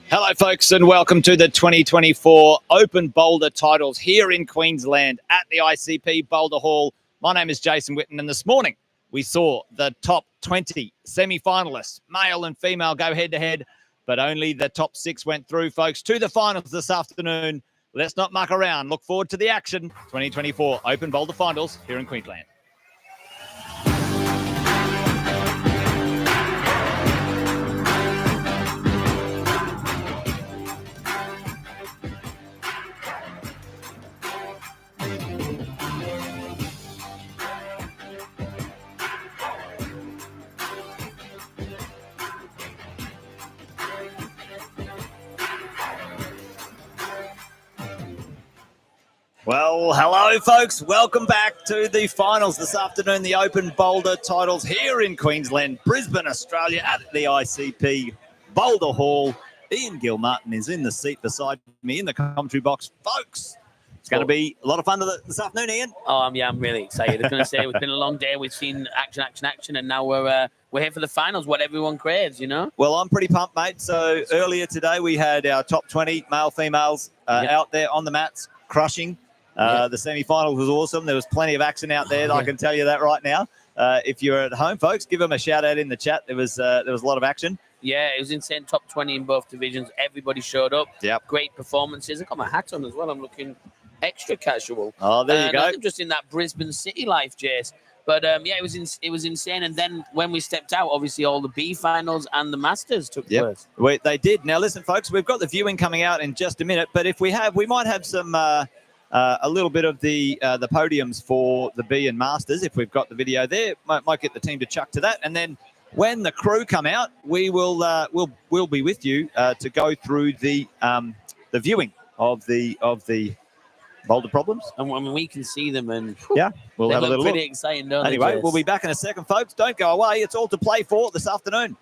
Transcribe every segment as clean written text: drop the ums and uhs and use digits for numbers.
Hello, folks, and welcome to the 2024 Open Boulder Titles here in Queensland at the ICP Boulder Hall. My name is Jason Whitten, and this morning we saw the top 20 semi-finalists, male and female, go head-to-head, but only the top 6 went through, folks, to the finals this afternoon. Let's not muck around. Look forward to the action. 2024 Open Boulder Finals here in Queensland. Well, hello, folks. Welcome back to the finals this afternoon, the Open Boulder Titles here in Queensland, Brisbane, Australia, at the ICP Boulder Hall. Ian Gilmartin is in the seat beside me in the commentary box. Folks, it's going to be a lot of fun this afternoon, Ian. I'm really excited. I was going to say, it's been a long day. We've seen action, and now we're here for the finals, what everyone craves, you know? Well, I'm pretty pumped, mate. So earlier today, we had our top 20 male, females out there on the mats, crushing. The semi-final was awesome. There was plenty of action out there. I can tell you that right now. If you're at home, folks, give them a shout out in the chat. There was a lot of action. Yeah, it was insane. Top 20 in both divisions. Everybody showed up. Yep. Great performances. I got my hat on as well. I'm looking extra casual. Oh, there you go. I'm just in that Brisbane city life, Jace. But it was insane. And then when we stepped out, obviously all the B finals and the Masters took place. They did. Now, listen, folks, we've got the viewing coming out in just a minute. But if we might have some. A little bit of the podiums for the B and Masters. If we've got the video there, might get the team to chuck to that. And then when the crew come out, we'll be with you to go through the viewing of the Boulder Problems. And when we can see them, and we'll have a little pretty look. exciting, don't Anyway, they, we'll be back in a second, folks. Don't go away. It's all to play for this afternoon.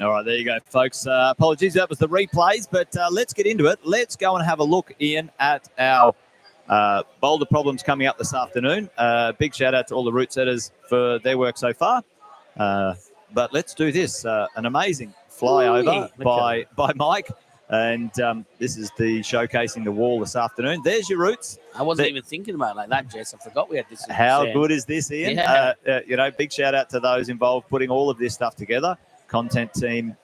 All right, there you go, folks. Apologies, that was the replays, but let's get into it. Let's go and have a look, Ian, at our Boulder Problems coming up this afternoon. Big shout out to all the route setters for their work so far. But let's do this. An amazing flyover by Mike. And this is the showcasing the wall this afternoon. There's your routes. I wasn't even thinking about it like that, Jess. I forgot we had this. How good is this, Ian? Yeah. Big shout out to those involved putting all of this stuff together. Content team,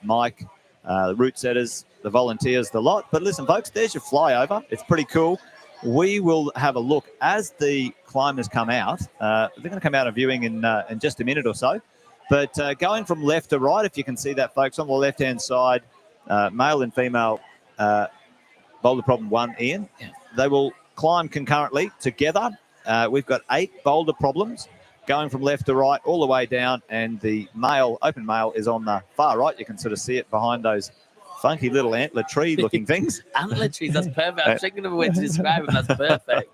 Mike, the route setters, the volunteers, the lot. But listen, folks, there's your flyover. It's pretty cool. We will have a look as the climbers come out. They're going to come out of viewing in just a minute or so. But going from left to right, if you can see that, folks, on the left-hand side, male and female Boulder Problem 1, Ian. Yeah. They will climb concurrently together. We've got 8 Boulder Problems going from left to right all the way down, and the open male is on the far right. You can sort of see it behind those funky little antler tree looking things. Antler trees, that's perfect. I'm thinking of a way to describe it. That's perfect.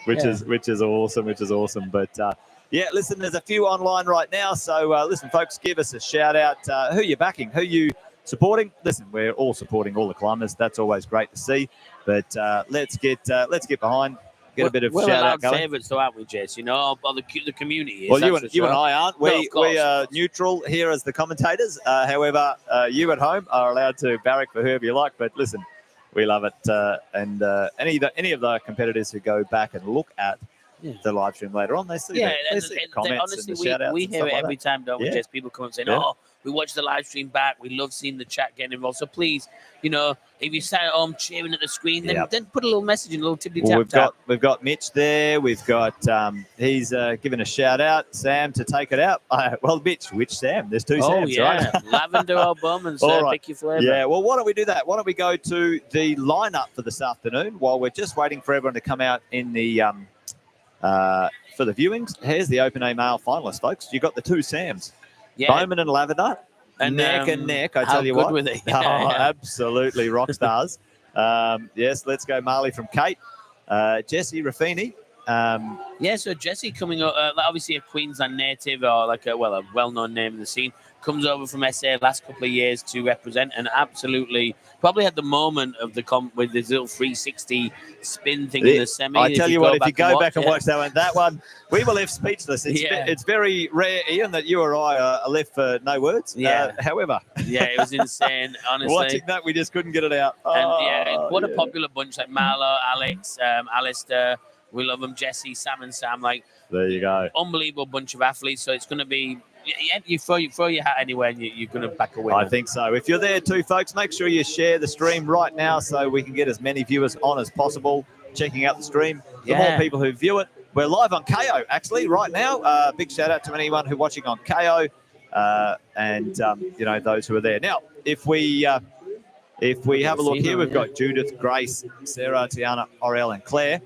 Which is awesome. But listen, there's a few online right now. So listen, folks, give us a shout out. Who you're backing, who you supporting. Listen, we're all supporting all the climbers. That's always great to see. But let's get behind. Get a bit of shout out going. Favourites, though, aren't we, Jess? You know, the community is. Well, you and I aren't. We are neutral here as the commentators. However, you at home are allowed to barrack for whoever you like. But listen, we love it. And any of the competitors who go back and look at the live stream later on, they see the comments honestly, and the shout outs. we hear it like every time, don't we? Just people come and say, "Oh, we watch the live stream back. We love seeing the chat getting involved." So please, if you sat at home cheering at the screen, then put a little message in, a little tippity tap. We've got Mitch there. We've got he's given a shout out, Sam, to take it out. Well, Mitch, which Sam? There's two Sams, right? Lavender or bum, and pick your flavour. Yeah. Well, why don't we do that? Why don't we go to the lineup for this afternoon while we're just waiting for everyone to come out in the for the viewings? Here's the Open A male finalists, folks. You got the two Sams, Bowman and Lavender, and neck and neck. I tell you what, were they? Absolutely rock stars. Yes, let's go Marley from Kate, Jessie Raffini. So Jessie coming up, obviously a Queensland native or like a well-known name in the scene, comes over from SA last couple of years to represent, and absolutely probably had the moment of the comp with this little 360 spin thing in the semi. I tell you what, if you go back and watch that one, we were left speechless. It's very rare, Ian, that you or I are left for no words. However, it was insane. Honestly, watching that, we just couldn't get it out. And a popular bunch like Marlo, Alex, Alistair. We love them, Jessie, Sam and Sam. There you go. Unbelievable bunch of athletes. So it's going to be, you throw your hat anywhere and you're going to back a winner. I think so. If you're there too, folks, make sure you share the stream right now so we can get as many viewers on as possible checking out the stream. The more people who view it. We're live on KO, actually, right now. Big shout out to anyone who's watching on KO and, those who are there. Now, if we have a look here, we've got Judith, Grace, Sarah, Tiana, Orel and Claire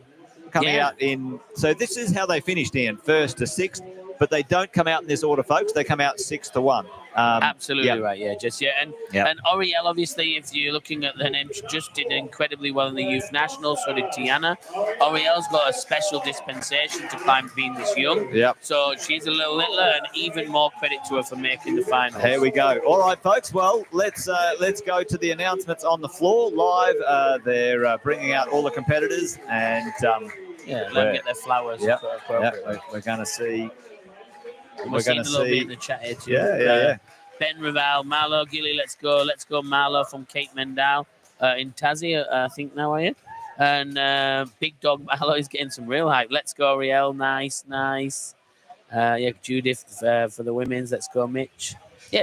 coming out in. So this is how they finished, Ian, 1st to 6th, but they don't come out in this order, folks. They come out 6 to 1. Absolutely right, and Oriel, obviously, if you're looking at her name, she just did incredibly well in the youth national. So did Tiana. Oriel's got a special dispensation to climb being this young. So she's a little littler, and even more credit to her for making the final. Here we go. All right, folks. Well, let's go to the announcements on the floor live. They're bringing out all the competitors, and let them get their flowers. We're going to see. We're going to see in the chat here too. Ben Raval, Marlo, Gilly, let's go Marlo from Kate Mendal in Tassie, I think now, are you? And Big Dog Marlo is getting some real hype. Let's go, Riel, nice. Judith for the women's, let's go, Mitch.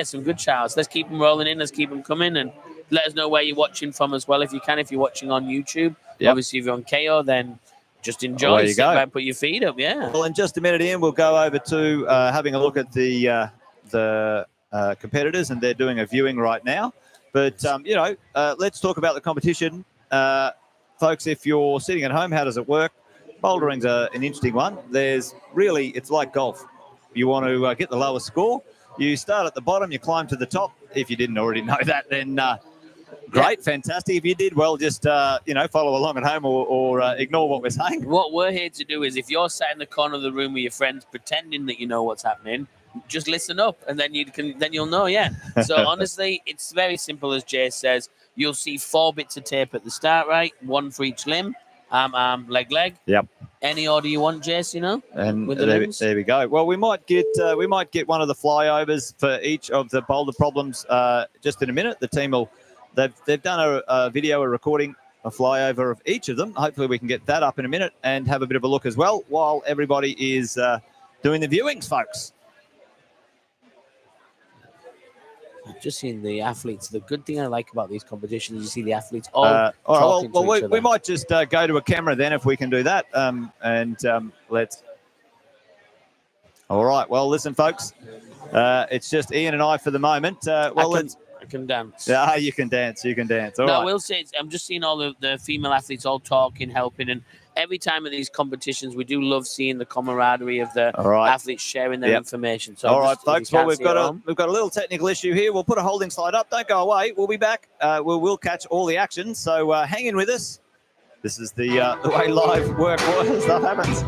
Some good shouts. Let's keep them rolling in, let's keep them coming, and let us know where you're watching from as well if you can. If you're watching on YouTube, obviously if you're on KO, then just enjoy, sit back, put your feet up, Well, in just a minute, Ian, we'll go over to having a look at the competitors, and they're doing a viewing right now. But, let's talk about the competition. Folks, if you're sitting at home, how does it work? Bouldering's an interesting one. It's like golf. You want to get the lowest score. You start at the bottom, you climb to the top. If you didn't already know that, then great, fantastic. If you did, well, just, follow along at home or ignore what we're saying. What we're here to do is if you're sat in the corner of the room with your friends pretending that you know what's happening, just listen up and then you'll know, So honestly, it's very simple, as Jay says. You'll see 4 bits of tape at the start, right? 1 for each limb. Arm, leg. Yep. Any order you want, Jess, And with the limbs? There we go. Well, we might get one of the flyovers for each of the Boulder problems just in a minute. The team will... They've done a video, a recording, a flyover of each of them. Hopefully we can get that up in a minute and have a bit of a look as well while everybody is doing the viewings, folks. I've just seen the athletes. The good thing I like about these competitions is you see the athletes all talking to each other. We might just go to a camera then if we can do that. Let's... All right. Well, listen, folks. It's just Ian and I for the moment. I can dance. Yeah, you can dance. All right. I will say, I'm just seeing all the female athletes all talking, helping, and every time at these competitions, we do love seeing the camaraderie of the athletes sharing their information. So all right, folks. Well, we've got a little technical issue here. We'll put a holding slide up. Don't go away. We'll be back. We'll catch all the action. So hang in with us. This is the way live work stuff happens.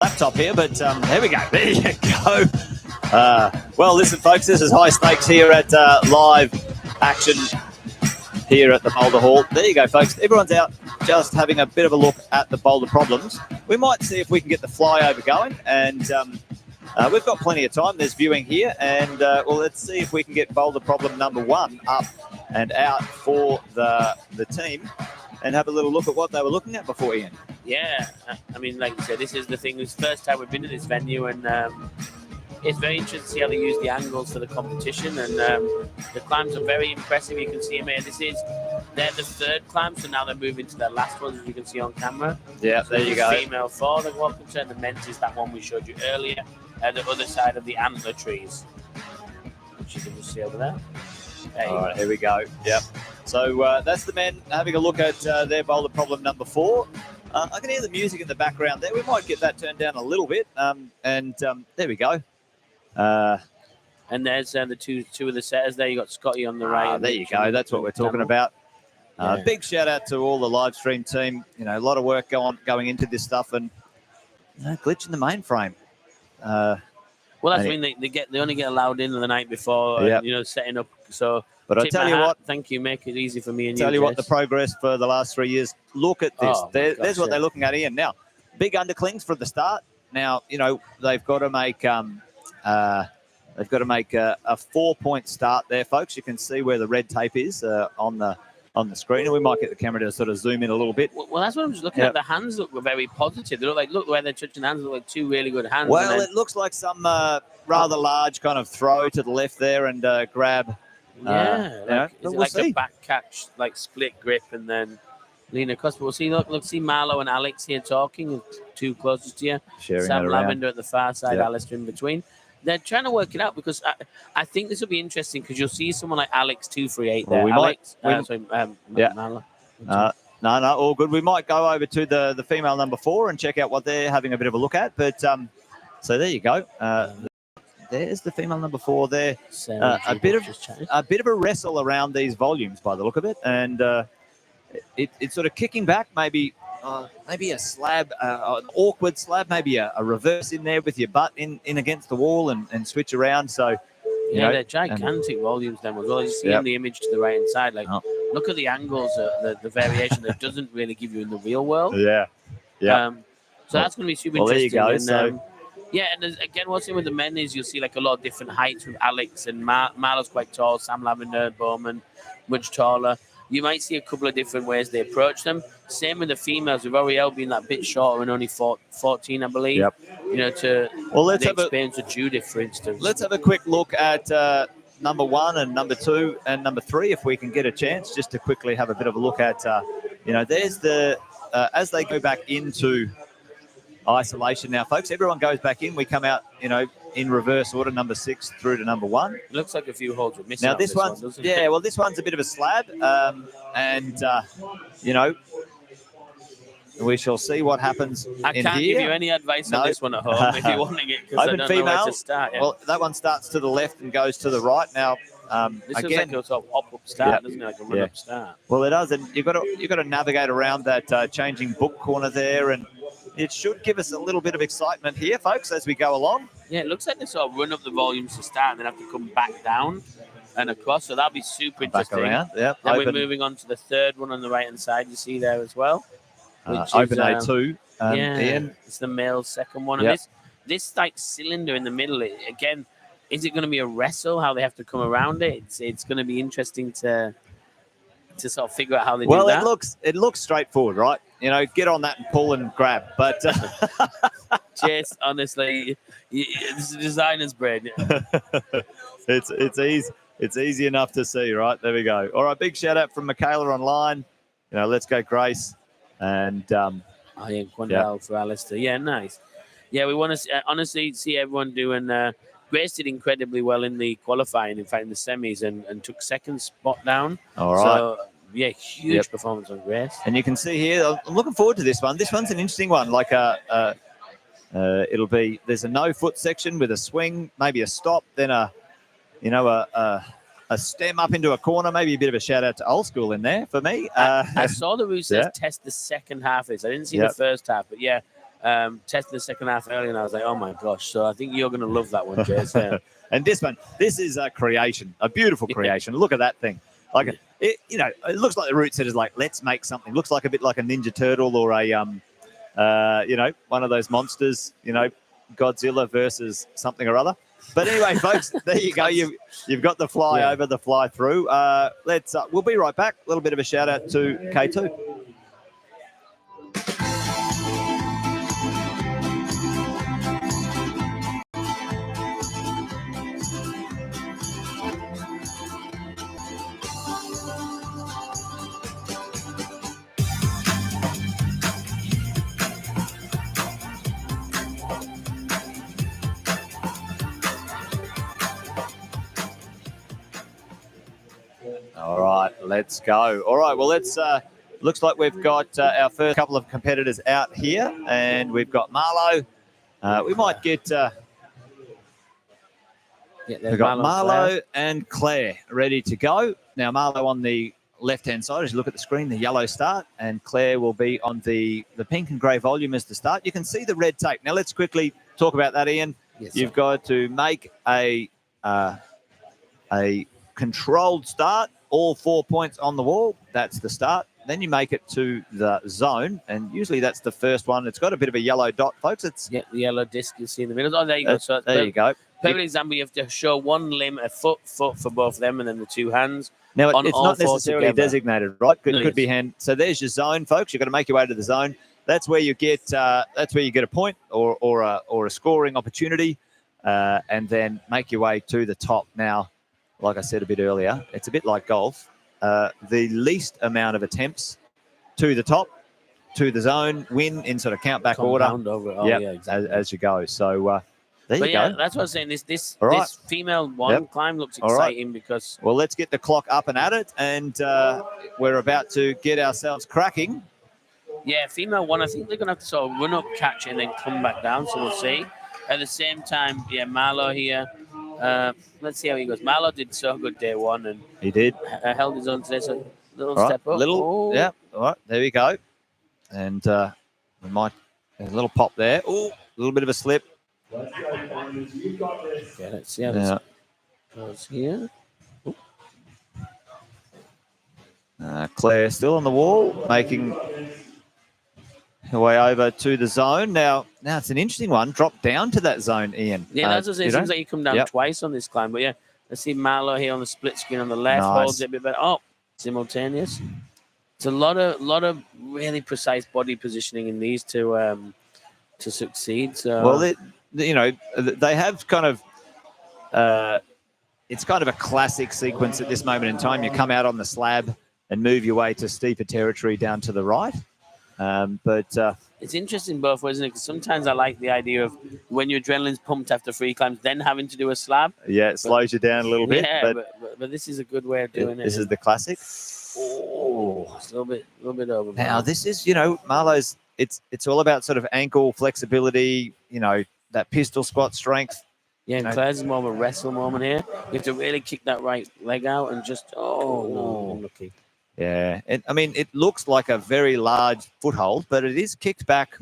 laptop here, but there we go. There you go. Well, listen, folks, this is high stakes here at live action here at the Boulder Hall. There you go, folks. Everyone's out just having a bit of a look at the Boulder problems. We might see if we can get the flyover going, and we've got plenty of time. There's viewing here, and well, let's see if we can get Boulder problem number 1 up and out for the team, and have a little look at what they were looking at before, Ian. Yeah, I mean, like you said, this is the thing. It's the first time we've been to this venue, and it's very interesting to see how they use the angles for the competition, and the climbs are very impressive. You can see them here. They're the 3rd climb, so now they're moving to their last ones, as you can see on camera. Yeah, so there you go. Female 4, the welcome to, and the men's is that one we showed you earlier at the other side of the antler trees, which you can just see over there. All right, here we go. Yep. So that's the men having a look at their Boulder problem number 4. I can hear the music in the background there. We might get that turned down a little bit. And there we go. And there's the two of the setters there. You got Scotty on the right. There you go. That's what we're talking about. Big shout out to all the live stream team. You know, a lot of work going into this stuff, and glitch in the mainframe. Well, that's when they only get allowed in the night before. Yep. You know, setting up. So, but I tell you what, thank you, make it easy for me and you. Tell you what, the progress for the last 3 years. Look at this. There's what they're looking at, Ian. Now, big underclings for the start. Now, you know, they've got to make a 4-point start there, folks. You can see where the red tape is on the screen, and we might get the camera to sort of zoom in a little bit. Well, that's what I'm just looking at. The hands look very positive. They look where they're touching hands look like 2 really good hands. Well, it looks like some rather large kind of throw to the left there and grab. Is it like a back catch, like split grip, and then lean across? But we'll see. Look, see Marlo and Alex here talking, 2 closest to you. Sharing Sam it around. Lavender at the far side, Alistair in between. They're trying to work it out, because I think this will be interesting, because you'll see someone like Alex 238 there. Marlo. No, all good. We might go over to the female number 4 and check out what they're having a bit of a look at. But so there you go. There's the female number 4 there. A bit of a wrestle around these volumes by the look of it, and it's sort of kicking back, maybe a slab, an awkward slab, maybe a reverse in there with your butt in against the wall and switch around. So they're gigantic volumes then as well. You see in the image to the right hand side, like look at the angles, the variation that doesn't really give you in the real world. So that's going to be super interesting. There you go. And, and again, what's in with the men is you'll see like a lot of different heights with Alex and Marlo's quite tall, Sam Lavender, Bowman, much taller. You might see a couple of different ways they approach them. Same with the females, with Oriel being that bit shorter and only 14, I believe. You know, let's the experience of Judith, for instance. Let's have a quick look at number 1 and number 2 and number 3, if we can get a chance, just to quickly have a bit of a look at, there's the, as they go back into isolation now, folks, everyone goes back in. We come out, in reverse order, number 6 through to number 1. It looks like a few holes were missing. Now, this one's, well, this one's a bit of a slab, and we shall see what happens I can't give you any advice on this one at home if you're wanting it, because I don't know where to start. Well, that one starts to the left and goes to the right. Now, this again, looks like a sort of up start, doesn't it? Like a run-up start. Well, it does, and you've got to navigate around that changing book corner there, and it should give us a little bit of excitement here, folks, as we go along. Yeah, it looks like they sort of run up the volumes to start and then have to come back down and across. So that'll be super interesting. Back around, Then we're moving on to the 3rd one on the right-hand side, you see there as well. Open A2. Ian. It's the male 2nd one. And this like cylinder in the middle, again, is it going to be a wrestle, how they have to come around it? It's going to be interesting to sort of figure out how they do that. Well, it looks straightforward, right? Get on that and pull and grab. But Chase, honestly, it's a designer's brain. It's easy. It's easy enough to see, right? There we go. All right, big shout out from Michaela online. Let's go, Grace. And Quandale for Alistair. Yeah, nice. Yeah, we want to honestly see everyone doing. Grace did incredibly well in the qualifying, in fact, in the semis, and took 2nd spot down. All right. So, huge performance on Grace. And you can see here, I'm looking forward to this one. This one's an interesting one. Like there's a no foot section with a swing, maybe a stop, then a stem up into a corner. Maybe a bit of a shout out to Old School in there for me. I saw the Rusevs test the second half of this. I didn't see the first half, but tested the second half early, and I was like, oh my gosh. So I think you're going to love that one, Jace. Yeah. And this is a creation, a beautiful creation. Look at that thing. Like, it looks like the root set is like, let's make something. Looks like a bit like a Ninja Turtle or a, one of those monsters, Godzilla versus something or other. But anyway, folks, there you go. You've got the fly over, the fly through. We'll be right back. A little bit of a shout out to K2. All right, let's go. All right, well, looks like we've got our first couple of competitors out here, and we've got Marlo. We might get... we've got Marlo and Claire ready to go. Now, Marlo on the left-hand side, as you look at the screen, the yellow start, and Claire will be on the pink and grey volume as the start. You can see the red tape. Now, let's quickly talk about that, Ian. Yes, You've got to make a controlled start, all 4 points on the wall. That's the start. Then you make it to the zone, and usually that's the first one. It's got a bit of a yellow dot, folks. It's the yellow disc you see in the middle. Oh, there you go. So there you go. Perfect example. You have to show one limb, a foot for both of them, and then the two hands. Now, it's not necessarily designated, right? Could be hand. So there's your zone, folks. You've got to make your way to the zone. That's where you get a point or a scoring opportunity, and then make your way to the top. Now, like I said a bit earlier, it's a bit like golf. The least amount of attempts to the top, to the zone, win in sort of count back order. Exactly. As you go. So there you go. That's what I was saying. This female climb looks exciting because... Well, let's get the clock up and at it, and we're about to get ourselves cracking. Yeah, female one, I think they're going to have to sort of run up, catch it, and then come back down, so we'll see. At the same time, Marlo here. Let's see how he goes. Marlo did so good day one, and he did held his own today. So step up. All right, there we go. And we might there's a little pop there. Oh, a little bit of a slip. Let's see how this goes here. Claire still on the wall, making her way over to the zone. Now it's an interesting one. Drop down to that zone, Ian. Yeah, that's what I say. It seems like you come down twice on this climb. But yeah, let's see Marlo here on the split screen on the left. Holds it a bit better. Oh, simultaneous. It's a lot of really precise body positioning in these to succeed. So well, they have kind of it's kind of a classic sequence at this moment in time. You come out on the slab and move your way to steeper territory down to the right. But it's interesting both ways, isn't it? Because sometimes I like the idea of when your adrenaline's pumped after 3 climbs, then having to do a slab. Yeah, it slows you down a little bit. Yeah, but this is a good way of doing it. This is the classic. Oh, it's a little bit over. Now this is, Marlo's. It's all about sort of ankle flexibility. That pistol squat strength. Yeah, and Claire's is more of a wrestle moment here. You have to really kick that right leg out and just unlucky. Yeah, it looks like a very large foothold, but it is kicked back,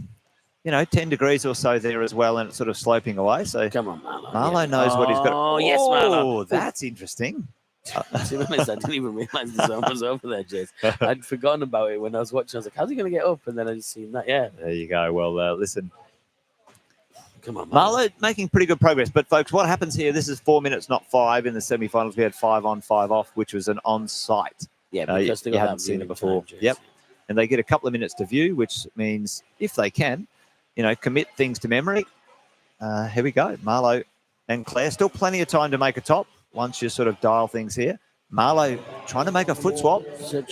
10 degrees or so there as well, and it's sort of sloping away. So come on, Marlo. Marlo knows what he's got. Oh, yes, Marlo. Oh, that's interesting. To be honest, I didn't even realize the zone was over there, Jace. I'd forgotten about it when I was watching. I was like, how's he going to get up? And then I just seen that. Yeah. There you go. Well, listen. Come on, Marlo making pretty good progress. But, folks, what happens here, this is 4 minutes, not 5. In the semi-finals, we had 5 on, 5 off, which was an on-site. Yeah, because you hadn't seen it before. Yep. And they get a couple of minutes to view, which means if they can, commit things to memory. Here we go. Marlo and Claire. Still plenty of time to make a top once you sort of dial things here. Marlo trying to make a foot swap.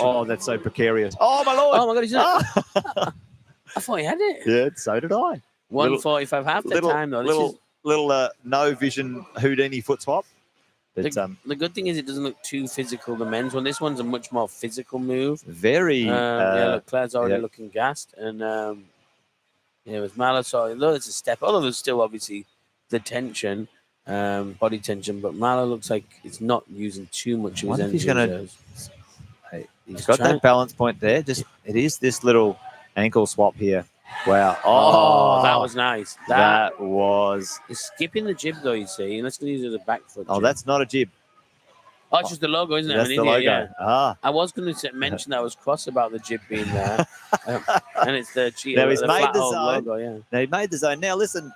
Oh, that's so precarious. Oh, my Lord. Oh, my God. He's not. I thought he had it. Yeah, so did I. 1:45 half the time, though. Little no vision Houdini foot swap. But, the good thing is it doesn't look too physical, the men's one. This one's a much more physical move. Very. Look, Claire's already looking gassed. And, with Marlo, so although it's a step, although there's still obviously the tension, body tension, but Marlo looks like it's not using too much of his energy. He's got that balance point there. It is this little ankle swap here. Wow. Oh, that was nice. That was. He's skipping the jib, though, you see. And let's use it as a back foot. Oh, jib. that's not a jib. Oh, it's just the logo, isn't it? That's the logo. Yeah. Ah. I was going to mention that I was cross about the jib being there. And it's the Now he's the made the flat-hold zone. logo, yeah. Now he made the zone. Now listen,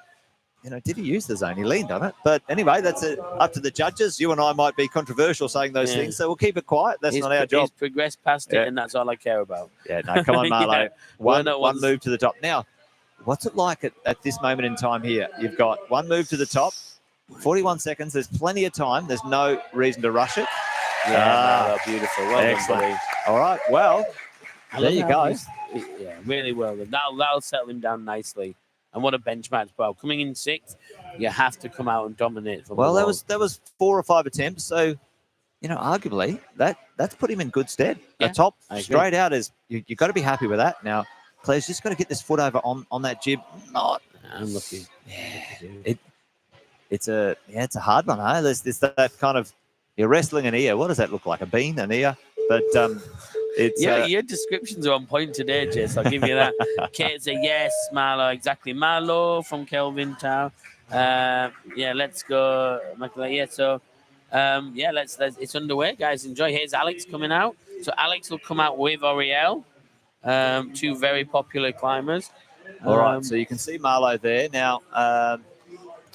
did he use the zone? He leaned on it. But anyway, that's up to the judges. You and I might be controversial saying those things, so we'll keep it quiet. That's not our job. He's progressed past it, and that's all I care about. Yeah, no, come on, Marlo. Yeah. One move to the top. Now, what's it like at this moment in time here? You've got one move to the top, 41 seconds. There's plenty of time. There's no reason to rush it. Yeah, beautiful. Well excellent. Done, all right, well, there you go. Yeah, really well done. That'll settle him down nicely. And what a benchmark, bro. Coming in sixth, you have to come out and dominate. Well, that was 4 or 5 attempts. So, arguably, that's put him in good stead. Yeah, a top straight out is you've got to be happy with that. Now, Claire's just got to get this foot over on that jib. I'm looking. Yeah, it's a hard one, huh? There's that kind of, you're wrestling an ear. What does that look like? A bean, an ear? But it's your descriptions are on point today, Jess. I'll give you that. Kate's a yes, Marlo, exactly. Marlo from Kelvin Town. Let's go. Yeah, so let's it's underway, guys. Enjoy. Here's Alex coming out. So Alex will come out with Oriel, two very popular climbers. All right, so you can see Marlo there. Now,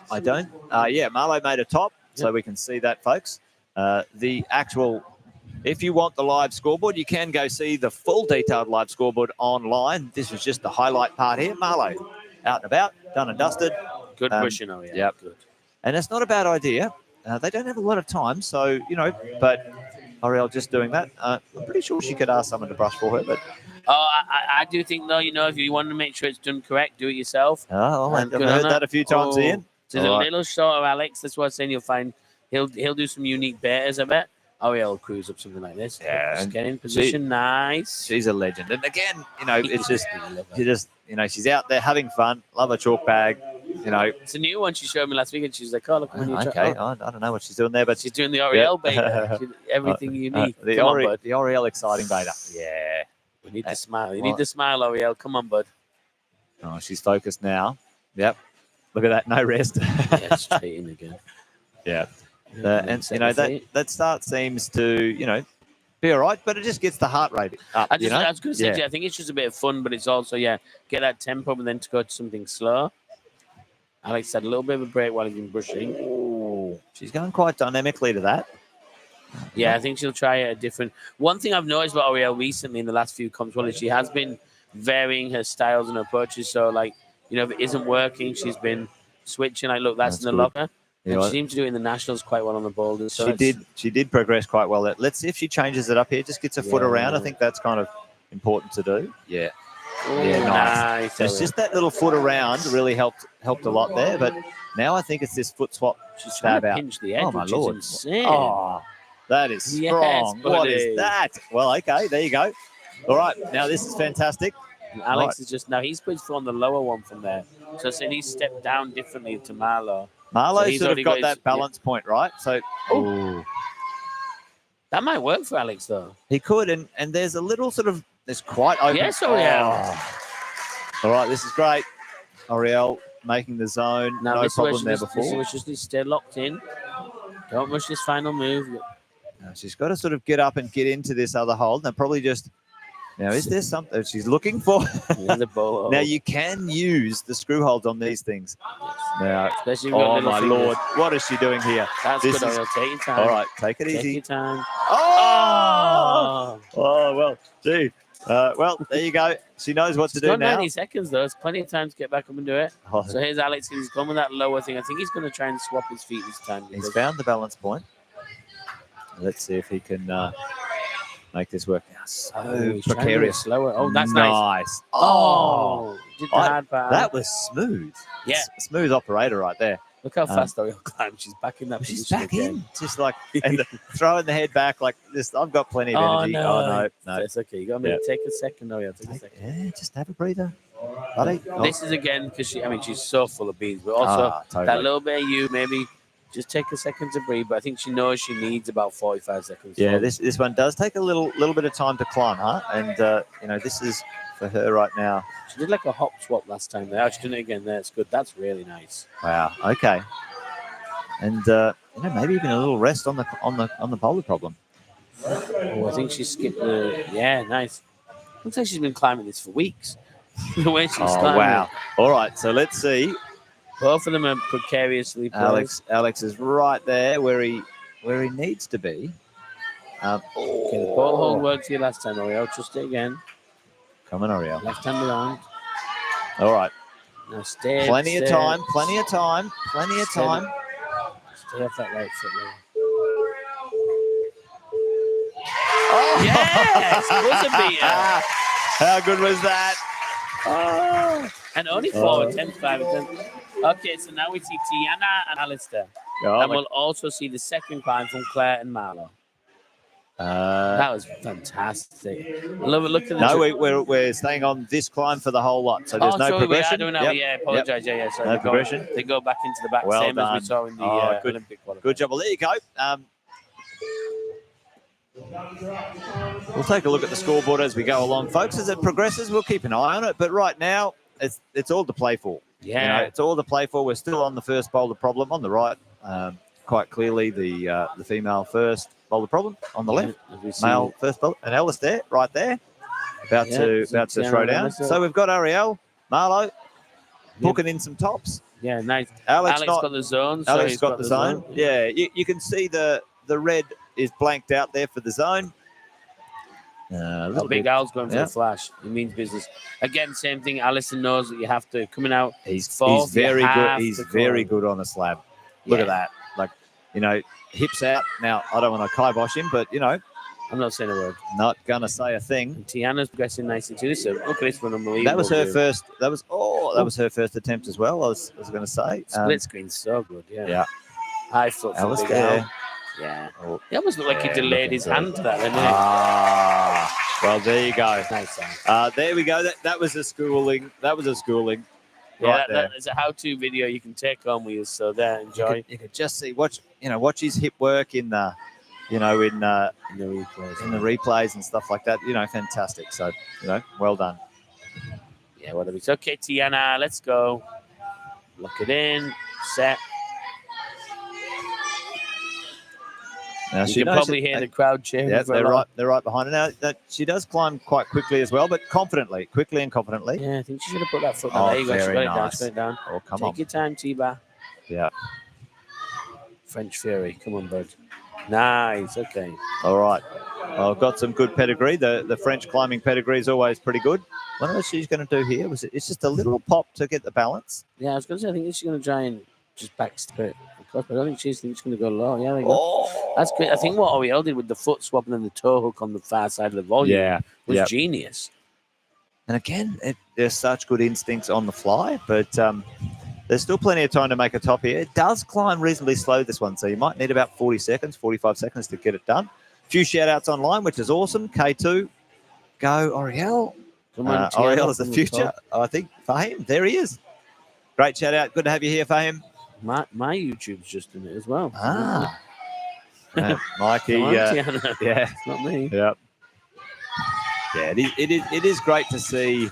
Marlo made a top, so we can see that, folks. The actual, if you want the live scoreboard, you can go see the full detailed live scoreboard online. This was just the highlight part here. Marlo, out and about, done and dusted. Good pushing, yeah. Yep. Good. And it's not a bad idea. They don't have a lot of time, so, but Ariel just doing that. I'm pretty sure she could ask someone to brush for her, but... I do think, though, if you want to make sure it's done correct, do it yourself. Oh, I've heard that a few times, Ian. There's a little short of Alex. That's what I'm saying. You'll find he'll do some unique betas, I bet. Ariel will cruise up something like this. Yeah. Just get in position. Nice. She's a legend. And again, it's just, she's out there having fun. Love a chalk bag. It's a new one she showed me last week, and she's like, "Oh, look, okay." I don't know what she's doing there, but she's doing the Oriel beta. Everything you need. The Oriel exciting beta. Yeah. We need to smile. You need to smile, Oriel. Come on, bud. Oh, she's focused now. Yep. Look at that. No rest. Yeah, straight in again. Yeah. That start seems to, be all right, but it just gets the heart rate up. I was going to say, I think it's just a bit of fun, but it's also, get that tempo and then to go to something slow. Alex had a little bit of a break while he's been brushing. Oh, she's going quite dynamically to that. Yeah, I think she'll try a different. One thing I've noticed about Oriel recently in the last few comps, is she has been varying her styles and approaches. So, if it isn't working, she's been switching. Look, that's in the locker. And she seemed to do it in the nationals quite well on the Boulder. So she did progress quite well. Let's see if she changes it up here. Just gets a foot around. I think that's kind of important to do. Yeah. Ooh, nice. It's just that little foot around really helped a lot there. But now I think it's this foot swap. She's trying to pinch the edge, oh my which lord! is insane. Oh, that is strong. Yes, what is that? Well, okay, there you go. All right, now this is fantastic. And Alex is just he's put his foot on the lower one from there. So he's stepped down differently to Marlo. Marlo's sort of got that balance point, right? So, that might work for Alex, though. He could, and there's a little sort of, there's quite open. Yes, Oriel. All right, this is great. Oriel making the zone. No problem there before. This was just stay locked in. Don't rush this final move. She's got to sort of get up and get into this other hold. And probably just, now, is there something she's looking for? Now, you can use the screw holds on these things. Now, especially oh, my Lord. What is she doing here? That's good, Oriel. Take your time. All right, take it easy. Take your time. Oh, well, gee. Well, there you go. She knows what to do now. 90 seconds, though. It's plenty of time to get back up and do it. Oh. So here's Alex. He's gone with that lower thing. I think he's going to try and swap his feet this time. He's found the balance point. Let's see if he can make this work. So precarious. Slower. Oh, that's nice. Oh, did the hard part. That was smooth. Yeah. Smooth operator right there. Look how fast Oriel climbed. She's back in that position. She's back again. in. Just and throwing the head back like this. I've got plenty of energy. No. It's okay. You got me. Take a second, Oriel. Take a second. Yeah, just have a breather. Buddy. This is again because she's so full of beans, but also that little bit of you maybe Just take a second to breathe, but I think she knows she needs about 45 seconds. Yeah, this one does take a little bit of time to climb, huh? And this is for her right now. She did like a hop swap last time there. She did it again there. It's good. That's really nice. Wow. Okay. And maybe even a little rest on the boulder problem. Oh, I think she skipped the. Yeah, nice. Looks like she's been climbing this for weeks. The way she's climbing. Wow. All right. So let's see. Both of them are precariously placed. Alex is right there where he needs to be. Okay, the ball hold worked for you last time, Oriel. Trust it again. Come on, Oriel. Left hand around. All right. Now stay. Plenty of time. Stay off that right foot there. Oh. Yes! Buzzer beater. How good was that? Oh. And only 4 attempts, 5 attempts. Okay, so now we see Tiana and Alistair. And we'll also see the second climb from Claire and Marlo. That was fantastic. I love it. Look at the. No, we're staying on this climb for the whole lot, so there's no progression. We are doing that. Yeah, apologise. Yeah. Sorry, no progression. They go back into the back, well same done. as we saw in the Olympic qualifier. Good job. Well, there you go. We'll take a look at the scoreboard as we go along, folks. As it progresses, we'll keep an eye on it. But right now, it's all to play for. Yeah, it's all to play for. We're still on the first boulder problem on the right. Quite clearly, the female first boulder problem on the left. Male first boulder, and Alistair right there, about to throw down. So we've got Ariel, Marlo, booking in some tops. Yeah, nice. Alex got the zone. So Alex got the zone. Yeah, you can see the red is blanked out there for the zone. Big Al's going for the flash. It means business. Again, same thing. Alison knows that you have to coming out. He's very good. He's very good on the slab. Look at that. Like, hips out. Now, I don't want to kibosh him, but, I'm not saying a word. Not going to say a thing. And Tiana's progressing nicely too. So look at this one, unbelievable. That was her first. That was her first attempt as well. I was going to say. Split screen's so good. Yeah. Yeah. High foot for Big Al. Yeah. It almost looked like he delayed his hand to that, didn't it? Well, there you go. Nice. There we go. That was a schooling. Yeah, there's a how-to video you can take on with you. So there, enjoy. You could just see watch his hip work in the, in the replays and stuff like that. Fantastic. So well done. Yeah, whatever. It's okay, Tiana. Let's go. Lock it in. Set. Now you can probably hear the crowd cheering. Yeah, they're right behind her. Now, she does climb quite quickly as well, but quickly and confidently. Yeah, I think she should have put that foot down. There you go. She got it down. Oh, come on. Take your time, T-Bar. Yeah. French Fury. Come on, bud. Nice. Okay. All right. Well, I've got some good pedigree. The French climbing pedigree is always pretty good. I wonder what she's going to do here. It's just a little pop to get the balance. Yeah, I was going to say, I think she's going to try and just backstep it. But I don't think she's going to go low. Yeah, there you go. That's great. I think what Oriel did with the foot swap and then the toe hook on the far side of the volume was genius. And again, there's such good instincts on the fly, but there's still plenty of time to make a top here. It does climb reasonably slow, this one, so you might need about 40 seconds, 45 seconds to get it done. A few shout-outs online, which is awesome. K2, go Oriel. Come on, Oriel is the future, I think. Fahim, there he is. Great shout-out. Good to have you here, Fahim. My YouTube's just in it as well. Mikey, it's not me. Yep. Yeah, it is great to see,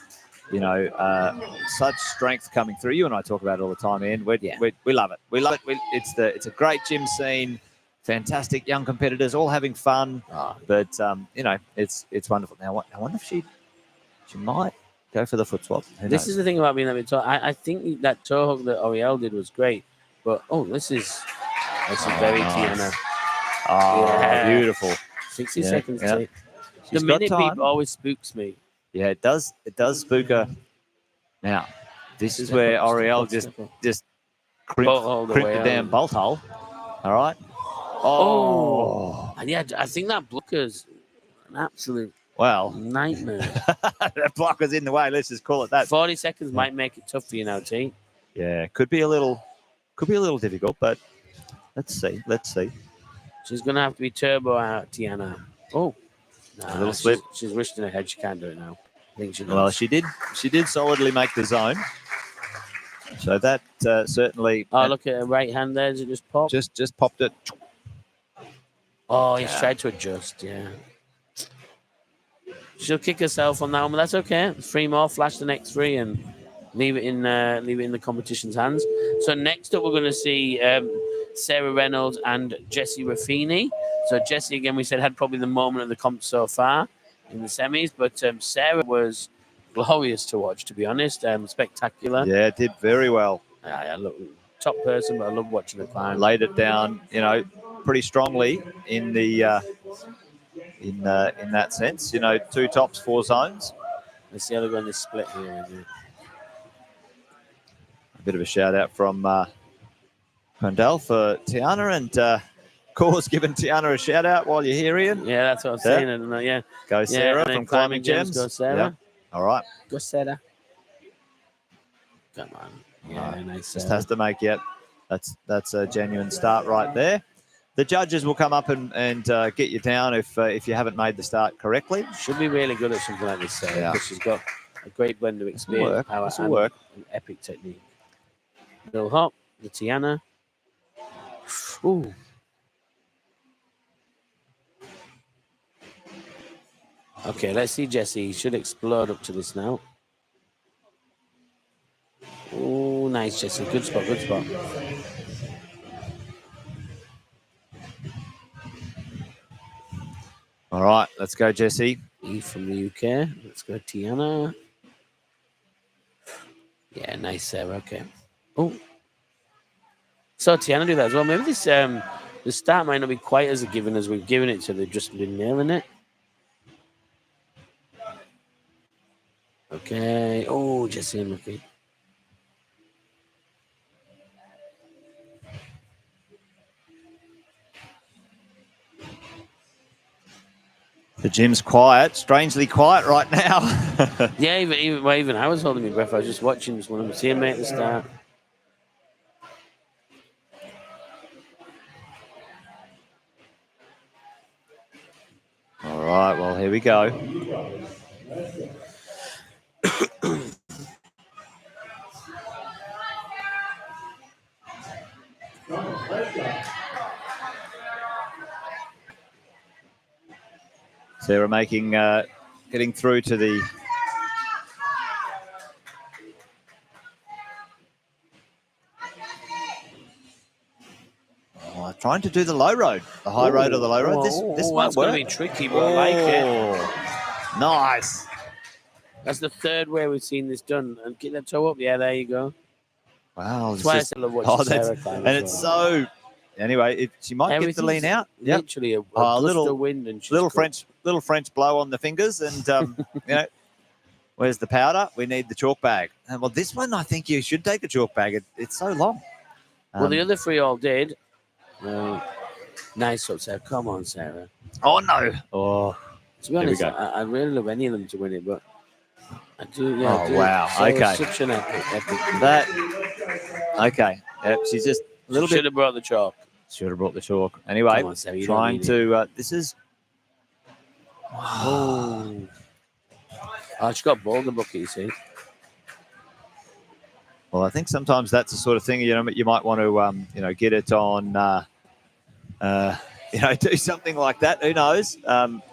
such strength coming through. You and I talk about it all the time, Ian. We love it. We love it. It's a great gym scene. Fantastic young competitors, all having fun. But it's wonderful. Now, I wonder if she might go for the foot swap. This is the thing about being a bit tall. I think that toe hook that Oriel did was great. But this is very Tiana. Beautiful. 60 seconds. Yeah. The minute peep always spooks me. Yeah, it does. It does spook her. Now, this is where Oriel just crimped the damn bolt hole. All right. And yeah, I think that blocker's an absolute nightmare. That blocker's in the way. Let's just call it that. 40 seconds might make it tough for you now, T. Yeah, could be a little difficult, but let's see. She's gonna have to be turbo out, Tiana. A little slip. She's wished in her head. She can't do it now. I think she knows. Well, she did solidly make the zone. So that certainly. Oh, look at her right hand there. Does it just pop? Just popped it. Oh, he's tried to adjust. Yeah. She'll kick herself on that one, but that's okay. 3 more. Flash the next 3 and leave it in the competition's hands. So next up, we're going to see Sarah Reynolds and Jessie Raffini. So Jessie, again, we said had probably the moment of the comp so far in the semis, but Sarah was glorious to watch, to be honest. Spectacular. Yeah, did very well. Yeah, look, top person, but I love watching her climb. Laid it down, pretty strongly in the in that sense. 2 tops, 4 zones. Let's see how they're going to split here. A bit of a shout out from Condell for Tiana, and Core's giving Tiana a shout out while you're here, Ian. Yeah, that's what I'm saying. Yeah. Go Sarah from Climbing Gems. Go Sarah. Yeah. All right. Go Sarah. Come on. Yeah, nice. Just has to make that's a genuine start right there. The judges will come up and get you down if you haven't made the start correctly. Should be really good at something like this, Sarah, because she's got a great blend of experience, power, and epic technique. Little hop, the Tiana. Ooh. Okay, let's see Jessie. He should explode up to this now. Oh, nice, Jessie. Good spot, good spot. All right, let's go, Jessie. E from the UK. Let's go, Tiana. Yeah, nice, Sarah. Okay. Oh. So Tiana do that as well. Maybe this the start might not be quite as a given as we've given it, so they've just been nailing it. Okay. Oh, Jessie unlucky. The gym's quiet, strangely quiet right now. Yeah, even I was holding my breath. I was just watching this one. I was seeing him at the start. All right, well, here we go. Sarah making, getting through to the trying to do the low road, the high road or the low road. This one's going to be tricky, but I like it. Nice. That's the 3rd way we've seen this done. And get that toe up. Yeah, there you go. Wow. That's why I still love watching Sarah climb. And it's so... Anyway, she might get the lean out. Literally a little wind and little French blow on the fingers, and where's the powder? We need the chalk bag. And well, this one I think you should take the chalk bag. It's so long. Well, the other 3 all did. Nice up, Sarah. Come on, Sarah. Oh no! Oh, to be honest, I really love any of them to win it, but I do. Yeah. Oh wow! So okay. Such an epic. That. Okay. Yep. She's just a little bit. Should have brought the chalk. Should have brought the chalk. Anyway, on, Sarah, trying to. This is. Oh. Oh, she got Boulder bucket, you see. Well, I think sometimes that's the sort of thing, you might want to, get it on, do something like that. Who knows? Well,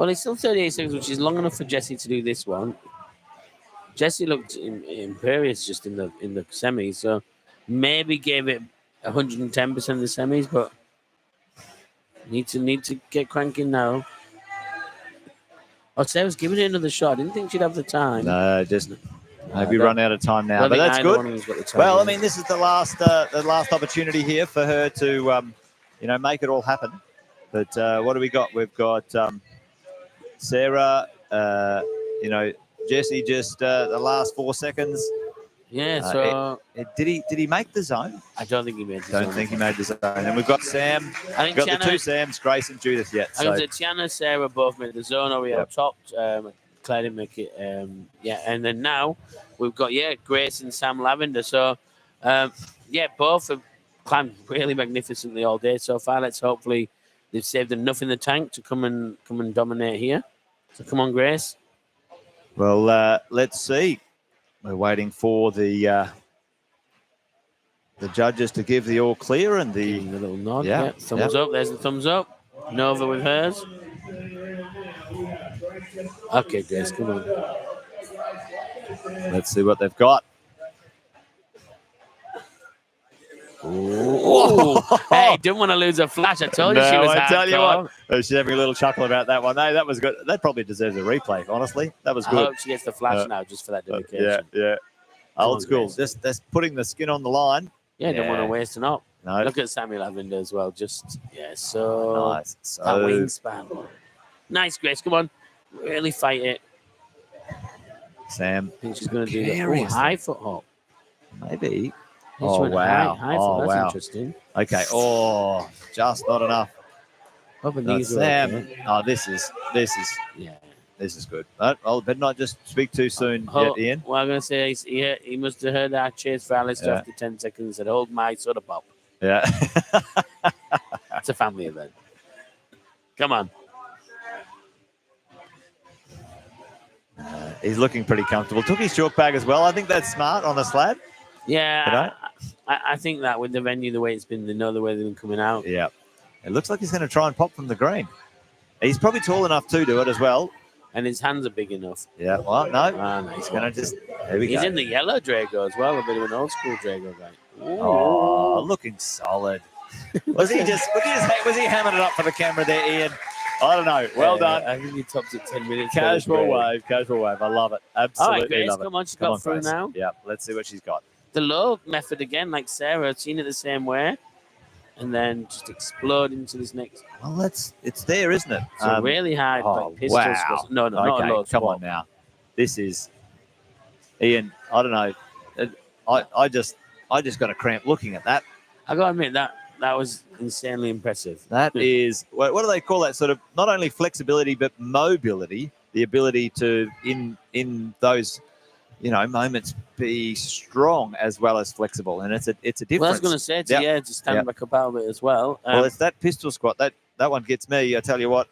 it's still 38 seconds, which is long enough for Jessie to do this one. Jessie looked imperious just in the semis, so maybe gave it 110% of the semis, but need to get cranking now. Oh, Sarah's giving it another shot. I didn't think she'd have the time. No, just maybe run out of time now, but that's good. Well, I mean, this is the last opportunity here for her to, make it all happen. But what do we got? We've got Sarah, Jessie just the last 4 seconds. Yeah, so did he make the zone? I don't think he made the zone. Don't think he made the zone. And we've got Sam. I think we've got the 2 Sams, Grace and Judith yet. I think Tiana, Sarah both made the zone. Oriel topped. Claire didn't make it. And then now we've got Grace and Sam Lavender. So both have climbed really magnificently all day so far. Let's hopefully they've saved enough in the tank to come and dominate here. So come on, Grace. Well, let's see. We're waiting for the judges to give the all clear and the little nod. Yeah. Thumbs up. There's the thumbs up. Nova with hers. Okay, Grace, come on. Let's see what they've got. Ooh. Hey, didn't want to lose a flash. I told you she was hardcore. I tell you what, she's having a little chuckle about that one. Hey, that was good. That probably deserves a replay, honestly. That was good. I hope she gets the flash now just for that dedication. Yeah. Old school. Just putting the skin on the line. Yeah, don't want to waste an op. No. Look at Samuel Lavender as well. Just, so nice. So that wingspan. Nice, Grace. Come on. Really fight it. Sam. I think she's going to do the high foot hop. Maybe. Oh, wow. High foot. That's wow. interesting. Okay. Oh, just not enough. Sam. Okay. Oh, this is good. I'll better not just speak too soon yet, Ian. Well, I'm going to say he must have heard our cheers for Alistair after 10 seconds and said, hold my soda pop. Yeah. It's a family event. Come on. He's looking pretty comfortable. Took his chalk bag as well. I think that's smart on the slab. Yeah, I think that with the venue, the way it's been, they know the way they've been coming out. Yeah. It looks like he's going to try and pop from the green. He's probably tall enough to do it as well. And his hands are big enough. Yeah, well, no. He's going to just... There we go. He's in the yellow Drago as well, a bit of an old school Drago guy. Oh, looking solid. Was he hammering it up for the camera there, Ian? I don't know. Well done. I think he tops it 10 minutes. Casual wave. I love it. Absolutely. All right, Grace, love it. come on. She's got through now. Yeah, let's see what she's got. The low method again, like Sarah, I've seen it the same way. And then just explode into this next. Well, it's there, isn't it? So really hard. Like pistols. Wow. No, okay, not a low come on now. This is Ian. I don't know. I just got a cramp looking at that. I got to admit that was insanely impressive. That is what do they call that? Sort of not only flexibility but mobility, the ability to in those moments be strong as well as flexible, and it's a difference. Well, I was going to say to stand back up out of it as well. Well, it's that pistol squat that one gets me. I tell you what.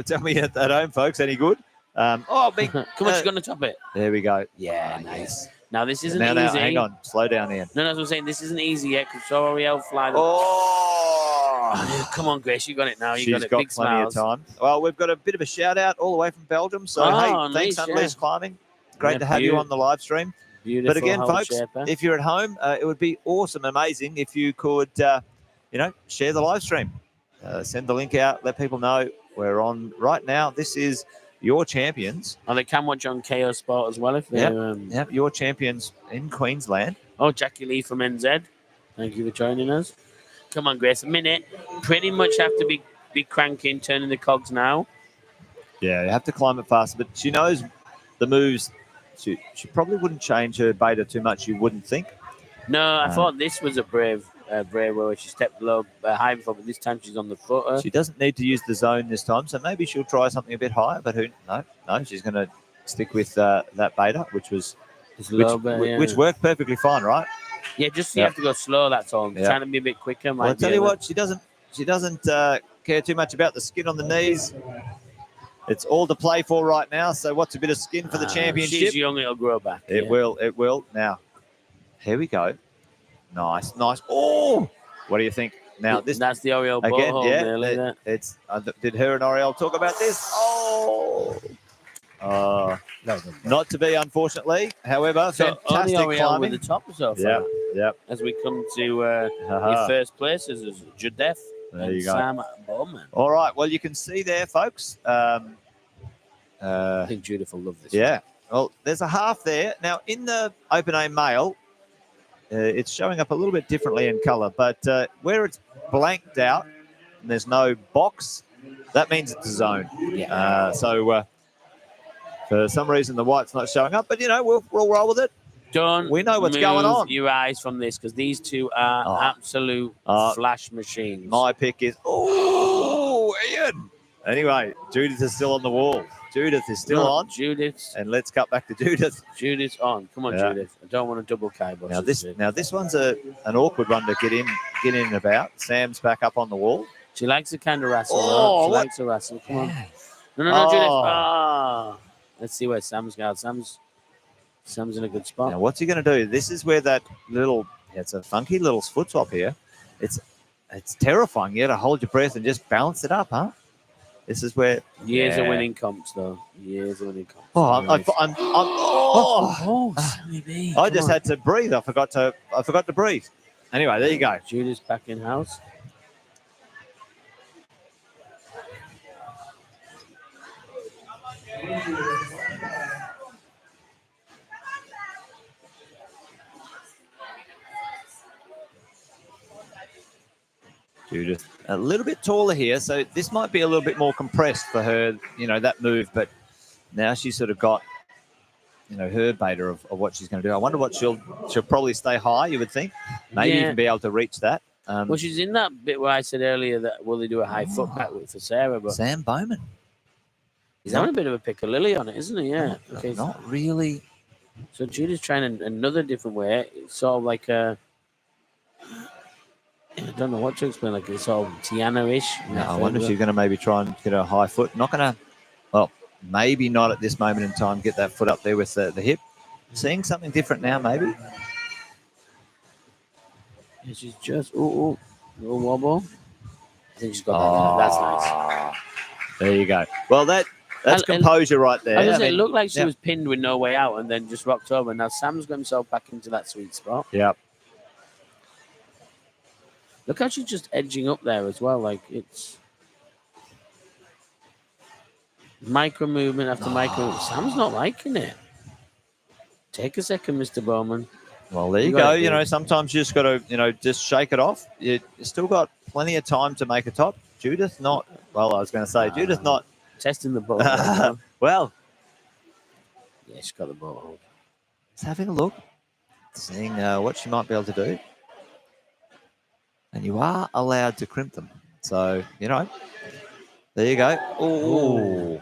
Tell me at home, folks. Any good? Come on, she's going to top it. There we go. Yeah, nice. Now this isn't easy. Now, hang on, slow down, Ian. No, that's what I'm saying. This isn't easy yet because Ariel flying. Oh, come on, Grace, you got it now. She's got Big plenty of time. Well, we've got a bit of a shout out all the way from Belgium. So thanks, Unleashed Climbing. Great to have you on the live stream. Beautiful. But again, folks, if you're at home, it would be awesome, amazing if you could, share the live stream. Send the link out. Let people know we're on right now. This is your champions. Oh, they can watch on KO Sport as well if they're... Yep, your champions in Queensland. Oh, Jackie Lee from NZ. Thank you for joining us. Come on, Grace. A minute. Pretty much have to be cranking, turning the cogs now. Yeah, you have to climb it faster, but she knows the moves. She probably wouldn't change her beta too much, you wouldn't think. No, I thought this was a brave where she stepped low, high before, but this time she's on the footer. She doesn't need to use the zone this time, so maybe she'll try something a bit higher, but no, she's going to stick with that beta, which worked perfectly fine, right? Yeah, just you have to go slow, that's all. Trying to be a bit quicker. Well, I'll tell you what, she doesn't care too much about the skin on the knees. It's all to play for right now, so what's a bit of skin for the championship? She's young, it'll grow back. It will. Now, here we go. Nice. Oh, what do you think? Now that's the Oriole again. Yeah, it's. Did her and Oriole talk about this? Not to be, unfortunately. However, so fantastic only climbing with the top so far. Yeah. As we come to your first places is Judeth and Sam Bowman. All right. Well, you can see there, folks. I think Judith will love this. Yeah. Well, there's a half there. Now, in the Open A male, it's showing up a little bit differently in colour, but where it's blanked out and there's no box, that means it's a zone. Yeah. So for some reason, the white's not showing up, but, we'll roll with it. We know what's going on. Your eyes from this because these two are absolute flash machines. My pick is, Ian. Anyway, Judith is still on the wall. Judith is still on. Judith. And let's cut back to Judith. Judith's on. Come on, Judith. I don't want a double kibosh. Now this one's an awkward one to get in and about. Sam's back up on the wall. She likes to kind of wrestle. She likes to wrestle. Come on. No, Judith. Let's see where Sam's got. Sam's Sam's in a good spot. Now, what's he going to do? This is where that little, it's a funky little foot swap here. It's terrifying. You got to hold your breath and just balance it up, huh? This is where years of winning comps, though. Years of winning comps. Sammy B. I just had to breathe. I forgot to breathe. Anyway, there you go. Judith's back in house. Judith a little bit taller here, so this might be a little bit more compressed for her, that move. But now she's sort of got, her beta of what she's going to do. I wonder what she'll probably stay high, you would think. Maybe even be able to reach that. Well, she's in that bit where I said earlier that will they do a high foot back for Sarah? But Sam Bowman. He's having a bit of a piccalilli on it, isn't he? Yeah. Okay. Not really. So Judith's trying another different way. It's sort of like a... I don't know what to explain. Like it's all Tiana-ish. No, I wonder if she's going to maybe try and get a high foot. Not going to, well, maybe not at this moment in time, get that foot up there with the hip. Seeing something different now, maybe. Yeah, she's just, little wobble. I think she's got that. That's nice. There you go. Well, that's composure right there. It looked like she was pinned with no way out and then just rocked over. Now Sam's got himself back into that sweet spot. Yep. Look how she's just edging up there as well. Like it's micro movement after micro. Sam's not liking it. Take a second, Mr. Bowman. Well, there you go. Sometimes you just got to, just shake it off. You still got plenty of time to make a top. Judith not. Well, I was going to say Judith not testing the ball. Well, yeah, she's got the ball. Just having a look, seeing what she might be able to do. And you are allowed to crimp them. So, there you go. Oh,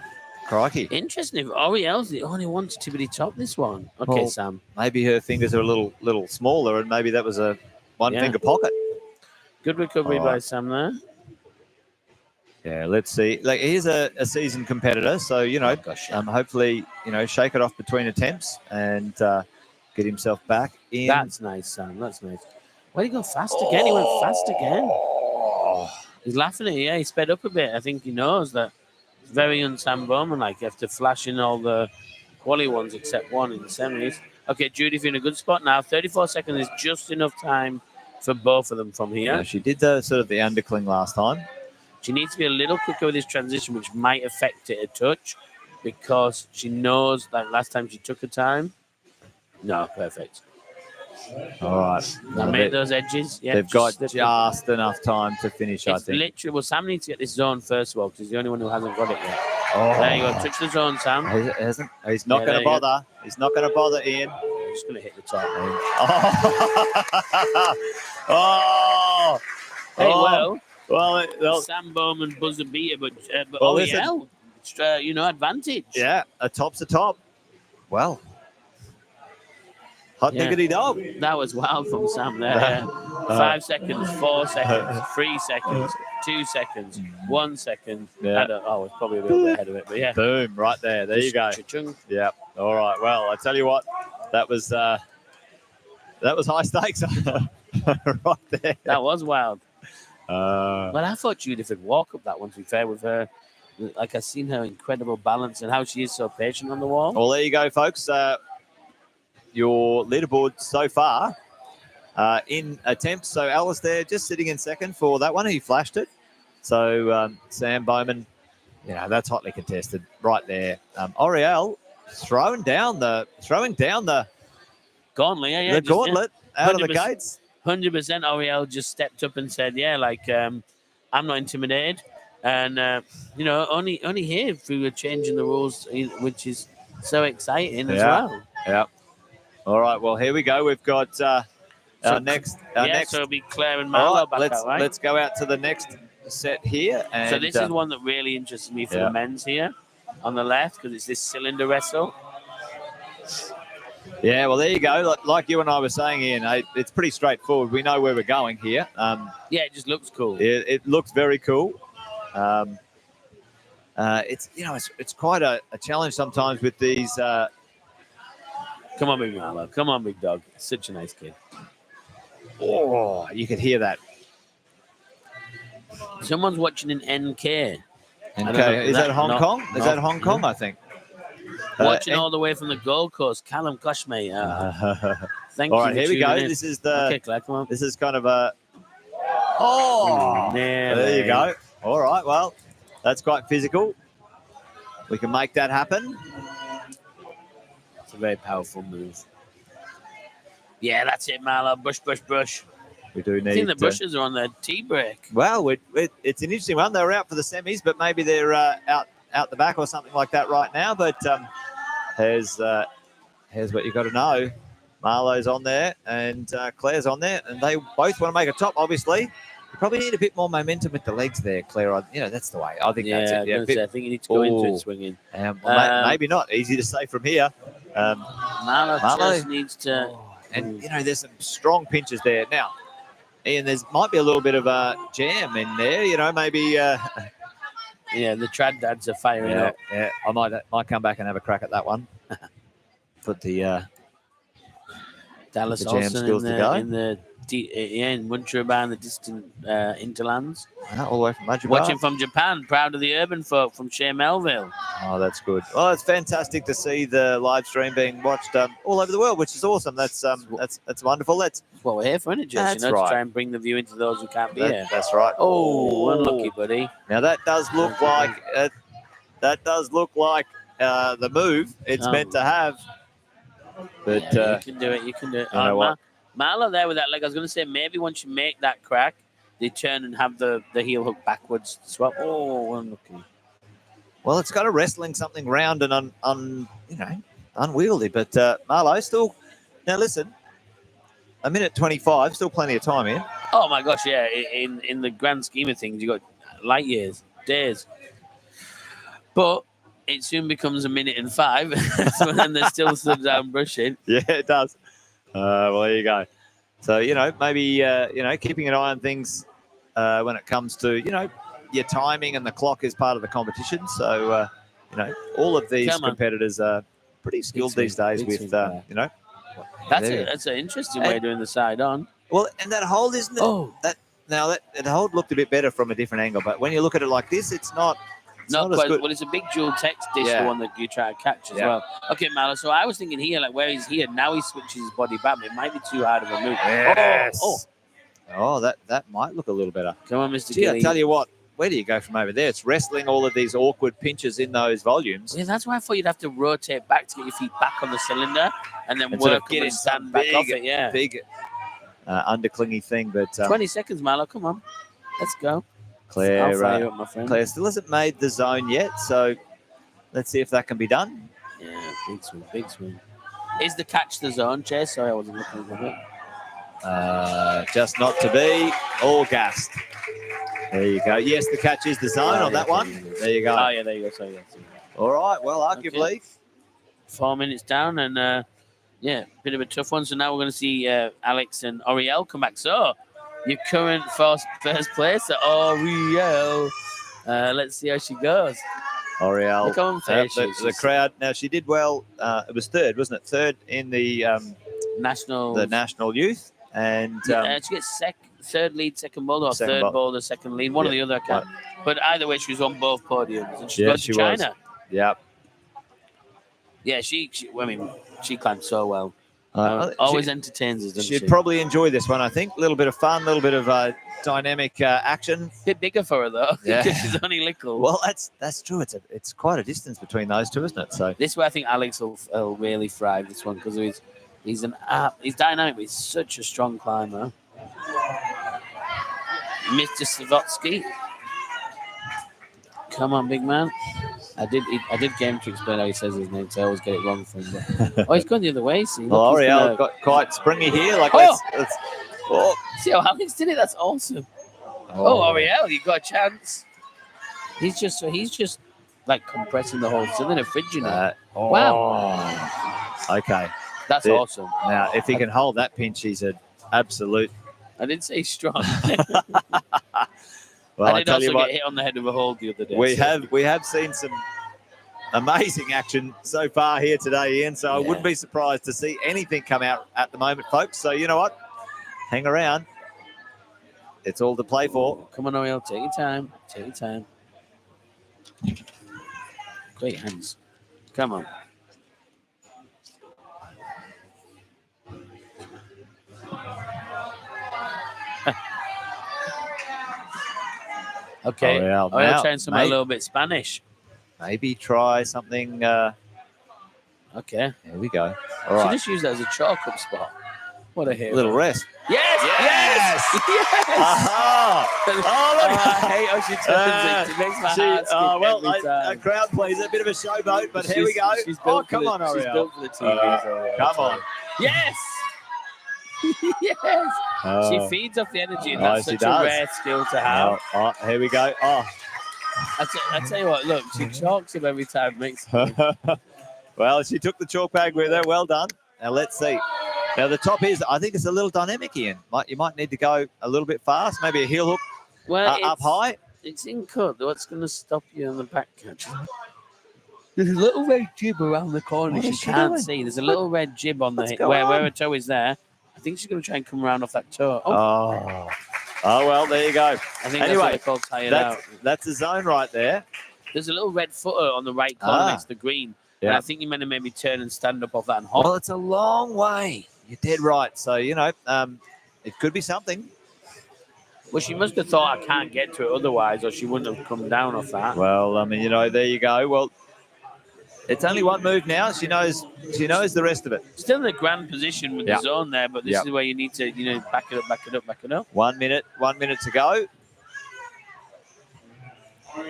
crikey. Interesting. If Oriel's the only one to tippity top this one. Okay, Sam. Maybe her fingers are a little smaller and maybe that was a one-finger pocket. Good recovery by Sam there. Yeah, let's see. Like, he's a seasoned competitor. So, hopefully, shake it off between attempts and get himself back in. That's nice, Sam. That's nice. Why did he go fast again? He went fast again. He's laughing at you. He sped up a bit. I think he knows that it's very un-Sam Bowman. Like, you have to flash in all the quali ones except one in the semis. Okay, Judith in a good spot now. 34 seconds is just enough time for both of them from here. Yeah, she did the undercling last time. She needs to be a little quicker with this transition, which might affect it a touch because she knows that last time she took her time. No, perfect. All right. Now make those edges. Yeah, they've got just enough time to finish, I think. Literally, well, Sam needs to get this zone first of all because he's the only one who hasn't got it yet. There you go. Touch the zone, Sam. He hasn't. He's not going to bother. He's not going to bother, Ian. He's just going to hit the top. Well, Sam Bowman buzzer beater, but Oriel, advantage. Yeah, a top's a top. Well. Hot diggity dog. That was wild from Sam there. 5 seconds, 4 seconds, 3 seconds, 2 seconds, 1 second. Yeah. It's probably a little bit ahead of it, but yeah. Boom, right there. There you go. Cha-chung. Yeah. All right. Well, I tell you what, that was high stakes right there. That was wild. Well, I thought Judith would walk up that one, to be fair, with her. Like, I've seen her incredible balance and how she is so patient on the wall. Well, there you go, folks. Your leaderboard so far in attempts. So Alistair just sitting in second for that one. He flashed it. So Sam Bowman, that's hotly contested right there. Oriel throwing down the gauntlet. The gauntlet out of the gates. 100% Oriel just stepped up and said, I'm not intimidated. And, only here through changing the rules, which is so exciting as well. Yeah. All right, well, here we go. We've got our next. So it'll be Claire and Marlo back out, right? Let's go out to the next set here. And, so this is one that really interests me for the men's here on the left because it's this cylinder wrestle. Yeah, well, there you go. Like you and I were saying, Ian, it's pretty straightforward. We know where we're going here. It just looks cool. It looks very cool. It's quite a challenge sometimes with these Come on, big Marlow. Come on, big dog. Such a nice kid. Oh, you could hear that. Someone's watching an NK. Okay, is that Hong Kong? Is that Hong Kong? I think. Watching all the way from the Gold Coast, Callum, gosh, mate. Thank you. All right, here we go. This is the. Okay, Claire, come on. This is kind of a. Oh, there you go. All right, well, that's quite physical. We can make that happen. It's a very powerful move. Yeah, that's it, Marlow. Brush. We do need. I think the bushes are on their tea break. Well, it's an interesting one. They were out for the semis, but maybe they're out the back or something like that right now. But here's what you got to know. Marlow's on there and Claire's on there, and they both want to make a top. Obviously, you probably need a bit more momentum with the legs there, Claire. That's the way. I think that's it. I think you need to go into it swinging. Maybe not. Easy to say from here. Marlow just needs to. And there's some strong pinches there now. Ian, might be a little bit of a jam in there. Maybe. Yeah, the trad dads are firing up. Yeah, I might come back and have a crack at that one. Put the Dallas jam Olsen skills to go. in Munchuraba and the distant interlands. All the way from Munchuraba. Watching from Japan, proud of the urban folk from Shea Melville. Oh, that's good. Well, it's fantastic to see the live stream being watched all over the world, which is awesome. That's wonderful. That's what we're here for, isn't it, Jess? To try and bring the viewing to those who can't be here. That's right. Oh, unlucky, buddy. Now that does look like the move it's meant to have. But you can do it. You know what? Marlow there with that leg. I was going to say maybe once you make that crack, they turn and have the heel hook backwards swap. Oh, unlucky. Well, it's got a wrestling something round and unwieldy. But Marlow still. Now listen, a minute 25, still plenty of time here. Oh my gosh, yeah. In the grand scheme of things, you got light years, days. But it soon becomes a minute and 5, so then they're still stood down brushing. Yeah, it does. Well, there you go. So, maybe, keeping an eye on things when it comes to, your timing and the clock is part of the competition. So, all of these competitors are pretty skilled these days with, That's an interesting way of doing the side on. Well, and that hold, isn't it? Oh. That hold looked a bit better from a different angle. But when you look at it like this, it's not... Not quite. Well, it's a big dual text dish, the one that you try to catch as well. Okay, Marlow. So I was thinking here, like where he's here, now he switches his body back. It might be too hard of a move. Yes. Oh, that might look a little better. Come on, Mr. Gee, I tell you what, where do you go from over there? It's wrestling all of these awkward pinches in those volumes. Yeah, that's why I thought you'd have to rotate back to get your feet back on the cylinder and then work and stand back off it. Yeah. Big underclingy thing. But 20 seconds, Marlow. Come on. Let's go. Claire, I'll fire you up, my friend. Claire still hasn't made the zone yet, so let's see if that can be done. Yeah, big swing. Is the catch the zone, Chase? Sorry, I wasn't looking at it. Just not to be. All gassed. There you go. Yes, the catch is the zone on that one. There you go. Oh, yeah, there you go. Sorry, all right, well, arguably. Okay. 4 minutes down, and bit of a tough one. So now we're going to see Alex and Oriel come back. So, your current first place, Oriel. Let's see how she goes. Oriel. Look on the crowd. Now, she did well. It was third, wasn't it? Third in the national youth. And she gets third lead, second boulder, or third boulder, second lead. One or the other, I can't. But either way, she was on both podiums. And she goes to China. Yep. Yeah, she climbed so well. Always entertains us, doesn't she? She'd probably enjoy this one, I think. A little bit of fun, a little bit of dynamic action. Bit bigger for her, though, because she's only little. Well, that's true. It's quite a distance between those two, isn't it? So this way, I think Alex will really thrive this one because he's dynamic, but he's such a strong climber. Mr. Savotsky. Come on, big man. I did game to explain how he says his name, so I always get it wrong for him. He's going the other way. See, well, Oriel got quite springy here. Like see how Alex did it? That's awesome. Oriel, you got a chance. He's just like compressing the whole cylinder, fridging it. Wow. Okay. That's awesome. Now, if he can hold that pinch, he's an absolute. I didn't say strong. Well, I did also get hit on the head with a hold the other day. We have seen some amazing action so far here today, Ian. So I wouldn't be surprised to see anything come out at the moment, folks. So you know what? Hang around. It's all to play for. Come on, Oriel. Take your time. Take your time. Great hands. Come on. Okay. Oriel trying something a little bit Spanish. Maybe try something. Okay. There we go. All right. Just use that as a chalk up spot. What a hero. Little rest. Yes! Yes! Yes! Aha! Oh, look. I hate how she turns it. It makes my heart skip every time. A crowd pleaser, a bit of a showboat, but here we go. Come on, Oriel. She's built for the TV. Come on. Yes! Yes! She feeds off the energy, and that's such a rare skill to have. Here we go. I tell you what, look, she chalks him every time. Well, she took the chalk bag with her. Well done. Now, let's see. Now, the top is, I think it's a little dynamic, Ian. You might need to go a little bit fast, maybe a heel hook up high. It's in cut. What's going to stop you on the back catch? There's a little red jib around the corner you can't see. There's a little red jib on where her toe is there. I think she's going to try and come around off that toe. Oh, well, there you go. I think that's what they call tired out. That's the zone right there. There's a little red footer on the right corner next to the green. Yeah. And I think you meant to maybe turn and stand up off that and hop. Well, it's a long way. You're dead right. So, you know, it could be something. Well, she must have thought I can't get to it otherwise, or she wouldn't have come down off that. Well, I mean, you know, there you go. Well, it's only one move now. She knows the rest of it. Still in a grand position with the zone there, but this is where you need to, you know, back it up, back it up, back it up. 1 minute to go. All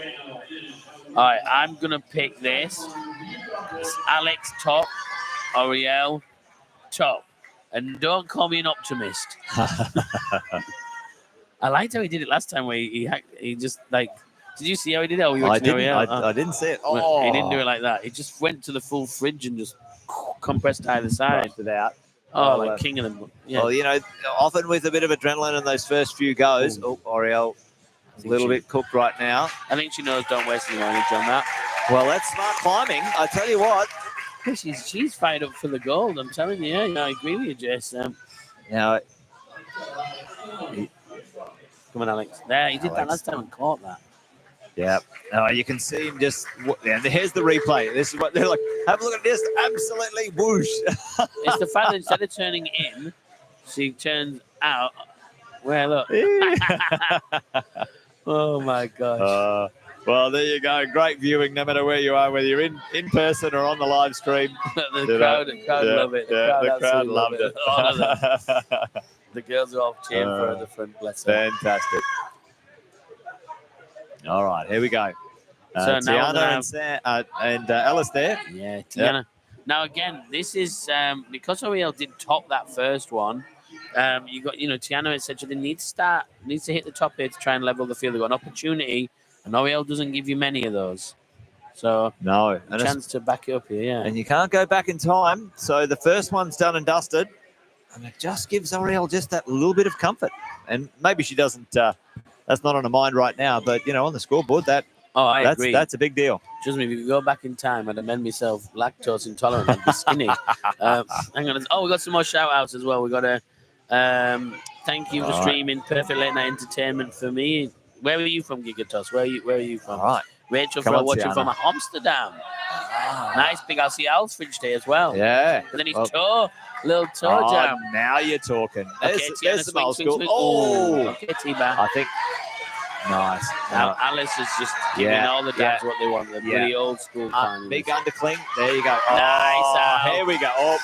right, I'm going to pick this. It's Alex top, Oriel top. And don't call me an optimist. I liked how he did it last time where he just like, did you see how he did it? Oh, I didn't see it. Oh, he didn't do it like that. He just went to the full fridge and just compressed to either side. It out. Oh, like king of them. Yeah. Well, you know, often with a bit of adrenaline in those first few goes. Oriel is a little bit cooked right now. I think she knows don't waste any energy on that. Well, that's smart climbing. I tell you what. She's fired up for the gold. I'm telling you. Yeah, I agree with you, Jess. Now, come on, Alex. There, he did that last time and caught that. Yeah. You can see him just. And here's the replay. This is what they're like. Have a look at this. Absolutely whoosh. It's the fact that instead of turning in, she turns out. Well, look. Oh my gosh. Well, there you go. Great viewing, no matter where you are, whether you're in person or on the live stream. the crowd love it. The crowd loved it. The girls are all cheering for her at the front. Bless her. Fantastic. All right, here we go. So Tiana and Alice there. Yeah, Tiana. Yeah. Now again, this is because Oriel did top that first one. You got, Tiana essentially needs to hit the top here to try and level the field. They've got an opportunity, and Oriel doesn't give you many of those. So no, a chance to back it up here, yeah. And you can't go back in time. So the first one's done and dusted, and it just gives Oriel just that little bit of comfort. And maybe she doesn't. That's not on her mind right now, but on the scoreboard, I agree. That's a big deal. Trust me, if you go back in time, I'd amend myself lactose intolerant and be skinny. Hang on. Oh, we got some more shout outs as well. We got a thank you for streaming Perfect Late Night Entertainment for me. Where are you from, Gigatos? Where are you from? All right. Rachel from watching from Amsterdam. Nice big Alfridge Fridge Day as well. Yeah. And then his little toe jam. Now you're talking. There's some old school. Okay, T-Bar. I think. Nice. Now Alice is just giving all the dads what they want. The pretty old school kind. Big undercling. There you go. Nice. Here we go.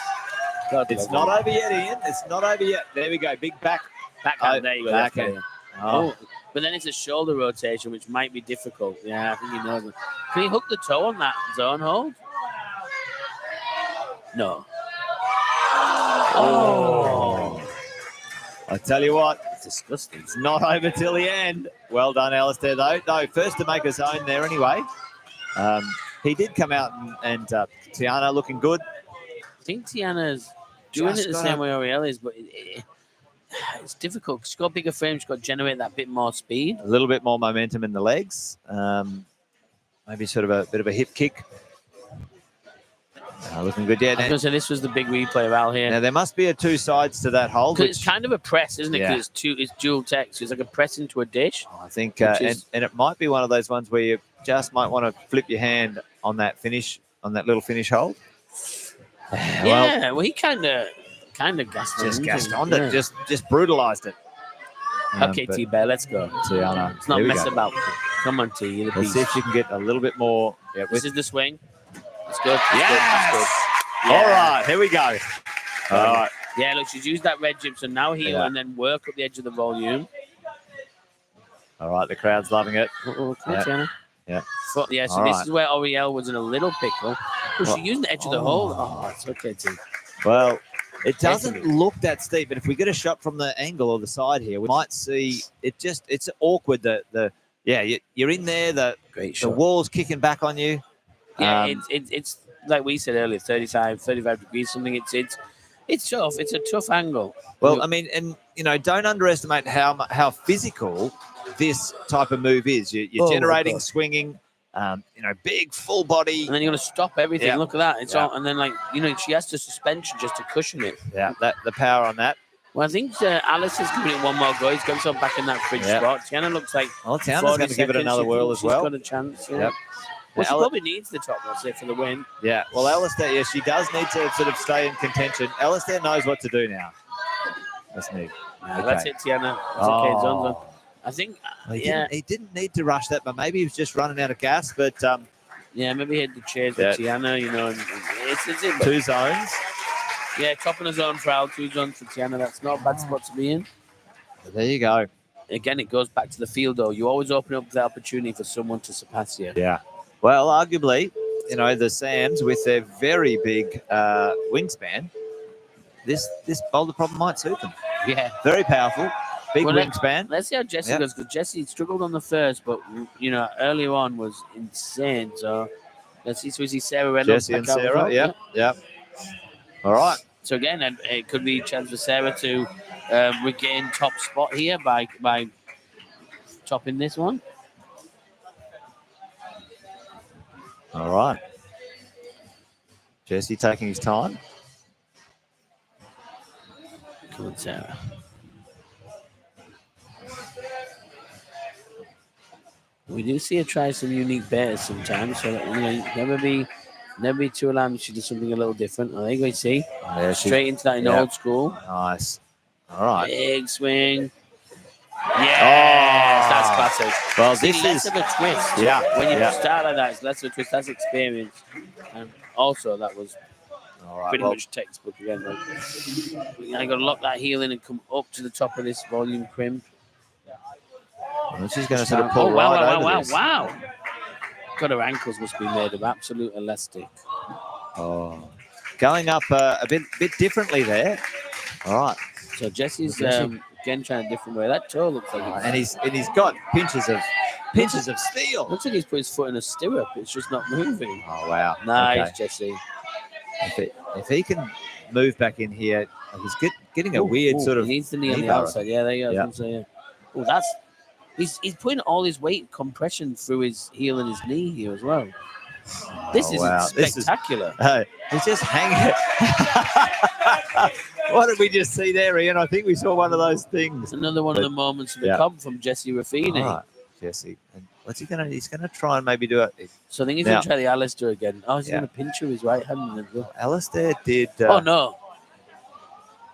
God, it's not over yet, Ian. It's not over yet. There we go. Big backhand. There you go. Backhand. But then it's a shoulder rotation, which might be difficult. Yeah, I think he knows it. Can he hook the toe on that zone hold? No. Oh. I tell you what. It's disgusting. It's not over till the end. Well done, Alistair, though. No, first to make his own there anyway. He did come out and Tiana looking good. I think Tiana's doing it the same way Oriel is, but it's difficult. She's got a bigger frame. She's got to generate that bit more speed. A little bit more momentum in the legs. Maybe sort of a bit of a hip kick. Looking good. Yeah. I was going to say this was the big replay of Al here. Now there must be two sides to that hole. Because it's kind of a press, isn't it? Because it's dual text. It's like a press into a dish. I think, and it might be one of those ones where you just might want to flip your hand on that finish, on that little finish hole. Yeah, well, he kind of gassed it, just brutalized it. Okay, T-Bear, let's go. Tiana, let's not mess about. Come on, T. You're the Let's see if you can get a little bit more. Yeah, this is the swing. That's good. Yes! Good. Yeah. All right, here we go. All right. Yeah, look, she's used that red gypsum. Now heel and then work up the edge of the volume. All right, the crowd's loving it. Come on, Tiana. Yeah. So this is where Oriel was in a little pickle. Well, she used the edge of the hole. Oh, it's okay, T. Well, it doesn't look that steep, but if we get a shot from the angle or the side here, we might see it. It's awkward. You're in there. The wall's kicking back on you. Yeah, it's like we said earlier, 35 degrees something. It's tough. It's a tough angle. Well, I mean, and don't underestimate how physical this type of move is. You're generating, swinging. Big full body, and then you're gonna stop everything. Look at that. It's all, and then she has the suspension just to cushion it. Yeah, the power on that. Well, I think Alice is giving it one more go. He's got himself back in that fridge spot. Tiana looks like. Well, Tiana's going to give it another whirl as well. She's got a chance. Yeah. Yep. Well, she probably needs the top, let's say, for the win. Yeah. Well, Alistair, she does need to sort of stay in contention. Alistair knows what to do now. That's neat. That's it, Tiana. That's okay. It's on. I think, he didn't need to rush that, but maybe he was just running out of gas. But maybe he had the chairs for Tiana. And it's in 2 zones. Yeah, top in a zone for Al, 2 zones for Tiana. That's not a bad spot to be in. There you go. Again, it goes back to the field, though. You always open up the opportunity for someone to surpass you. Yeah. Well, arguably, the Sams with their very big wingspan, this boulder problem might suit them. Yeah. Very powerful. Big wingspan. Let's see how Jessie goes, because Jessie struggled on the first, but earlier on was insane. So let's see. So we see Sarah Reynolds. Jessie and Sarah. Yeah. All right. So again, it could be a chance for Sarah to regain top spot here by topping this one. All right. Jessie taking his time. Come on, Sarah. We do see her try some unique bears sometimes, so never be too alarmed if she does something a little different. I think we see straight into that in old school. Nice. All right. Big swing. Yes, that's classic. Well, this is less of a twist. Yeah. When you start like that, it's less of a twist. That's experience. And also, that was pretty much textbook again. I got to lock that heel in and come up to the top of this volume crimp. And she's going to sort of pull over this. Wow. God, her ankles must be made of absolute elastic. Oh, going up a bit differently there. All right. So Jessie's again trying a different way. That toe looks like and he's got pinches of steel. Looks like he's put his foot in a stirrup. It's just not moving. Oh wow! Nice, Jessie. If he can move back in here, he's getting a weird sort of. He needs the knee on the outside. Yeah, there you go. Yeah. Oh, that's. He's putting all his weight compression through his heel and his knee here as well. This is spectacular. He's just hanging. What did we just see there, Ian? I think we saw one of those things. Another one of the moments of the comp from Jessie Raffini. Right. Jessie. And what's he going to? He's going to try and maybe do it. So I think he's going to try the Alistair again. Oh, he's going to pinch with his right hand. Alistair did. Oh, no.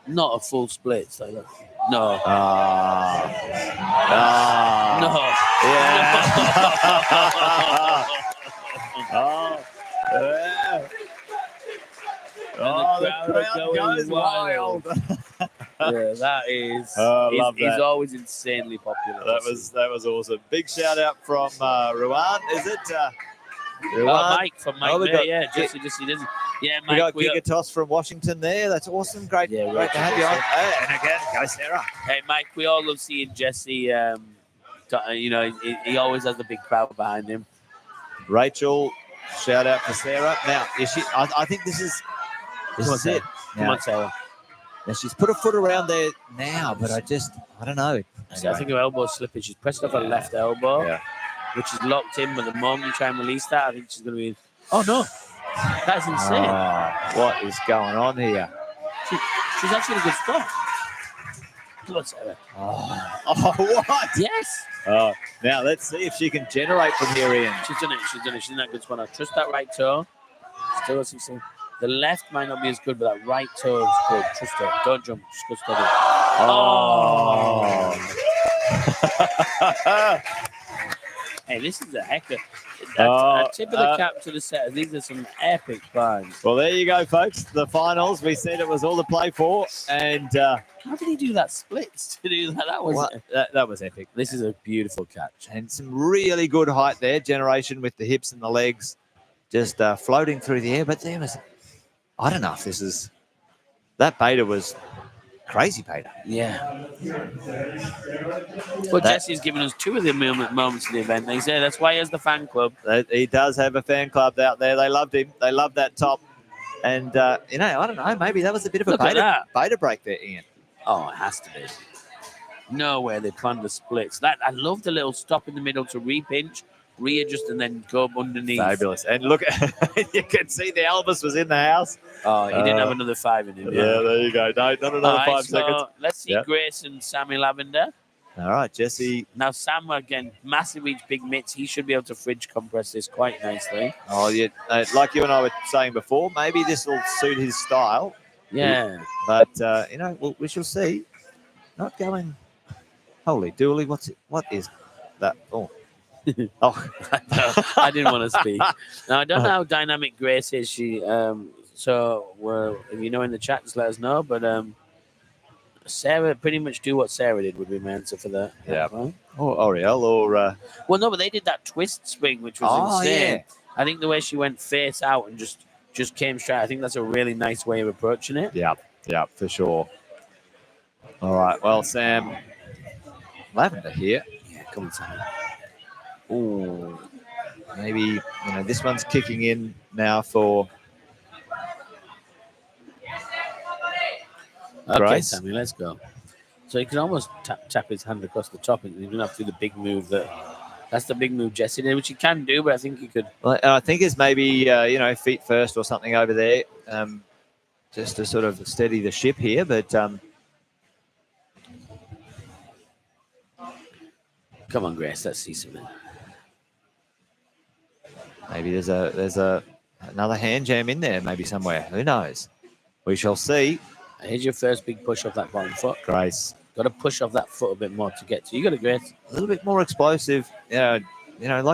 Not a full split. So no. No. Yeah. The crowd goes wild. Yeah, that is. Love that. He's always insanely popular. That was awesome. Big shout out from Ruan. Is it? Mike from Mike. Jesse doesn't. Yeah, Mike. We got Gigatos from Washington there. That's awesome. Great to have you on. And again, go Sarah. Hey, Mike. We all love seeing Jesse. He always has the big crowd behind him. Rachel, shout out to Sarah. Now, I think this is it. Come on, Sarah. Now she's put her foot around there now, but I don't know. Anyway. I think her elbow's slipping. She's pressed off her left elbow, which is locked in. But the moment you try and release that, I think she's going to be. Oh no! That's insane. What is going on here? She's actually in a good spot. What's that? What? Yes. Now let's see if she can generate from here, Ian. She's done it. She's in that good spot. Now trust that right toe. Still got some. The left might not be as good, but that right toe is good. Trust her. Don't jump. Just go steady. Hey, this is a hecker. A tip of the cap to the set. These are some epic climbs. Well, there you go, folks. The finals. We said it was all to play for, and how did he do that splits to do that? That was epic. This is a beautiful catch and some really good height there. Generation with the hips and the legs, just floating through the air. But there was, I don't know if this is that beta was. Crazy beta. Yeah. Well, Jesse's given us two of the moments of the event. They say that's why he has the fan club. He does have a fan club out there. They loved him. They loved that top. And, I don't know. Maybe that was a bit of a beta break there, Ian. Oh, it has to be. No way they planned the splits. I love the little stop in the middle to repinch, readjust, and then go up underneath. Fabulous. And look, you can see the Elvis was in the house. Oh, he didn't have another 5 in him. Yeah, there you go. No, not another 5 seconds. Let's see Grace and Sammy Lavender. All right, Jesse. Now, Sam, again, massive each big mitts. He should be able to fridge compress this quite nicely. Oh, yeah. Like you and I were saying before, maybe this will suit his style. Yeah. But, we shall see. Not going... Holy dooly, what is that? Oh. I didn't want to speak. Now, I don't know how dynamic Grace is. She... So, if you know in the chat, just let us know. But Sarah, pretty much do what Sarah did would be my answer for that. Yeah. Or Oriel, or... Well, no, but they did that twist swing, which was insane. Yeah. I think the way she went face out and just came straight, I think that's a really nice way of approaching it. Yeah, for sure. All right, well, Sam, Lavender here. Yeah, come on, Sam. Ooh, maybe, this one's kicking in now for... Okay, Grace. Sammy, let's go. So he can almost tap his hand across the top, and he doesn't have to do the big move. That's the big move Jesse did, which he can do, but I think he could. Well, I think it's maybe feet first or something over there, just to sort of steady the ship here. But come on, Grace, let's see something. Maybe there's another hand jam in there, maybe somewhere. Who knows? We shall see. Here's your first big push off that bottom foot. Grace. Got to push off that foot a bit more to get to. You got to, Grace. A little bit more explosive. Like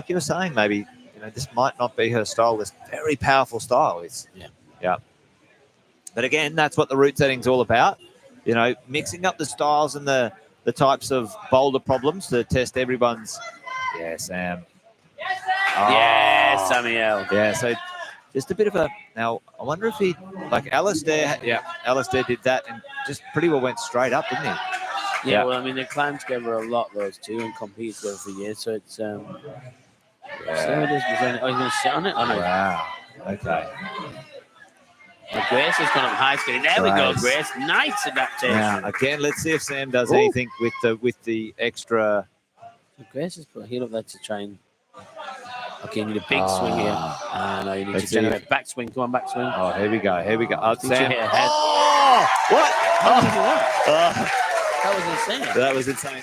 you were saying, maybe, this might not be her style. This very powerful style. Yeah. But again, that's what the route setting's all about. Mixing up the styles and the types of boulder problems to test everyone's. Yeah, Sam. Yeah, Samuel. Yeah, so just a bit of a... Now, I wonder if he... Like, Alistair did that and just pretty well went straight up, didn't he? Yeah, well, I mean, they climbed together a lot, those two, and competed together for years, so it's... So it is. He's going to sit on it? Oh, no. Wow. Okay. Well, Grace has gone up high speed. There we go, Grace. Nice adaptation. Now, again, let's see if Sam does anything with the extra... So Grace has put a heel up there to try and... Okay, you need a big swing here. No, you need to generate backswing. Come on, backswing. Oh, here we go. Oh, Sam. Oh! What? That was insane. That was insane.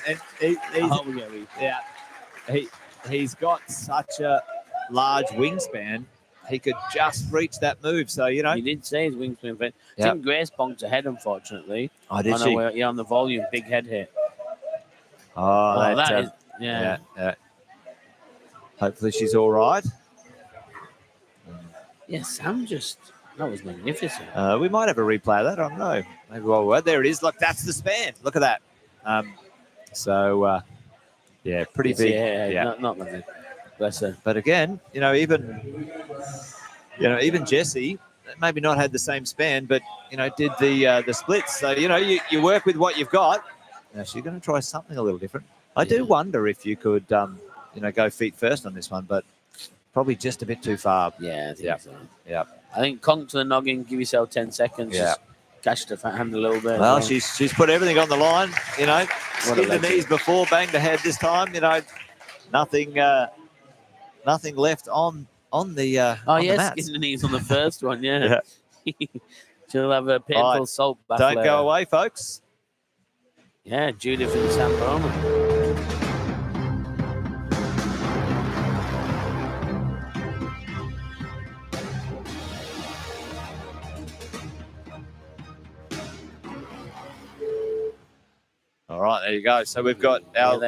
And he's got such a large wingspan. He could just reach that move. So, He did say his wingspan. But I think Grace bonked ahead, unfortunately. Oh, did she? Yeah, on the volume. Big head hit. Oh, that is... Yeah. Hopefully she's all right. Yeah, Sam that was magnificent. We might have a replay of that. I don't know. Maybe there it is. Look, that's the span. Look at that. Pretty big. Yeah. Not nothing. Bless her. But again, even Jessie maybe not had the same span, but did the splits. So you work with what you've got. Now she's going to try something a little different. I do wonder if you could go feet first on this one, but probably just a bit too far. Yeah, I think so. Yeah. I think conk to the noggin, give yourself 10 seconds. Yeah. Just cash the hand a little bit. Well, she's put everything on the line, skinned the knees before, banged the head this time, nothing left on on the Oh, on the yes, mats. skin the knees on the first one, yeah. She'll have a painful Right. salt bath Don't later. go away, folks. Yeah, Judith and Sam Bowman. All right, there you go. So we've got our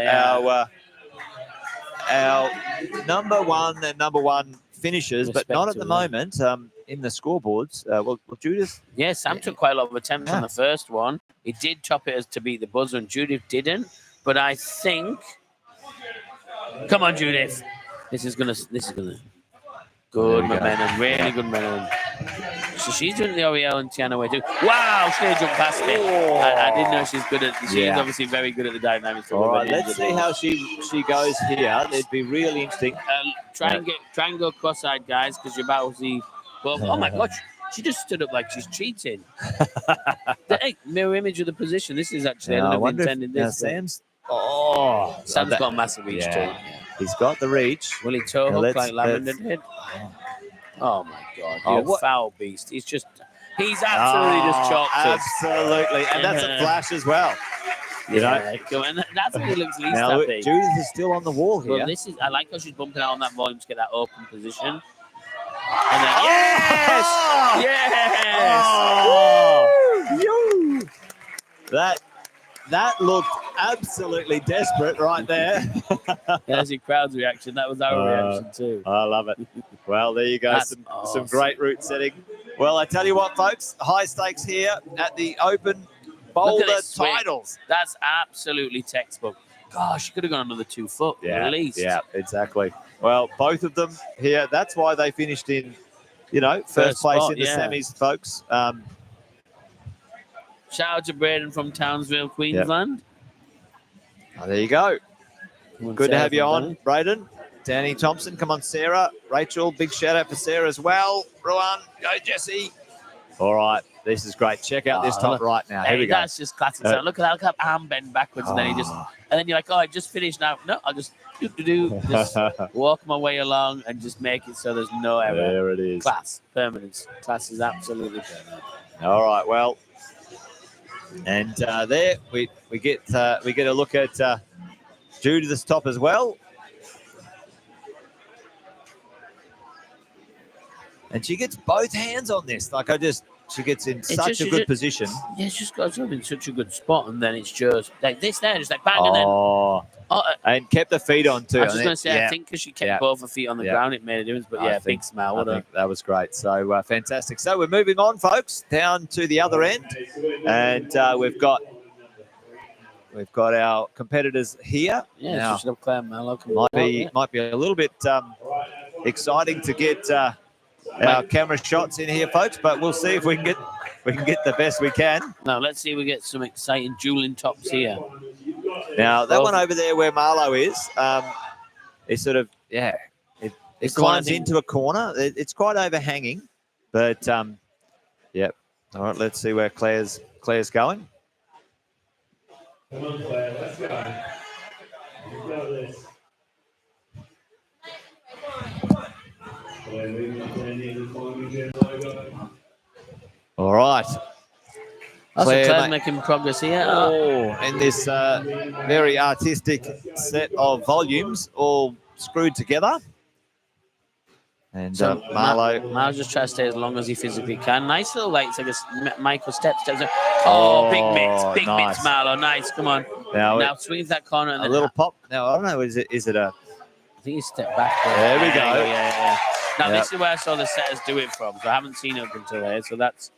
number one and number one finishers, but not at the moment in the scoreboards. Well, Judith. Yeah, Sam took quite a lot of attempts on the first one. He did chop it as to beat the buzzer, and Judith didn't. But I think, come on, Judith. This is gonna. Good momentum, really good momentum. So she's doing the Oriel and Tiana way too. Wow, she jumped past me. I didn't know she's good at. She's obviously very good at the dynamics. All right, let's see how she goes here. It'd be really interesting. Try and go cross-eyed, guys, because you're about to see. Well, oh my gosh, she just stood up like she's cheating. Hey, mirror image of the position. This is actually. I don't know if intended this. Sam's got a massive reach too. He's got the reach. Will he toe hook like Lavender did? Oh my God! You're a foul beast. He's absolutely just chalked us. Absolutely, and that's a flash as well. You know, and that's what he looks least now, happy. Judith is still on the wall here. Well, I like how she's bumping out on that volume to get that open position. And then, yes! That looked absolutely desperate right there. There's your crowd's reaction. That was our reaction too. I love it. Well, there you go. Some great route setting. Well, I tell you what, folks, high stakes here at the Open Boulder titles. That's absolutely textbook. Gosh, you could have gone another 2 foot at least. Yeah, exactly. Well, both of them here. That's why they finished in, first place in the semis, folks. Shout out to Braden from Townsville, Queensland. Oh, there you go. Good to have you on, Braden. Danny Thompson, come on, Sarah. Rachel, big shout out for Sarah as well. Rowan, go Jesse. All right, this is great. Check out this top right now. Here we go. That's just classic. Look at that arm bend backwards, and then and then you're like, I just finished now. No, I'll just just walk my way along and just make it so there's no error. There it is. Class, permanence. Class is absolutely permanent. All right, well. And there we get a look at Judith's top as well, and she gets both hands on this. She gets in such a good position. Yeah, she just got herself in such a good spot, and then it's just like this there, just like bang, and then and kept the feet on too. I was just going to say, I think because she kept both her feet on the ground, it made a difference. But big smile. I think that was great. So fantastic. So we're moving on, folks, down to the other end, and we've got our competitors here. Yeah, now, so Claire Mallow might be a little bit exciting to get our camera shots in here, folks, but we'll see if we can get the best we can. Now let's see if we get some exciting dueling tops here. Now that one over there where Marlowe is sort of it climbs into a corner. It's quite overhanging, but yep. All right, let's see where Claire's going. Come on, Claire, let's go. You got this. All right. Claire's making progress here. And this very artistic set of volumes all screwed together. And so Marlowe just try to stay as long as he physically can. Nice little it's like a Michael steps. Oh, big mitts, Marlowe. Nice, come on. Now swings that corner. And a little pop. Now, I don't know, is it a... I think he stepped back. There we go. Yeah. Now, this is where I saw the setters do it from. So I haven't seen it up until there. So that's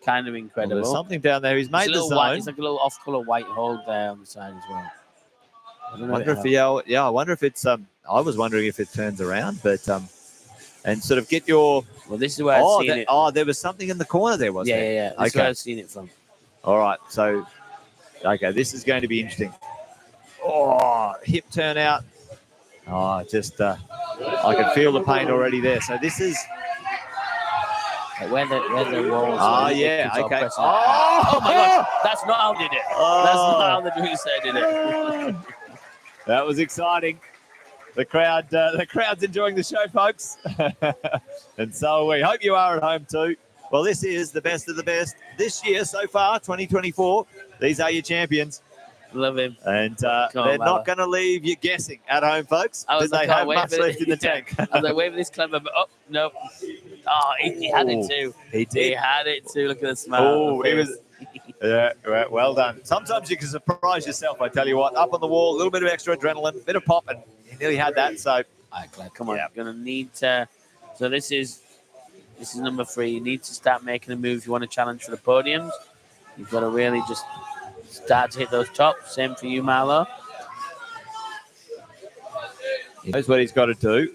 kind of incredible. Well, there's something down there. He's made the zone. It's like a little off-color white hold there on the side as well. I wonder if it's... I was wondering if it turns around, but... and sort of get your... Well, this is where I've seen it. Oh, there was something in the corner there, wasn't there? Yeah. This is where I've seen it from. All right. So, okay, this is going to be interesting. Oh, hip turn out. Oh, just... I can feel the pain already there. So this is... Where the walls... Oh, yeah, okay. Oh, my gosh. That's not how they did it. That's not how the drinker did it. That was exciting. The crowd's enjoying the show, folks. And so we hope you are at home too. Well, this is the best of the best this year so far, 2024. These are your champions. Love him. And they're not going to leave you guessing at home, folks. They have much left in the tank. I was like, wait for this clever, but oh, no. Oh, he had it too. He did. He had it too. Look at the smile. Oh, he was. Yeah, well done. Sometimes you can surprise yourself, I tell you what. Up on the wall, a little bit of extra adrenaline, bit of pop, and he nearly had that. So, all right, Claire, come on. Yeah. You're going to need to. So this is number 3. You need to start making a move if you want to challenge for the podiums. You've got to really just start to hit those tops. Same for you, Marlo. He knows what he's got to do.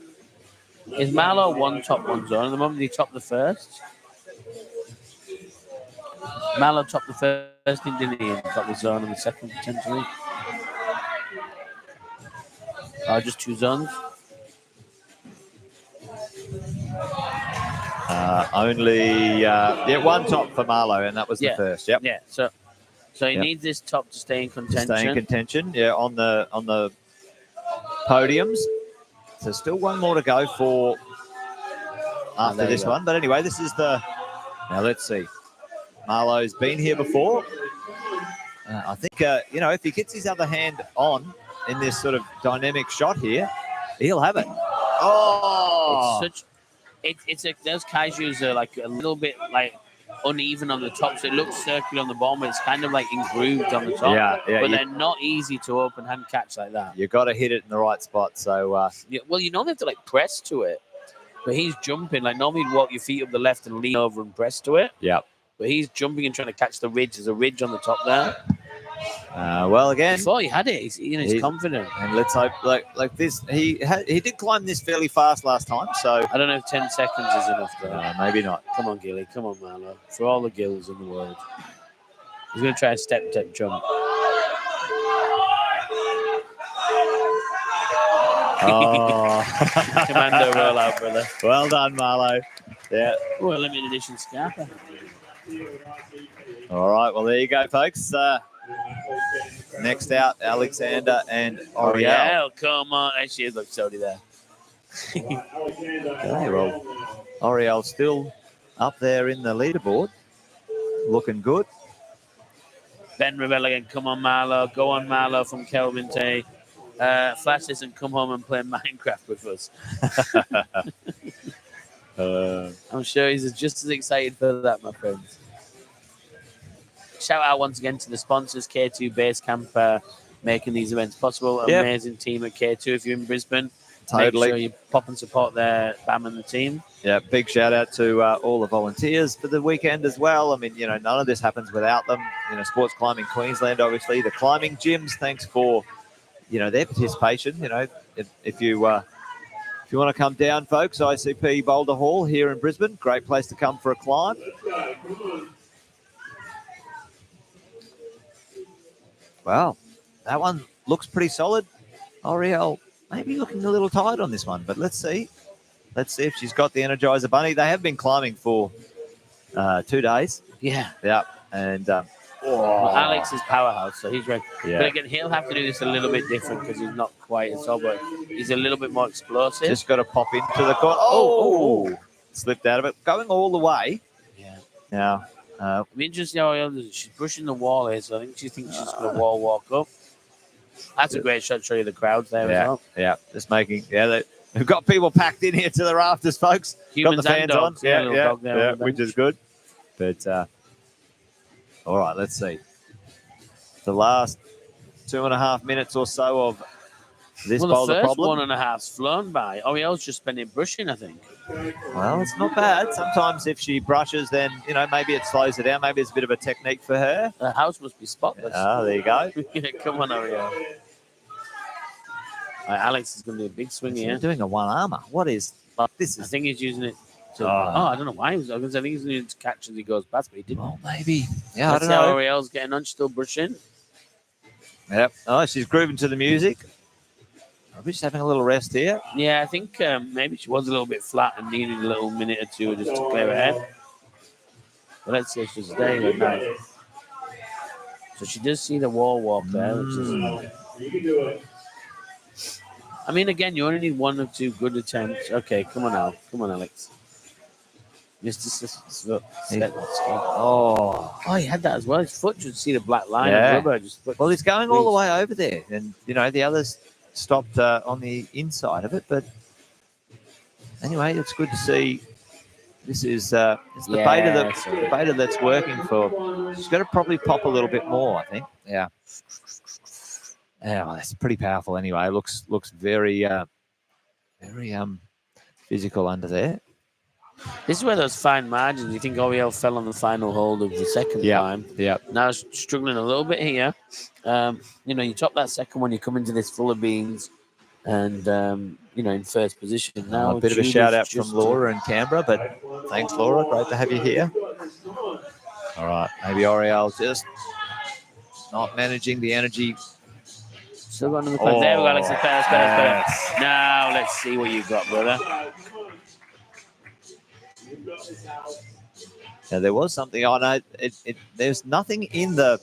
Is Marlo one top, one zone? At the moment, he topped the first. Marlo topped the first, didn't he? And topped the zone and the second, potentially. Oh, just 2 zones? Only, one top for Marlo, and that was the first. Yep. Yeah, so he needs this top to stay in contention. Stay in contention, on the podiums. So still one more to go for after this one. But anyway, this is now let's see. Marlo's been here before. I think, if he gets his other hand on in this sort of dynamic shot here, he'll have it. Oh! Those kaijus are like a little bit like uneven on the top, so it looks circular on the bottom, but it's kind of like engrooved on the top. Yeah. But they're not easy to open hand catch like that. You've got to hit it in the right spot. So, well, you normally have to like press to it, but he's jumping. Like normally you'd walk your feet up the left and lean over and press to it. Yeah. But he's jumping and trying to catch the ridge. There's a ridge on the top there. Well, again, I thought he had it. He's confident. And let's hope, like this, he did climb this fairly fast last time. So I don't know if 10 seconds is enough, though. Maybe not. Come on, Gilly. Come on, Marlo. For all the gills in the world. He's going to try a step jump. Oh. Commando rollout, brother. Well done, Marlo. Yeah. Oh, a limited edition Scarpa. All right. Well, there you go, folks. Next out, Alexander and Oriel. Come on. Actually, it looks Sody there. Okay, well, Oriel still up there in the leaderboard. Looking good. Ben Rebel again. Come on, Marlo. Go on, Marlo from Kelvin Tay. Flash isn't come home and play Minecraft with us. I'm sure he's just as excited for that, my friends. Shout out once again to the sponsors, K2 Basecamp, making these events possible. Amazing team at K2 if you're in Brisbane. Totally. Make sure you pop and support their BAM and the team. Yeah, big shout out to all the volunteers for the weekend as well. I mean, none of this happens without them. Sports Climbing Queensland, obviously. The climbing gyms, thanks for, their participation. If you want to come down, folks, ICP Boulder Hall here in Brisbane. Great place to come for a climb. Well, that one looks pretty solid. Oriel maybe looking a little tired on this one, but let's see. Let's see if she's got the Energizer Bunny. They have been climbing for 2 days. Yeah. Yeah. And well, Alex is powerhouse, so he's ready. Yeah. But again, he'll have to do this a little bit different because he's not quite as tall, but he's a little bit more explosive. Just got to pop into the corner. Oh, slipped out of it. Going all the way. Yeah. Now, I'm interested how she's pushing the wall here, so I think she thinks she's going to wall walk up. That's a great shot to show you the crowds there as well. Yeah, just making, they've got people packed in here to the rafters, folks. Humans got the fans and dogs. on. Yeah, which is good. But, all right, let's see. The last 2.5 minutes or so of this boulder problem. The first 1.5's flown by. Oriel's just spending brushing, I think. Well, it's not bad. Sometimes if she brushes, then, maybe it slows her down. Maybe it's a bit of a technique for her. The house must be spotless. There you go. Come on, Oriel. Alex is going to do a big swing here. He's doing a one-armer. What is this? I think he's using it to... I don't know why. I think he's using it to catch as he goes past, but he didn't. Oh, maybe. Yeah, Let's I don't know. Oriel's getting on. She's still brushing. Yep. Oh, she's grooving to the music. Probably just having a little rest here. Yeah, I think maybe she was a little bit flat and needed a little minute or two just to clear her head. But let's see if she's staying or not. So she does see the wall walk there, which is... You can do it. I mean, again, you only need 1 or 2 good attempts. Okay, come on now. Come on, Alex. Oh, he had that as well. His foot just see the black line Yeah. of rubber. well, he's going all the way over there, and the others stopped on the inside of it. But anyway, it's good to see. This is it's the beta that's working for. She's got to probably pop a little bit more, I think. Yeah. Yeah, well, that's pretty powerful. Anyway, looks very physical under there. This is where those fine margins. You think Oriel fell on the final hold of the second time. Yeah. Now struggling a little bit here. You top that second one, you come into this full of beans, and in first position. Now a bit of a shout out from Laura in Canberra, but thanks, Laura. Great to have you here. All right, maybe Oriel just not managing the energy. Still going on the plane. There we go, Alex. It's better. Now let's see what you got, brother. Yeah, there was something on it. There's nothing in the.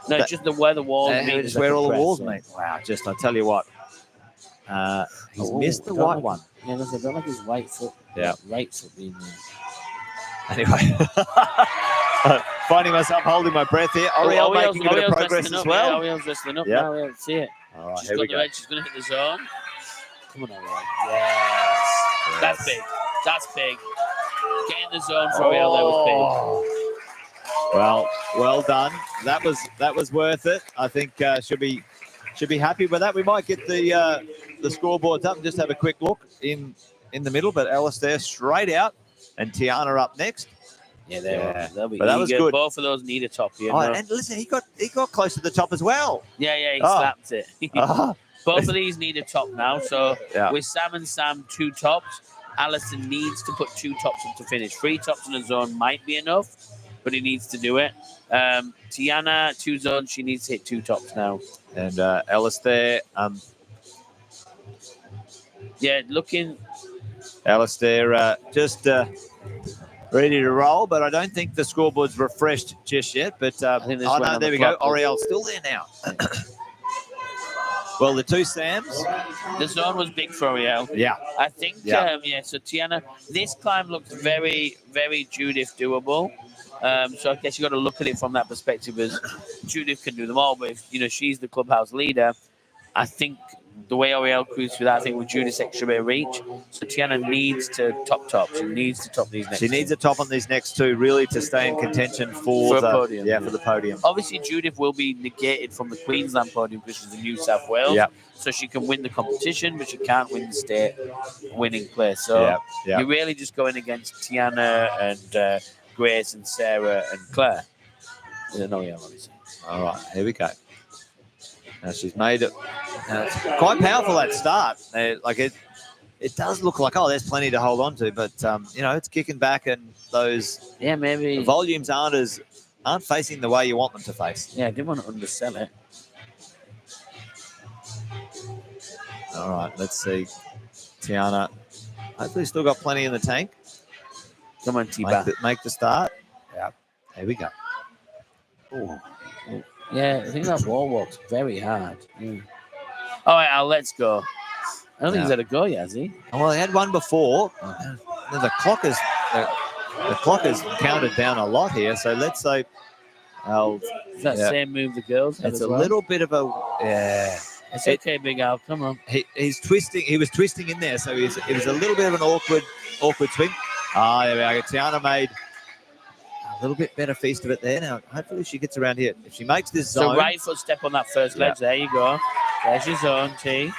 No, just where the walls meet. Just where all the walls meet. Wow, I tell you what. He's missed the white one. Yeah, I don't like his right foot. Yeah. Right foot being there. Anyway, finding myself holding my breath here. Oriel making a bit of progress as well. Yeah, Oriel's wrestling up now. Yeah, see it. All right, She's here got we the go. edge. She's going to hit the zone. Come on, Oriel. Yes. That's big. That's big. Getting the zone for Oriel there was big. Well done. That was worth it. I think should be happy with that. We might get the scoreboards up and just have a quick look in the middle. But Alistair straight out and Tiana up next. Yeah, they'll be. But that was good. Both of those need a top here. Oh, and listen, he got close to the top as well. Yeah, he slapped it. Oh. Both of these need a top now. So Yeah. with Sam and Sam, 2 tops. Alison needs to put 2 tops up to finish. 3 tops in a zone might be enough, but he needs to do it. Tiana, 2 zones. She needs to hit 2 tops now. And Alistair, Alistair just ready to roll, but I don't think the scoreboard's refreshed just yet. But I think there we go. Oriel's still there now. Well, the 2 Sams. The zone was big for Oriel. Yeah. I think, so Tiana, this climb looks very, very Judith doable. So I guess you got to look at it from that perspective as Judith can do them all, but if, she's the clubhouse leader, I think the way Oriel cruised through that, I think with Judith's extra bit of reach, so Tiana needs to top. She needs to top these next She needs a top on these next 2 really to stay in contention for the podium. Yeah, for the podium. Obviously, Judith will be negated from the Queensland podium because she's in New South Wales. Yeah. So she can win the competition, but she can't win the state winning place. So you're really just going against Tiana and Grace and Sarah and Claire. Obviously. All right, here we go. Now she's made it. It's quite powerful, that start. It does look like, there's plenty to hold on to, but it's kicking back, and those maybe volumes aren't facing the way you want them to face. Yeah, I didn't want to undersell it. All right, let's see. Tiana, hopefully still got plenty in the tank. Come on, Tiba. Make the start. Yeah, here we go. Ooh. Yeah, I think that wall walk's very hard. All right, Al, let's go. I don't think he's had a go yet, has he? Well, he had one before. The clock has counted down a lot here, so let's say. Is that same move the girls had? It's a little bit of a It's okay, Big Al. Come on. He's twisting. He was twisting in there, so it was a little bit of an awkward swing. There we go. Tiana made a little bit better feast of it there. Now, hopefully she gets around here. If she makes this zone. So right foot step on that first ledge. There you go. There's your zone, T.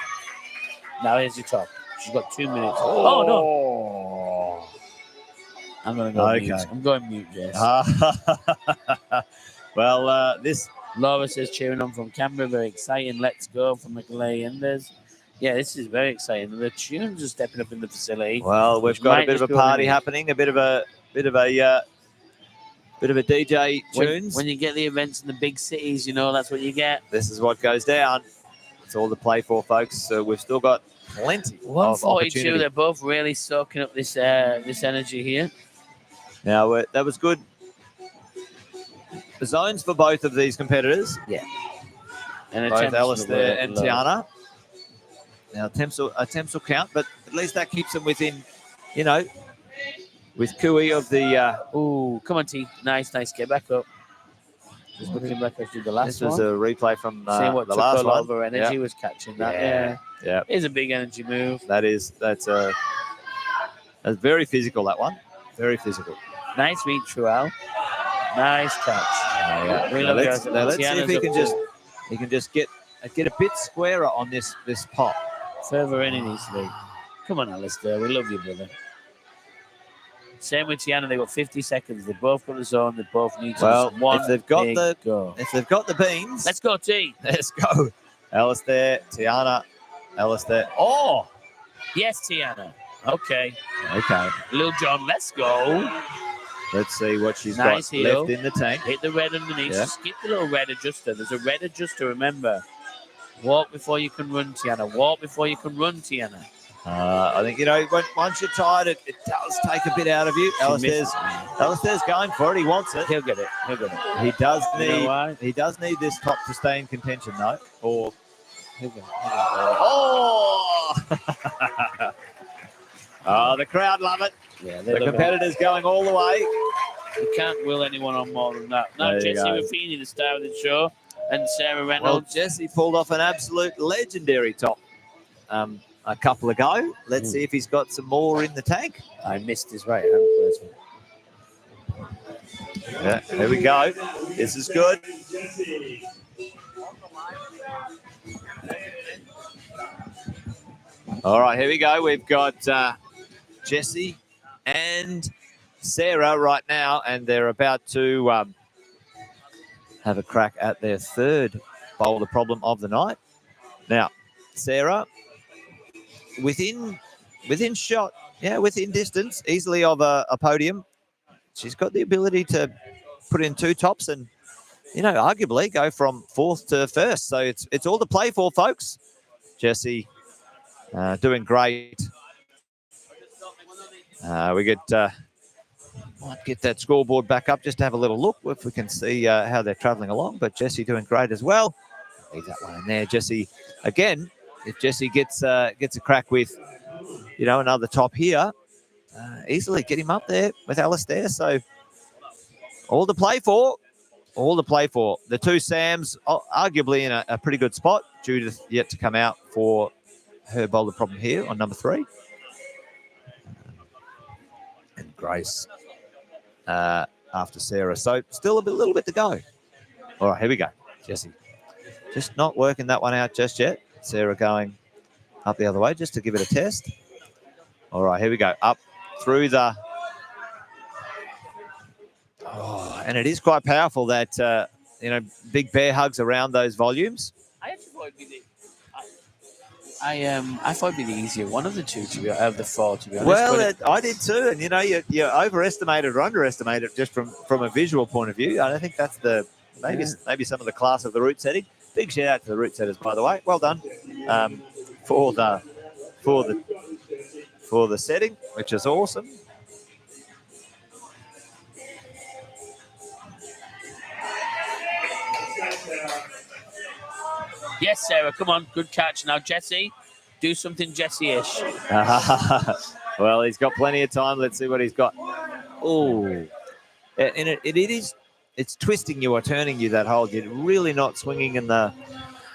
Now here's your top. She's got 2 minutes. Oh, no. I'm going to go mute. I'm going mute, Jess. Well, this... Laura says cheering on from Canberra. Very exciting. Let's go from the Galay Enders. Yeah, this is very exciting. The tunes are stepping up in the facility. Well, we've got a bit of a party happening. A bit of a DJ tunes. When you get the events in the big cities, that's what you get. This is what goes down. It's all to play for, folks. So we've still got plenty of opportunity. They're both really soaking up this energy here. Now, that was good. The zones for both of these competitors. Yeah. And both Alistair and Tiana. Now attempts will count, but at least that keeps them within, with Kui of the. Oh, come on, T. Nice. Get back up. Just looking back at the last This was one. a replay from Seeing what the took last a lot one. of her energy was catching that. Yeah. It's a big energy move. That's very physical, that one. Very physical. Nice read through Al. Nice catch. Let's see if he can just get a bit squarer on this pot. Further in, he needs to be. Come on, Alistair. We love you, brother. Same with Tiana. They've got 50 seconds. They both got the zone. They both need to if they've got go. If they've got the beans, let's go, T. Let's go. Alistair, Tiana, Alistair. Oh, yes, Tiana. Okay. Okay. Little John, let's go. Let's see what she's nice got heel. left in the tank. Hit the red underneath. Yeah. Skip the little red adjuster. There's a red adjuster, remember. Walk before you can run, Tiana. Walk before you can run, Tiana. I think, once you're tired, it does take a bit out of you. Alistair's going for it. He wants it. He'll get it. He does need this top to stay in contention, though. Or he'll get it. Oh! Oh, the crowd love it. Yeah, the competitors going all the way. You can't will anyone on more than that. Now, Jessie Raffini, the star of the show, and Sarah Reynolds. Well, Jessie pulled off an absolute legendary top a couple ago. Let's see if he's got some more in the tank. I missed his right hand placement. Yeah, there we go. This is good. All right, here we go. We've got Jessie and Sarah right now, and they're about to have a crack at their third boulder problem of the night. Now, Sarah, within shot, within distance, easily of a podium. She's got the ability to put in two tops and, arguably go from fourth to first. So it's all to play for, folks. Jessie doing great. We might get that scoreboard back up just to have a little look if we can see how they're travelling along. But Jessie doing great as well. Leave that one in there. Jessie, again, if Jessie gets a crack with, another top here, easily get him up there with Alistair. So all to play for. The two Sams, arguably in a pretty good spot. Judith yet to come out for her boulder problem here on number 3. And Grace after Sarah. So still a little bit to go. All right, here we go. Jessie. Just not working that one out just yet. Sarah going up the other way just to give it a test. All right, here we go. Up through the... Oh, and it is quite powerful that, big bear hugs around those volumes. I actually thought it'd be the... I thought it'd be the easier one of the two of the 4, to be honest. Well, I did too, and you overestimated or underestimated just from a visual point of view. I think that's maybe some of the class of the route setting. Big shout out to the route setters, by the way. Well done for the setting, which is awesome. Yes, Sarah, come on. Good catch. Now, Jessie, do something Jessie-ish. Well, he's got plenty of time. Let's see what he's got. Oh, and it's twisting you or turning you that hole. You're really not swinging in the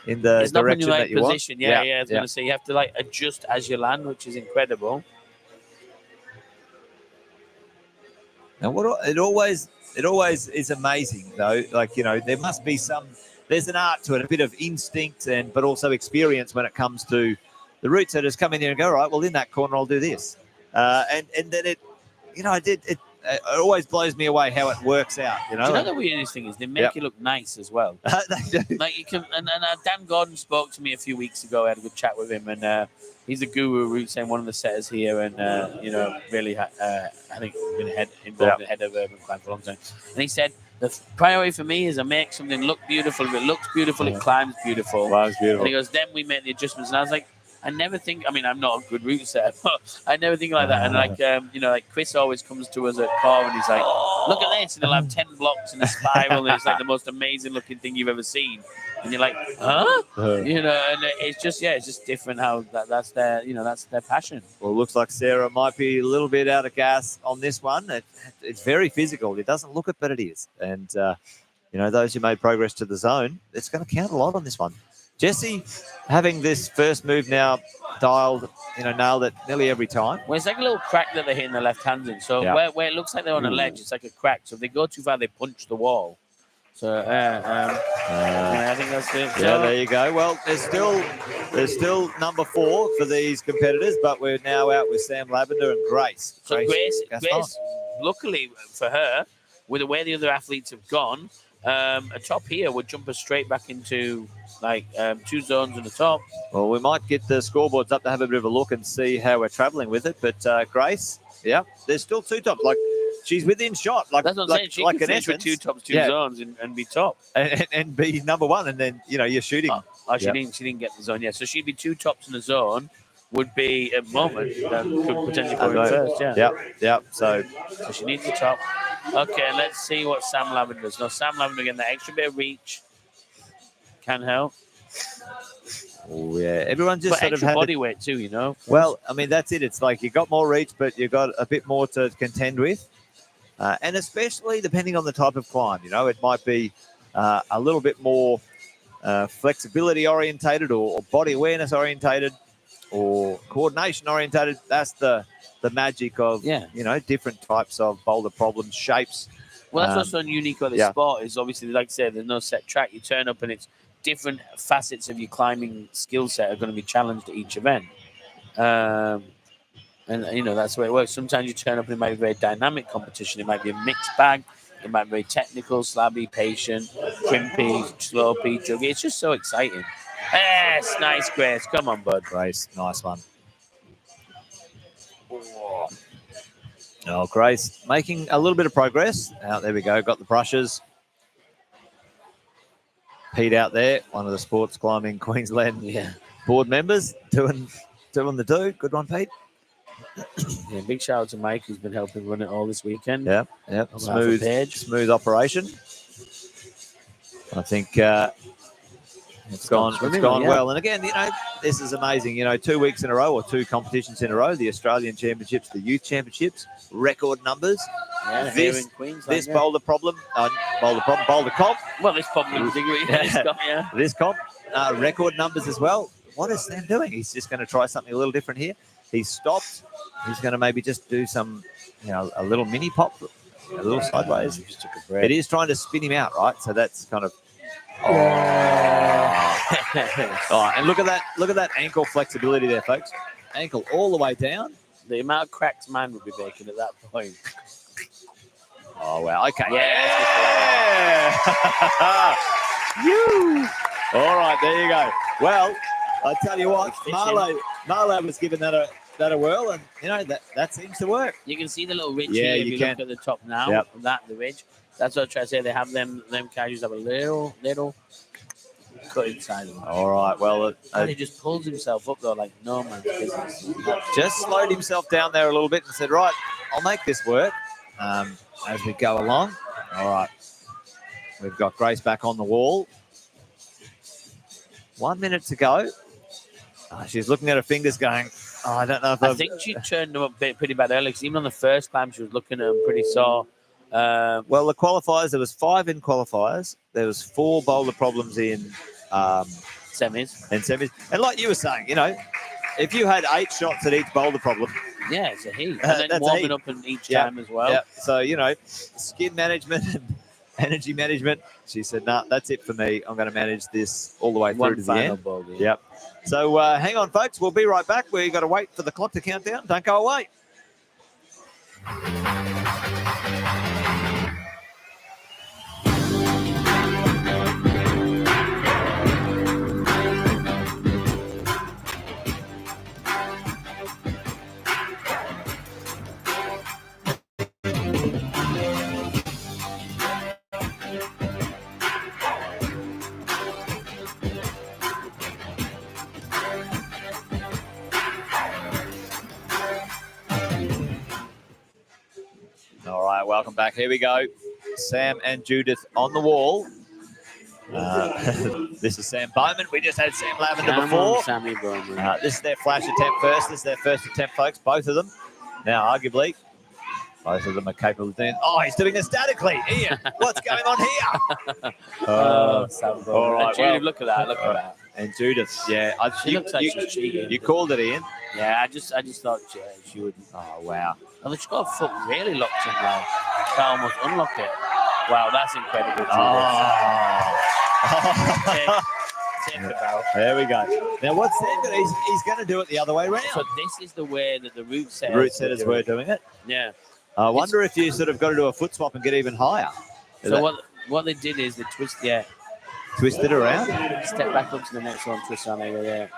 direction that you position. want. Yeah, I was going to say you have to adjust as you land, which is incredible. And it always is amazing though. There must be there's an art to it, a bit of instinct but also experience when it comes to the route setters come in here and go, all right, well, in that corner, I'll do this. And then it always blows me away how it works out. Do you know the weirdest thing is they make you look nice as well. They do. You can, and Dan Gordon spoke to me a few weeks ago. I had a good chat with him, and he's a guru route saying one of the setters here, and really, I think been involved in the head of Urban Climb for a long time. And he said the priority for me is I make something look beautiful. If it looks beautiful, it climbs beautiful. And he goes, then we make the adjustments. And I was like, I never think. I mean, I'm not a good route setter, but I never think like that. And Chris always comes to us at car and he's like, "Look at this!" And he'll have 10 blocks in a spiral, and it's like the most amazing looking thing you've ever seen. and you're like, huh? You know, and it's just different how that's their, that's their passion. Well, it looks like Sarah might be a little bit out of gas on this one. It's very physical. It doesn't look it, but it is. And, those who made progress to the zone, it's going to count a lot on this one. Jesse, having this first move now dialed, nailed it nearly every time. Well, it's like a little crack that they're hitting the left hand in. So where it looks like they're on a ledge, it's like a crack. So if they go too far, they punch the wall. So I think that's it. Yeah, there you go. Well, there's still number 4 for these competitors, but we're now out with Sam Lavender and Grace. So Grace, luckily for her, with the way the other athletes have gone, a top here would jump us straight back into 2 zones in the top. Well, we might get the scoreboards up to have a bit of a look and see how we're traveling with it. But Grace, there's still 2 tops. Like, she's within shot. Like, that's what I'm saying. She can finish with 2 tops, 2 zones, and be top, and be number 1. And then you're shooting. She didn't get the zone yet. So she'd be 2 tops in the zone. Would be a moment that could potentially go in first. Yeah. So she needs the top. Okay, let's see what Sam Lavender does. No, Sam Lavender getting that extra bit of reach can help. Oh yeah, everyone just sort of had body weight too, Well, I mean that's it. It's like you got more reach, but you got a bit more to contend with, and especially depending on the type of climb. It might be a little bit more flexibility orientated, or body awareness orientated, or coordination orientated. That's the magic of different types of boulder problems, shapes. Well, that's what's so unique about this sport is obviously, like I said, there's no set track. You turn up and it's different facets of your climbing skill set are going to be challenged at each event. And that's the way it works. Sometimes you turn up and it might be a very dynamic competition. It might be a mixed bag. It might be very technical, slabby, patient, crimpy, slopey, juggy. It's just so exciting. Yes, nice, Grace. Come on, bud. Grace, nice one. Oh, Grace making a little bit of progress. There we go. Got the brushes. Pete out there, one of the Sports Climbing Queensland board members, doing the do. Good one, Pete. Yeah, big shout out to Mike, who's been helping run it all this weekend. Yeah. Smooth operation. I think it's gone well. And again, this is amazing. 2 weeks in a row, or 2 competitions in a row, the Australian Championships, the Youth Championships, record numbers. Yeah, here in Queensland. Boulder comp. Well, this problem this comp, record numbers as well. What is Sam doing? He's just going to try something a little different here. He's stopped. He's going to maybe just do some, a little mini pop, a little sideways. Just took a breath. It is trying to spin him out, right? So that's kind of. Oh, and look at that ankle flexibility there, folks. Ankle all the way down. The amount of cracks man would be making at that point. Oh wow! Okay. Yeah. You. All right, there you go. Well, I tell you what, Marlo was giving that a whirl, and that seems to work. You can see the little ridge here if you look at the top now. Yep. The ridge. That's what I try to say. They have them casuals have a little cut inside of them. All right. Well, and he just pulls himself up though, like no man's business. Just slowed himself down there a little bit and said, "Right, I'll make this work." As we go along. All right. We've got Grace back on the wall. 1 minute to go. She's looking at her fingers going, I don't know if I think she turned them up pretty bad early, because even on the first climb, she was looking at them pretty sore. Well, the qualifiers, there was 5 in qualifiers. There was 4 boulder problems in semis. And like you were saying, if you had 8 shots at each boulder problem. Yeah, it's a heat. And then warming up in each time as well. Yeah. So, skin management and energy management. She said, "No, that's it for me. I'm going to manage this all the way through to the end." Boulder, Yep. So hang on, folks. We'll be right back. We've got to wait for the clock to count down. Don't go away. All right, welcome back. Here we go. Sam and Judith on the wall. This is Sam Bowman. We just had Sam Lavender Come before. on, Sammy Bowman. This is their flash attempt first. This is their first attempt, folks. Both of them. Now, arguably, both of them are capable of doing. Oh, he's doing it statically. Ian, what's going on here? Sam Bowman. all right, Judy, well, look at that. Look at that. And Judith, yeah, She looks like she's cheating. You called it, Ian. Yeah, I just thought she would. Oh wow! Oh, she's got her foot really locked in now. Can't almost unlock it. Wow, that's incredible. Take the bell. There we go. Now, what's Sam going to He's going to do it the other way around. So this is the way that the root setters. Root setters were doing it. Yeah. I wonder if you sort of got to do a foot swap and get even higher. So what they did is they Twist it around. Step back up to the next one, twist on over there.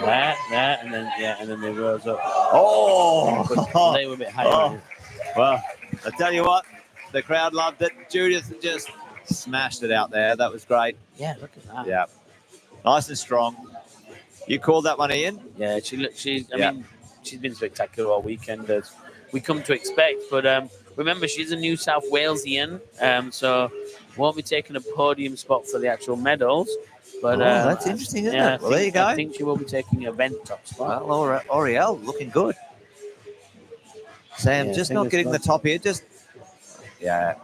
That, and then they rose up. Oh! They were a bit higher. Well, I tell you what, the crowd loved it. Judith just smashed it out there. That was great. Yeah, look at that. Yeah, nice and strong. You called that one, Ian? Yeah, I mean, she's been spectacular all weekend, as we come to expect. But remember, she's a New South Walesian, so won't be taking a podium spot for the actual medals. But that's interesting, isn't it? Well, there you go. I think she will be taking a event top spot. Well, Oriel looking good. Sam just not getting the top here. Yeah.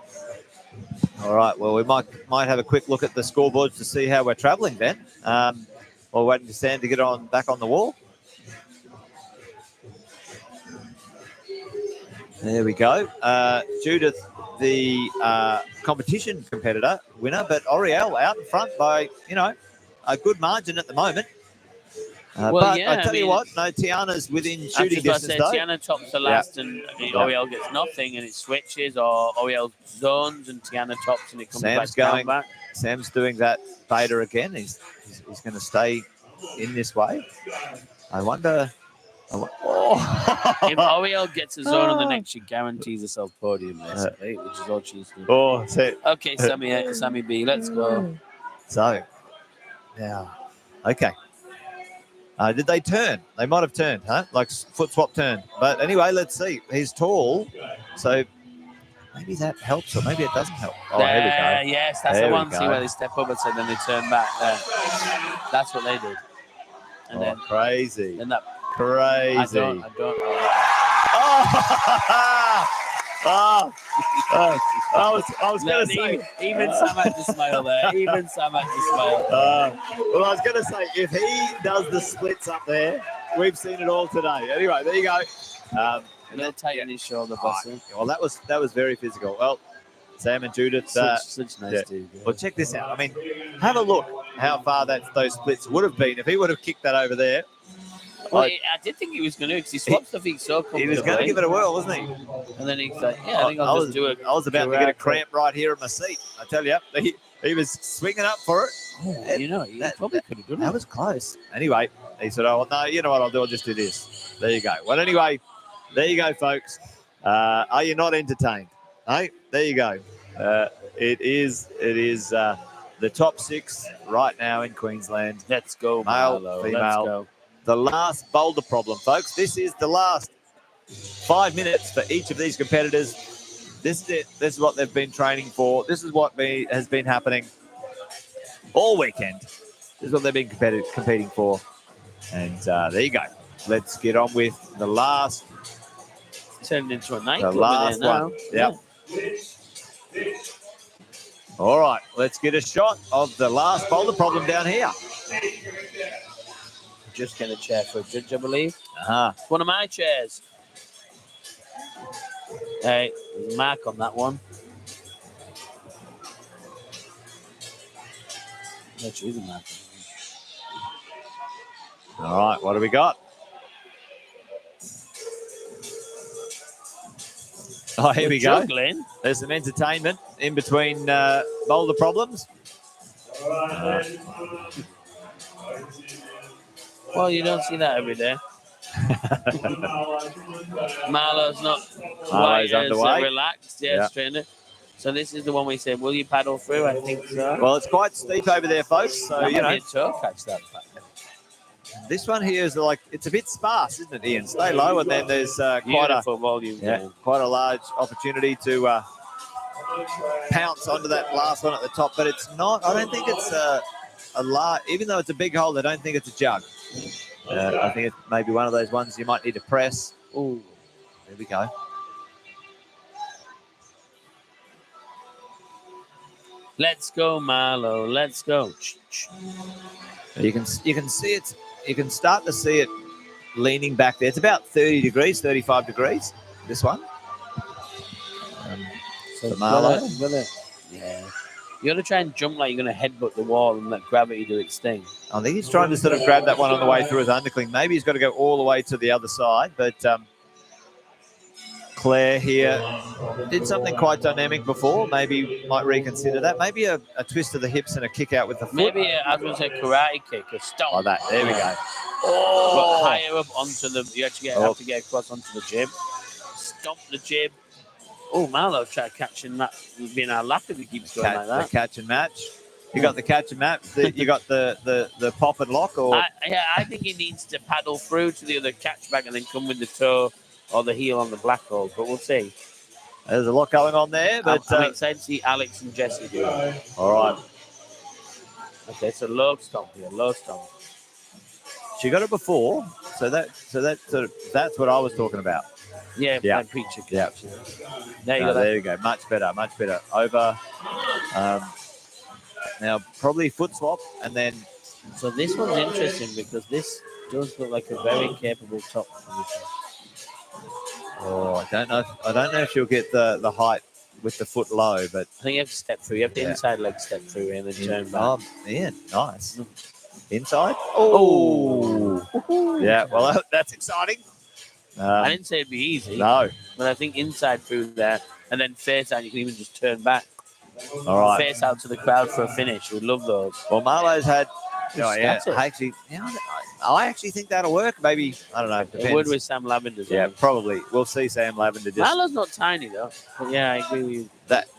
All right. Well, we might have a quick look at the scoreboards to see how we're travelling then. We're waiting for Sam to get back on the wall. There we go. Judith, the competition competitor winner, but Oriel out in front by, a good margin at the moment. But I tell you what, no, Tiana's within shooting distance, though. Tiana tops the last and Oriel gets nothing and it switches, or Oriel zones and Tiana tops and it comes back. Sam's doing that beta again. He's going to stay in this way. I wonder... If Oriel gets a zone on the next, she guarantees herself podium, basically, which is all she's doing. Okay, Sammy B, let's go. So, yeah, okay. Did they turn? They might have turned, huh? Like foot swap turn. But anyway, let's see. He's tall, so maybe that helps, or maybe it doesn't help. Oh, here we go. Yes, that's the one. See where they step up and so then they turn back. There. That's what they did. And then crazy. Then that. Crazy. I don't know. I was going to say. Even Sam had to smile there. Well, I was going to say, if he does the splits up there, we've seen it all today. Anyway, there you go. A little tight in his shoulder, busting. Well, that was very physical. Well, Sam and Judith. Such nice dude. Yeah. Well, check this out. I mean, have a look how far those splits would have been if he would have kicked that over there. Well, I did think he was going to, because he swaps the feet so comfortably. He was going to give it a whirl, wasn't he? And then he's like, I think I'll just do it. I was about to get a cramp right here in my seat. I tell you, he was swinging up for it. Oh, he probably could have done it. That was close. Anyway, he said, oh, no, you know what I'll do? I'll just do this. There you go. Well, anyway, there you go, folks. Are you not entertained? Hey, there you go. It is the top 6 right now in Queensland. Let's go, male, Marlo. female. Let's go. The last Boulder problem, folks. This is the last 5 minutes for each of these competitors. This is it. This is what they've been training for. This is what has been happening all weekend. This is what they've been competing for. And there you go. Let's get on with the last. Turned into a nightclub. The last one. Yep. Yeah. All right. Let's get a shot of the last Boulder problem down here. Just get a chair for a judge, I believe. Uh-huh. One of my chairs. Hey, there's a mark on that one. There is a mark. All right, what do we got? Oh, here we go. There's some entertainment in between Boulder problems. Well, you don't see that every day. Marlo's not quite as relaxed. Straight in. So this is the one we said, will you paddle through? I think so. Well, it's quite steep over there, folks. So, that might be a toe catch that. This one here is it's a bit sparse, isn't it, Ian? Stay low, and then there's quite a volume. Quite a large opportunity to pounce onto that last one at the top, but it's not. I don't think it's a large, even though it's a big hole, I don't think it's a jug. I think it's maybe one of those ones you might need to press. Oh, there we go. Let's go, Marlo. Let's go. You can see it. You can start to see it leaning back there. It's about 30 degrees, 35 degrees. This one. So Marlo. Yeah. You got to try and jump like you're going to headbutt the wall and let gravity do its thing. I think he's trying to sort of grab that one on the way through his undercling. Maybe he's got to go all the way to the other side, but Claire here did something quite dynamic before. Maybe might reconsider that. Maybe a twist of the hips and a kick out with the foot. Maybe I was going to say karate kick, a stomp. Like that. There we go. But higher up onto the, you actually have to get across onto the jib. Stomp the jib. Oh, Marlo's trying to catch in that, being our lap if he keeps going like that. The catch and match. You got the catch and match. You got the pop and lock, or I think he needs to paddle through to the other catch back and then come with the toe or the heel on the black hole. But we'll see. There's a lot going on there, but I'm excited to see Alex and Jesse do it. All right. Okay, it's a low stomp here. Low stomp. She got it before, so that's what I was talking about. Yeah. Like preacher. Yeah. There you go. Much better. Much better. Over. Now probably foot swap, and then. So this one's interesting because this does look like a very capable top position. Oh, I don't know if she'll get the height with the foot low, but I think you have to step through. You have the inside leg step through and then turn back. Oh, man, nice. Inside. Oh. Yeah. Well, that's exciting. I didn't say it'd be easy. No. But I think inside through there and then face out, you can even just turn back. All right. Face out to the crowd for a finish. We'd love those. Well, Marlo's had. I actually think that'll work. Maybe, I don't know. It would with Sam Lavender. Yeah, probably. We'll see Sam Lavender. Marlo's not tiny, though. But yeah, I agree with you.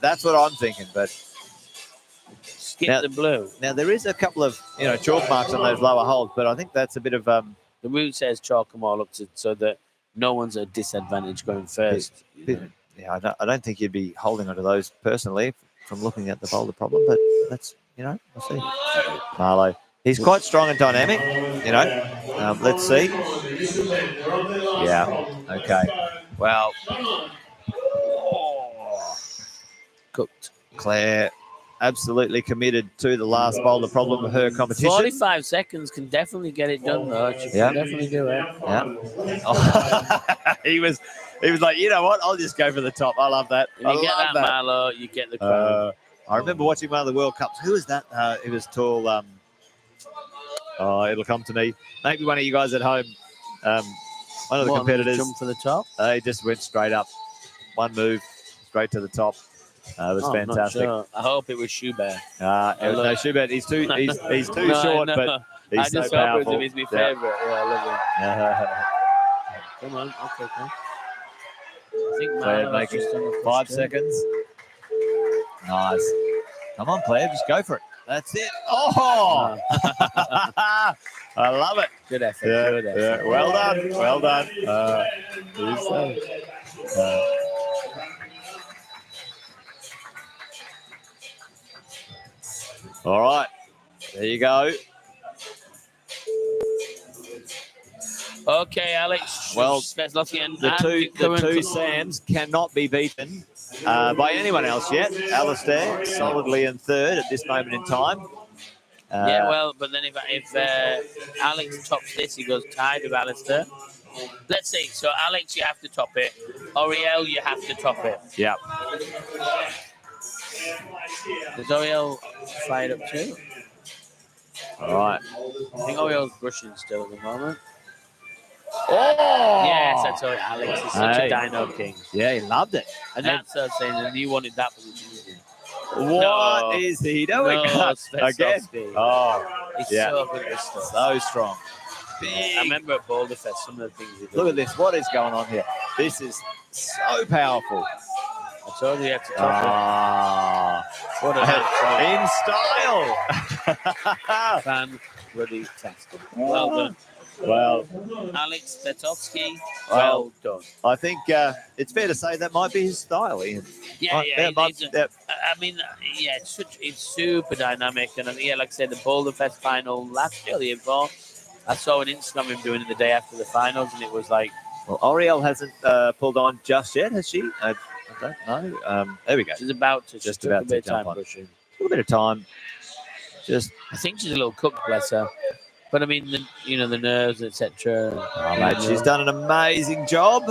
That's what I'm thinking, but. Skip the blue. Now, there is a couple of, chalk marks on those lower holes, but I think that's a bit of... The route says chalk them all up so that no one's at a disadvantage going first. Yeah, I don't think you'd be holding onto those personally from looking at the Boulder problem, but that's, we'll see. Marlo. He's quite strong and dynamic, let's see. Yeah, okay. Well, cooked. Claire, absolutely committed to the last Boulder problem of her competition. 45 seconds can definitely get it done, though. She can definitely do it. Yeah. Oh, he was like, you know what? I'll just go for the top. I love that. If you get that, Marlo, you get the crown. I remember watching one of the World Cups. Who was that? It was tall. It'll come to me. Maybe one of you guys at home. One of the competitors. Jump for the top? They just went straight up. One move, straight to the top. It was fantastic. Sure. I hope it was Schubert. It was no Schubert. He's too short, but he's so powerful. He's my favourite. Yeah, I love him. Come on. Okay, come on. I think Claire making 5 seconds. Nice. Come on, Claire. Just go for it. That's it. Oh! I love it. Good effort. Yeah, Good effort. Yeah. Well done. Well done. All right. There you go. Okay, Alex. Well, the two Sams cannot be beaten by anyone else yet. Alistair solidly in third at this moment in time. But then if Alex tops this, he goes tied with Alistair. Let's see. So, Alex, you have to top it. Oriel, you have to top it. Yeah. Is Oriel fired up too? All right. I think Oriel's brushing still at the moment. Oh! Yes, that's right. Alex is such a dino king. Yeah, he loved it. And that's saying that you wanted that position. What is he doing? Again? Oh, he's so good at this stuff. So strong. Big. I remember at Boulder Fest, some of the things he did. Look at this. What is going on here? This is so powerful. I told you had to top What in style. Fan bloody tastic. Well done. Well, Alex Petovsky, Well, well done. I think it's fair to say that might be his style, Ian. Yeah, Yep. I mean, yeah, it's super dynamic, and yeah, like I said, the Boulder Fest final last year, the year before, I saw an Instagram of him doing it the day after the finals, and it was like, Well, Oriel hasn't pulled on just yet, has she? I don't know. There we go. she's about to. Just She took about a bit to of jump time on. pushing. A little bit of time. Just, I think she's a little cooked, bless her. But I mean, the nerves, etc. oh, mate, she's done an amazing job,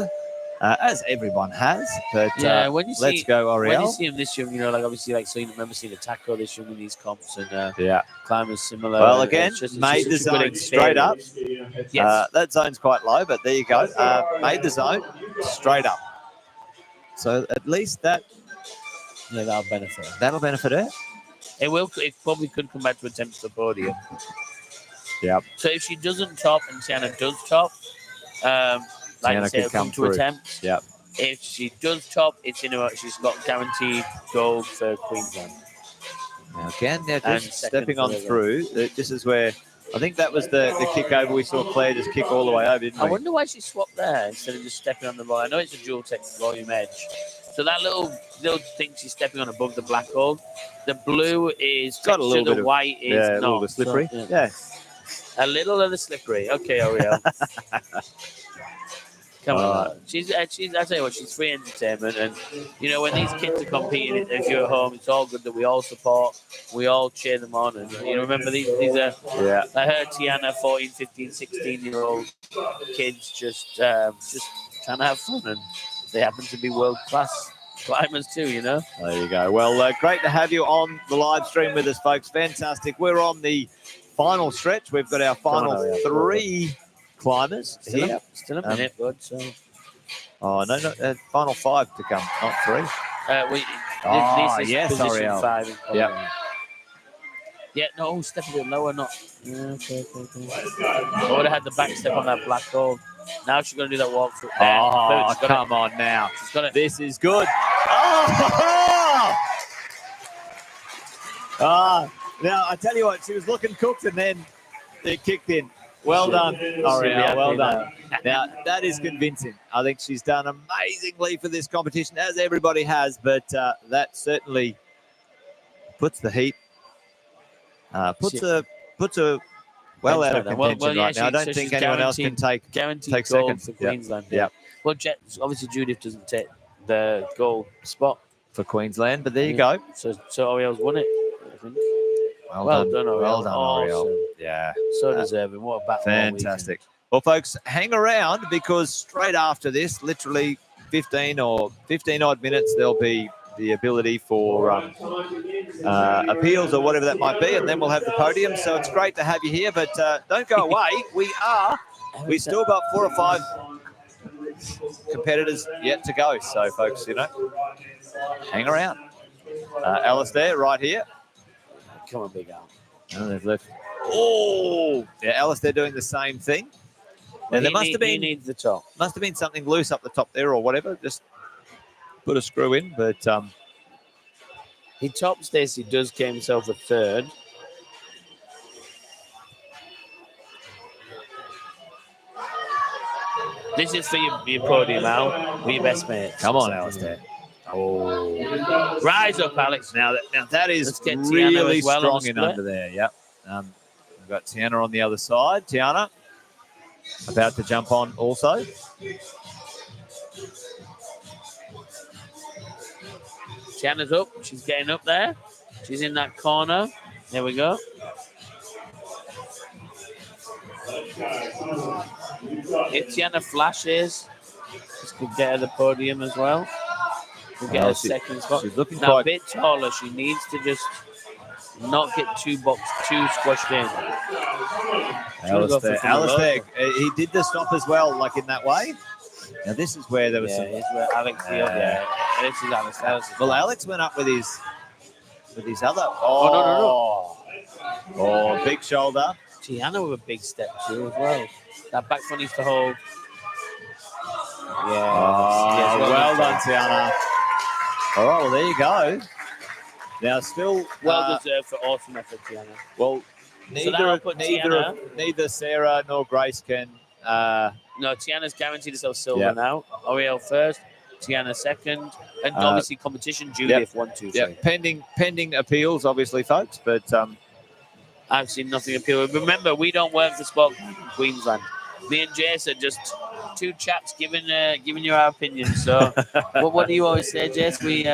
as everyone has. But Yeah, when you let's see go, Oriel. when you see him this young, like obviously, like remember seeing the tackle this young in these comps, and Yeah. climbers similar. Well, and again, it's made the such a good zone straight up. experience. Yes. That zone's quite low, but there you go. Made the zone straight up. So at least Yeah, that'll benefit her. that'll benefit her. It probably could come back to attempt the podium. Yep. So if she doesn't top and Tiana does top, like Tiana I say, could it'll come come to through. attempts. Yep. If she does top, it's in her. She's got guaranteed gold for Queensland. Now again, they're And just second stepping on forever. through. This is where I think that was the kick over. We saw Claire just kick all the way over, didn't I we? wonder why she swapped there instead of just stepping on the ball. I know it's a dual tech volume edge. So that little thing she's stepping on above the black hole, the blue is Got a little texture, bit the of- white is Yeah, a not. little bit slippery. So, Yeah. A little of the slippery. Okay, Oriel. Come on. She's I tell you what, she's free entertainment, and when these kids are competing, if you're at home, it's all good that we all support, we all cheer them on, and remember these are Yeah. like her, Tiana, 14, 15, 16-year-old kids just trying to have fun, and they happen to be world-class climbers too, There you go. Well, great to have you on the live stream with us, folks. Fantastic. We're on the final stretch. We've got our final on, Ariel. 3 climbers here. Still a minute, bud. So Oh, no, final 5 to come, not 3. this is yes, position Ariel. 5. In Yep. Colorado. Yeah, no, step a bit lower, not. Yeah, okay. I would have had the back step on that black hole. Now she's going to do that walk through. Oh, come on now. She's got it. This is good. Oh! Now, I tell you what, she was looking cooked and then it kicked in. Well done, Ariel. Well done. Now, that is convincing. I think she's done amazingly for this competition, as everybody has, but that certainly puts the heat, puts her well out of contention right now. I don't think anyone else can take guaranteed second. gold for Queensland. Yeah. Well, obviously Judith doesn't take the gold spot for Queensland, but there you go. So Oriel's won it, I think. Well done, Oriel. Well done, Oriel. Awesome. Yeah. So deserving. What a battle. Fantastic. Well, folks, hang around because straight after this, literally 15 odd minutes, there'll be the ability for appeals or whatever that might be, and then we'll have the podium. So it's great to have you here, but don't go away. We've still got 4 or 5 competitors yet to go. So, folks, hang around. Alistair right here. Come on, big Al. Oh, they've left. Oh, yeah, Alistair doing the same thing. And there must have been the top. Must have been something loose up the top there or whatever. Just put a screw in, but he tops this. He does get himself a 3rd. This is for your podium, Al. For your best mate. Come on, Alistair. Oh, rise up, Alex. Now that is Tiana really as well strong in under there. Yep. We've got Tiana on the other side. Tiana about to jump on also. Tiana's up. She's getting up there. She's in that corner. There we go. If Tiana flashes, this could get her the podium as well. We'll get her second spot. She's looking now a bit taller. She needs to just not get too squashed in. Alistair, he did the stop as well, like in that way. Now this is where there was some. It's where Alex Field. This is Alex. Well, Alex went up with his other. Oh, no. Oh, big shoulder. Tiana with a big step too as well. That back foot needs to hold. Yeah. Well done, Tiana. All right, well, there you go. Now, still Well deserved for awesome effort, Tiana. Well, So that'll put Tiana. neither Sarah nor Grace can. No, Tiana's guaranteed herself silver now. Oriel first, Tiana second, and obviously competition. Judith 1, 2, 3. Yeah, pending appeals, obviously, folks. But I've seen nothing appeal. Remember, we don't work for Sport Queensland. Me and Jace are just two chaps giving you our opinions. So, what do you always say, Jace? We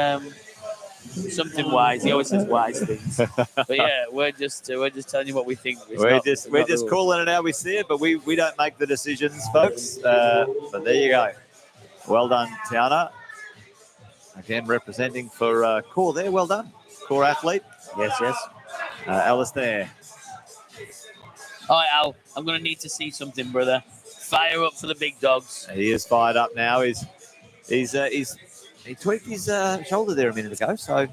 something wise. He always says wise things. But yeah, we're just telling you what we think. We're just calling it how we see it, but we don't make the decisions, folks. But there you go. Well done, Tiana. Again, representing for Core there. Well done, Core athlete. Yes. Alice there. All right, Al. I'm gonna need to see something, brother. Fire up for the big dogs. He is fired up now. He tweaked his shoulder there a minute ago, so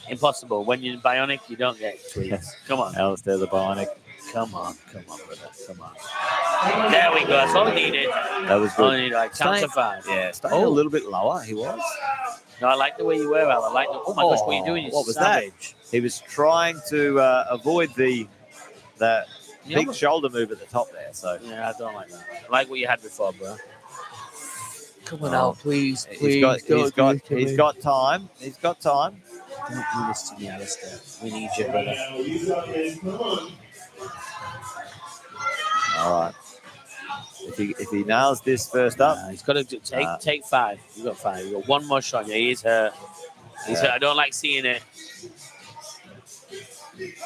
impossible. When you're bionic, you don't get tweaks. Come on, Alistair the bionic. Come on, brother. Come on. There we go. That's all I needed. That was good. All I needed, like count to 5. Yeah, staying a little bit lower. He was. No, I like the way you were, Al. I like the. Oh my gosh, what are you doing? You're what was savage. that? He was trying to avoid the big shoulder move at the top there. So yeah, I don't like that. I like what you had before, bro. Come on, Al, please. He's got time. He's got time. Don't do this to me, Alistair. We need you, brother. All right. If he nails this first up, he's got to take 5. You got 5. You got one more shot. Yeah, he's hurt. He's hurt. I don't like seeing it.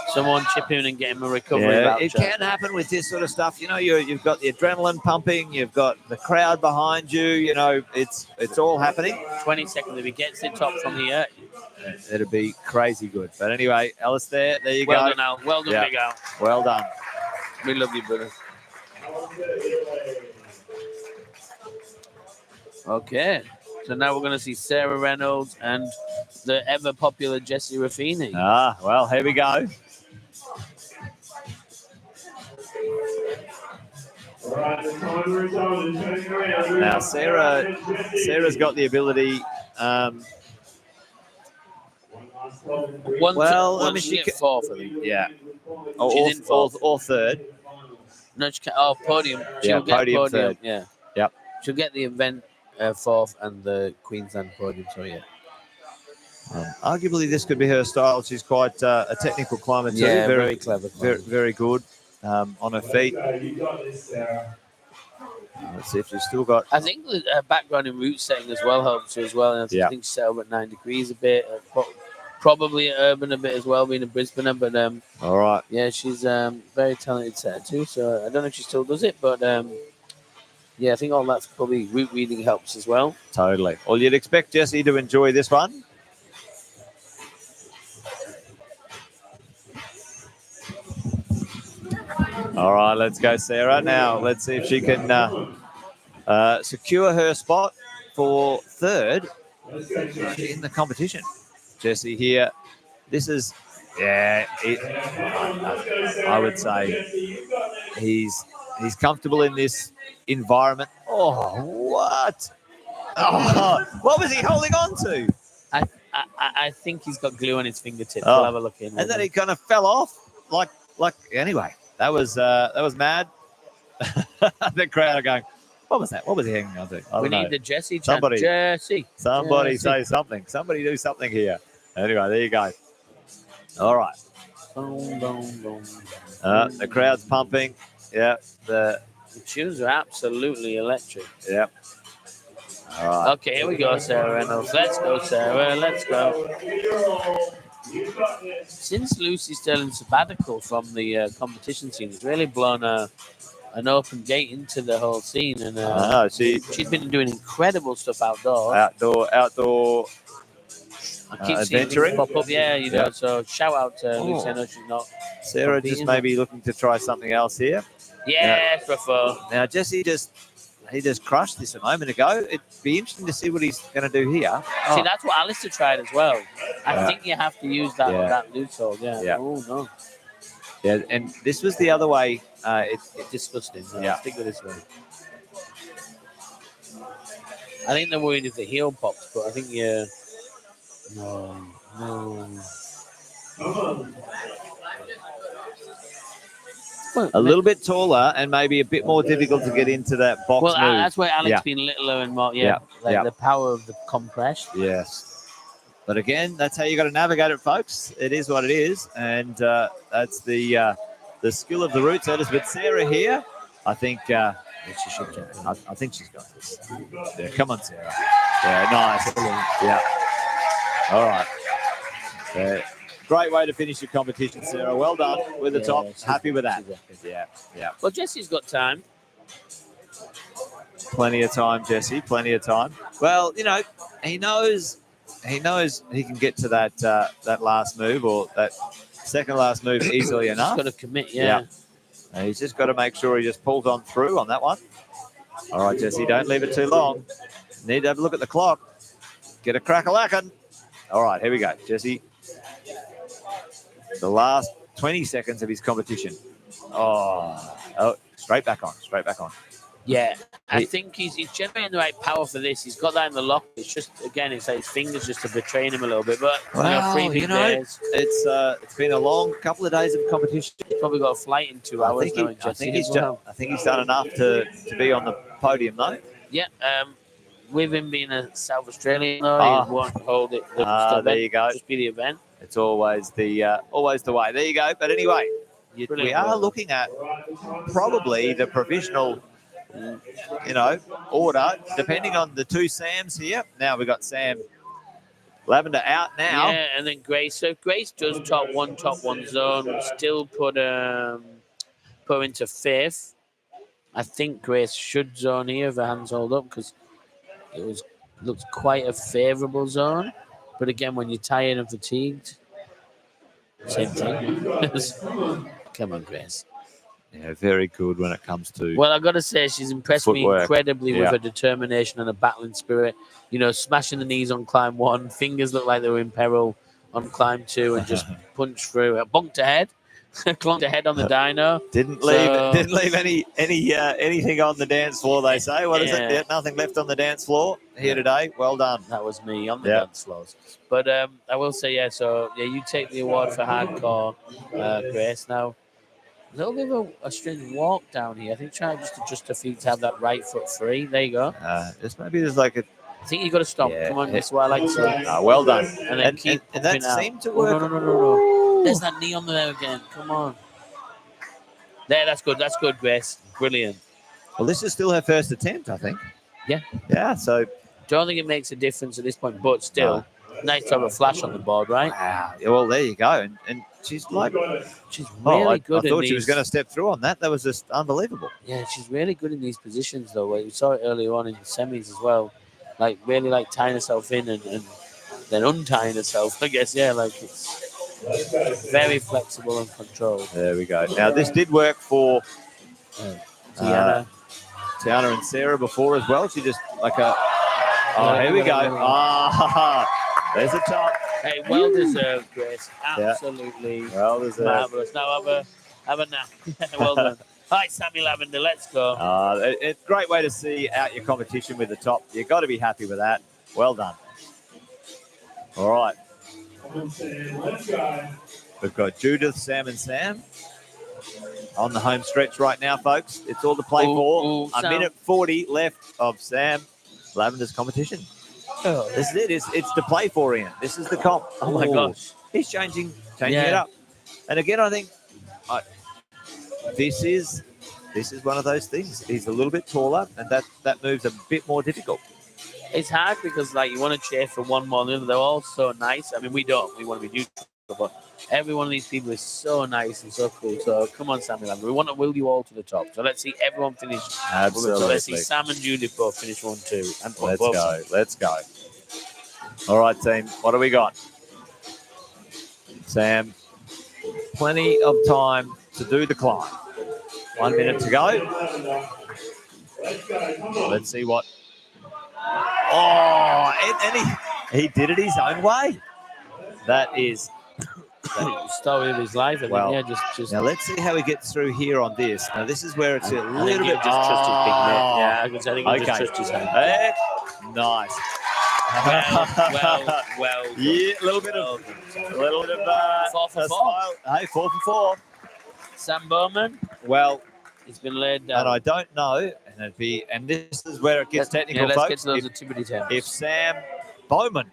Someone chip in and get him a recovery voucher. It can happen with this sort of stuff. You know, you've got the adrenaline pumping, you've got the crowd behind you. You know, it's all happening. 20 seconds if he gets it top from the it'll be crazy good. But anyway, Alistair, there you go. Well done, Al. Well done, Big Al. Well done. We love you, brother. Okay. So now we're going to see Sarah Reynolds and the ever popular Jessie Raffini. Well, here we go. Now, Sarah's got the ability. Let me get 4 for them. Yeah. She's in 4th. Or 3rd. No, she can't. Oh, podium. She'll get podium 3rd. Yeah. Yep. She'll get the event 4th and the Queensland podium. So yeah. Arguably, this could be her style. She's quite a technical climber too. Yeah, very clever. Very good on her feet. Let's see if she's still got. I think her background in route setting as well helps her as well. And I think she's set up at 9 degrees a bit. Probably at urban a bit as well, being a Brisbaneer. But all right. Yeah, she's very talented setter too. So I don't know if she still does it, but yeah, I think all that's probably route reading helps as well. Totally. Well, you'd expect Jessie to enjoy this one. All right, let's go, Sarah. Now, let's see if she can secure her spot for 3rd in the competition. Jessie here. This is, I would say he's comfortable in this environment. Oh, what? Oh, what was he holding on to? I think he's got glue on his fingertips. We'll have a look in. And then he kind of fell off. Anyway, that was mad. The crowd are going, what was that? What was he hanging on to? We need the Jessie chant. Somebody Jessie. Say something. Somebody do something here. Anyway, there you go. All right. The crowd's pumping. Yeah. The tunes are absolutely electric. Yep. All right. Okay, here we go, Sarah Reynolds. Let's go, Sarah. Let's go. Since Lucy's still in sabbatical from the competition scene, it's really blown an open gate into the whole scene. And she's been doing incredible stuff outdoors. Outdoor. I keep seeing things pop up. Yeah, you know. So shout out to Lucy. I know she's not. Sarah just maybe looking to try something else here. Yes, Rafa. Now Jessie just crushed this a moment ago. It'd be interesting to see what he's going to do here. See, that's what Alistair tried as well. I think you have to use that loose hold. Yeah. Oh no. Yeah, and this was the other way. It's disgusting. Stick with this way. I think they're worried if the heel pops, but I think No. A little bit taller and maybe a bit more difficult to get into that box Well, move. that's where Alex Yeah. been littler and more. Yeah. Like Yeah. the power of the compress. Yes. But again, that's how you got to navigate it, folks. It is what it is, and that's the skill of the root setters. But Sarah here, I think She should get it. I think she's got this. Yeah, come on, Sarah. Yeah, nice. Yeah. All right. Great way to finish your competition, Sarah. Well done with the top. Happy with that. Yeah, yeah. Well, Jesse's got time. Plenty of time, Jesse. Plenty of time. Well, you know, he knows he can get to that last move or that second last move easily enough. He's got to commit, yeah. And he's just got to make sure he just pulls on through on that one. All right, Jesse, don't leave it too long. Need to have a look at the clock. Get a crack-a-lackin'. All right, here we go, Jesse. The last 20 seconds of his competition. Oh, straight back on. Yeah, I think he's generating the right power for this. He's got that in the lock. It's just, again, it's like his fingers just are betraying him a little bit. But Well, 3 big days. it's been a long couple of days of competition. He's probably got a flight in 2 hours. I think he's done enough to be on the podium, though. Yeah, with him being a South Australian, though, he won't hold it. There you go. Just be the event. It's always the way. There you go. But anyway, we are looking at probably the provisional, order, depending on the two Sams here. Now we've got Sam Lavender out now. Yeah, and then Grace. So if Grace does top one zone, we still put her into 5th. I think Grace should zone here if her hands hold up because it looked quite a favourable zone. But again, when you're tired and fatigued, same thing. Come on, Grace. Yeah, very good when it comes to. Well, I've got to say, she's impressed footwork. me incredibly with her determination and her battling spirit. Smashing the knees on climb 1, fingers look like they were in peril on climb 2, and just punched through. Bunked ahead, clunked ahead on the dyno. Didn't leave anything on the dance floor. They say. What is it? Nothing left on the dance floor here today. Well done. That was me on the dance floors. But I will say, So you take the award for hardcore, Grace. Now. A little bit of a strange walk down here. I think try just to adjust her feet to have that right foot free. There you go. There's like a. I think you've got to stop. Come on, that's what I like to say. Well done. And then keep and that out. seemed to work. No. There's that knee on there again. Come on. There, that's good. That's good, Grace. Brilliant. Well, this is still her first attempt, I think. Yeah. Yeah, so. Don't think it makes a difference at this point, but still, nice to have a flash on the board, right? Wow. Yeah, well, there you go. And she's like, she's really good. I thought she was going to step through on that. That was just unbelievable. Yeah, she's really good in these positions, though. We saw it earlier on in the semis as well. Like, really, like, tying herself in and then untying herself, I guess. Yeah, like, it's very flexible and controlled. There we go. Now, this did work for Tiana and Sarah before as well. She just, like a... Oh, here we go. There's a top. Hey, well deserved, Grace. Absolutely well deserved. Marvelous. Now have a nap. Well done. All right, Sammy Lavender, let's go. It's a great way to see out your competition with the top. You've got to be happy with that. Well done. All right. We've got Judith, Sam, and Sam on the home stretch right now, folks. It's all to play for. A minute 40 left of Sam Lavender's competition. Oh. This is it. It's to play for, Ian. This is the comp. Oh my gosh. He's changing it up. And again, I think this is one of those things. He's a little bit taller, and that move's a bit more difficult. It's hard because, like, you want to cheer for one more than the other. They're all so nice. I mean, we don't. We want to be neutral, but every one of these people is so nice and so cool. So come on, Sammy Lavender. We want to will you all to the top. So let's see everyone finish. Absolutely. So let's see Sam and Judith both finish 1-2. And Let's go. All right, team. What do we got? Sam, plenty of time to do the climb. 1 minute to go. Let's see what. Oh, and he did it his own way. That is the story of his life. Just now let's see how he gets through here on this. Now this is where it's a little bit just trust his big net. Yeah, I think he'll just trust his hand. Nice. Well. Yeah, a little bit of 4 for a 4. smile. Hey, 4 for 4. Sam Bowman, Well, he's been laid down. and I don't know, and this is where it gets technical, let's folks. get to those activity terms. If Sam Bowman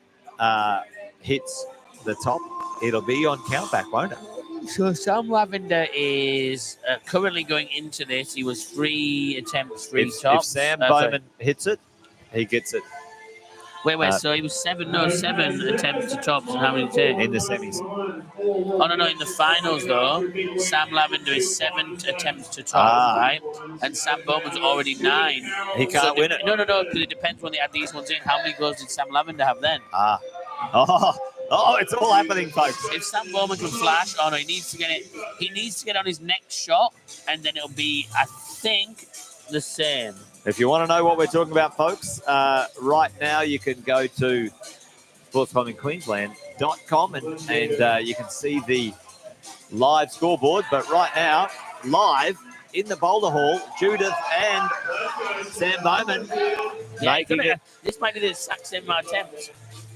hits the top, it'll be on countback, won't it? So Sam Lavender is currently going into this. He was 3 attempts, 3 If tops. Sam sorry. Bowman hits it, he gets it Wait. So he was 7 attempts to tops, and how many take? in the semis. Oh no, in the finals though, Sam Lavender is 7 attempts to top, right? And Sam Bowman's already 9. He can't win it. No, because it depends when they add these ones in. How many goals did Sam Lavender have then? It's all happening, folks. If Sam Bowman can flash, he needs to get it. He needs to get on his next shot, and then it'll be, I think, the same. If you want to know what we're talking about, folks, right now you can go to sportsbombingqueensland.com and you can see the live scoreboard. But right now, live in the Boulder Hall, Judith and Sam Bowman making it. This might be the exact same amount of attempts.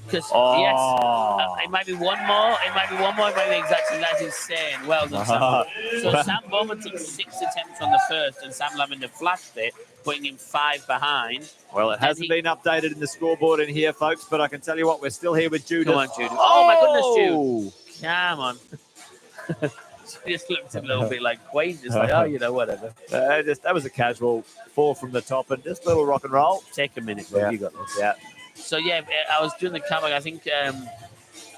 Because Oh. it might be one more. It might be the exact same. That's insane. Well done, Sam. So Sam Bowman took 6 attempts on the first, and Sam Lavender flashed it, putting him 5 behind. Well, it hasn't been updated in the scoreboard in here, folks, but I can tell you what, we're still here with Judith. Come on, Judith. Oh my goodness, Judith. Come on. She just looked a little bit like Quaid, just like, whatever. That was a casual 4 from the top and just a little rock and roll. Take a minute, bro. Yeah. You got this. Yeah. So, I was doing the comeback. I think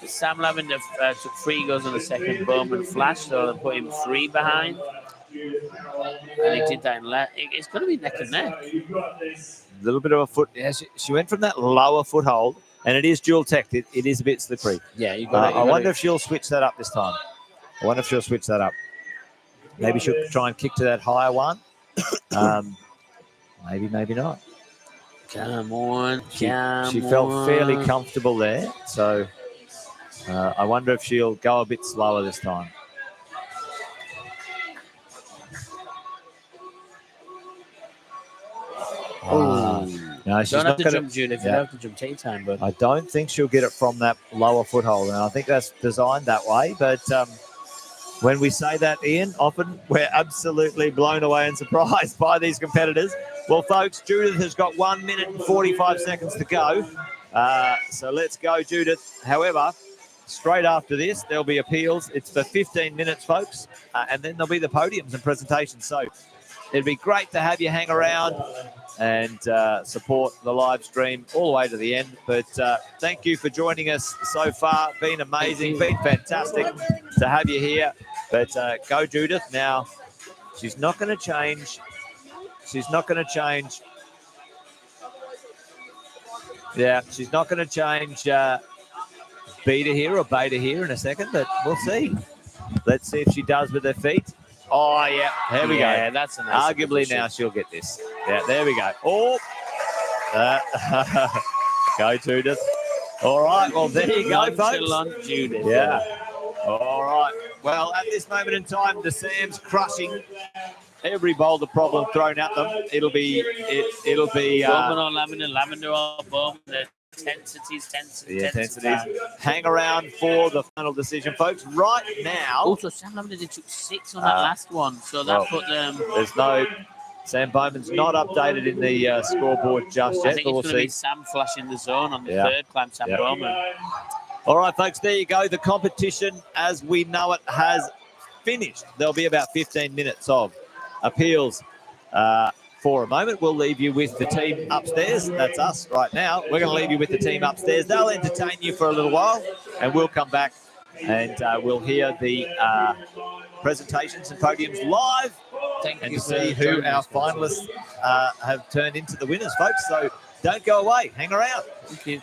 Sam Lavender took 3 goals on the second. Bowman flashed, so they put him 3 behind. And he did that in it's going to be neck and neck. A little bit of a foot. Yeah, she went from that lower foothold, and it is dual tech. It is a bit slippery. Yeah, you got it. I wonder if she'll switch that up this time. Maybe she'll try and kick to that higher one. Maybe not. Come on. She felt fairly comfortable there. So I wonder if she'll go a bit slower this time. No, she's don't not have to gonna jump, Judith. You don't have to jump. Take time, but I don't think she'll get it from that lower foothold, and I think that's designed that way. But when we say that, Ian, often we're absolutely blown away and surprised by these competitors. Well, folks, Judith has got 1 minute and 45 seconds to go. So let's go, Judith. However, straight after this, there'll be appeals. It's for 15 minutes, folks, and then there'll be the podiums and presentations. So it'd be great to have you hang around and support the live stream all the way to the end. But thank you for joining us so far. Been amazing, been fantastic to have you here. But go, Judith. Now, she's not going to change. Yeah, she's not going to change beta here or beta here in a second, but we'll see. Let's see if she does with her feet. Oh, yeah. There we go. Yeah, that's a nice Arguably position. now she'll get this. Yeah, there we go. Oh. Go, Judith. All right. Well, there you go, folks. Judith. Yeah. All right. Well, at this moment in time, the Sam's crushing every Boulder problem thrown at them. It'll be Bowman or Lavender or Bowman. The intensities. Hang around for the final decision, folks. Right now. Also, Sam Lavender took 6 on that last one, so that put them. There's no. Sam Bowman's not updated in the scoreboard just yet. I think it's going to be Sam flashing the zone on the third climb, Sam Bowman. All right, folks, there you go. The competition as we know it has finished. There'll be about 15 minutes of appeals for a moment. We'll leave you with the team upstairs. That's us right now. We're going to leave you with the team upstairs. They'll entertain you for a little while, and we'll come back and we'll hear the presentations and podiums live and see who our finalists have turned into the winners, folks. So don't go away. Hang around. Thank you.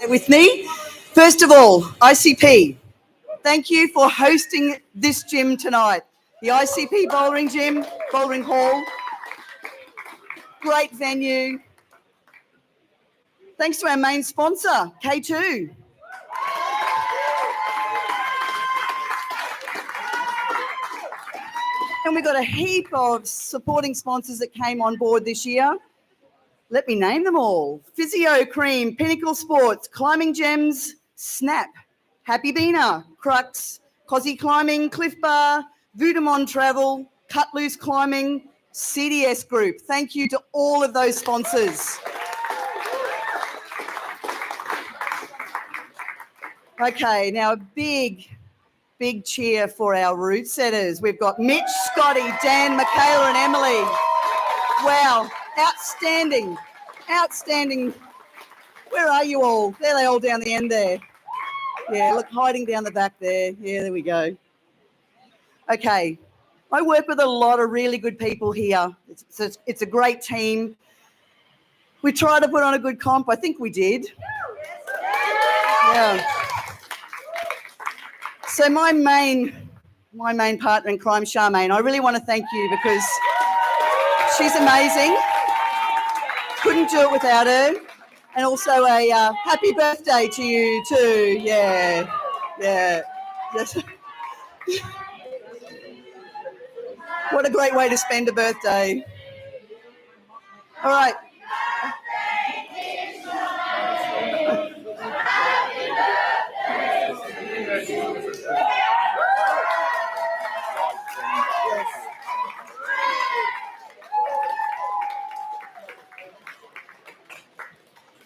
With me. First of all, ICP, thank you for hosting this gym tonight. The ICP Bouldering Gym, Bouldering Hall, great venue. Thanks to our main sponsor, K2. And we've got a heap of supporting sponsors that came on board this year. Let me name them all. Physio Cream, Pinnacle Sports, Climbing Gems, Snap, Happy Beaner, Crux, Cozzy Climbing, Cliff Bar, Voudemont Travel, Cut Loose Climbing, CDS Group. Thank you to all of those sponsors. Okay, now a big cheer for our route setters. We've got Mitch, Scotty, Dan, Michaela and Emily. Wow. Outstanding. Where are you all? There they all down the end there. Yeah, look, hiding down the back there. Yeah, there we go. Okay. I work with a lot of really good people here. It's a great team. We tried to put on a good comp. I think we did. Yeah. So my main partner in crime, Charmaine, I really want to thank you because she's amazing. Couldn't do it without her. And also a happy birthday to you too. Yeah. What a great way to spend a birthday. All right.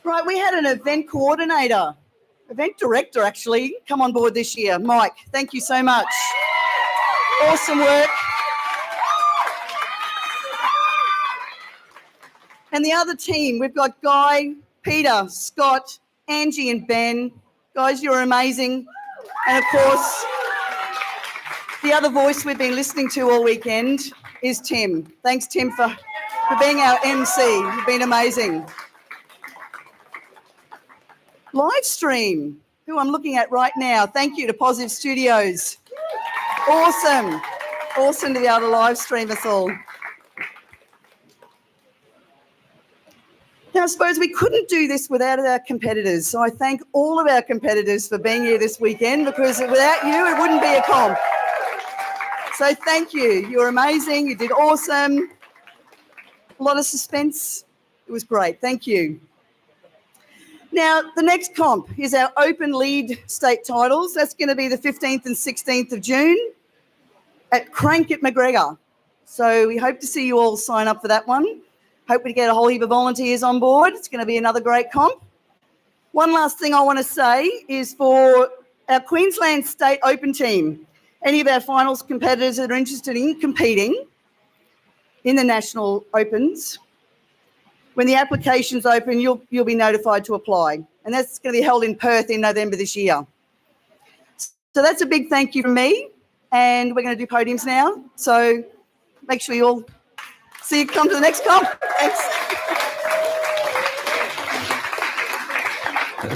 Right, we had an event director actually, come on board this year. Mike, thank you so much. Awesome work. And the other team, we've got Guy, Peter, Scott, Angie and Ben. Guys, you're amazing. And of course, the other voice we've been listening to all weekend is Tim. Thanks, Tim, for being our MC. You've been amazing. Live stream, who I'm looking at right now. Thank you to Positive Studios. Awesome to be able to live stream us all. Now, I suppose we couldn't do this without our competitors. So I thank all of our competitors for being here this weekend because without you, it wouldn't be a comp. So thank you. You're amazing. You did awesome. A lot of suspense. It was great. Thank you. Now, the next comp is our open lead state titles. That's going to be the 15th and 16th of June at Crank at McGregor. So we hope to see you all sign up for that one. Hope we get a whole heap of volunteers on board. It's going to be another great comp. One last thing I want to say is for our Queensland State Open team, any of our finals competitors that are interested in competing in the National Opens, when the application's open, you'll be notified to apply. And that's going to be held in Perth in November this year. So that's a big thank you from me. And we're going to do podiums now. So make sure you all see you come to the next comp. Thanks.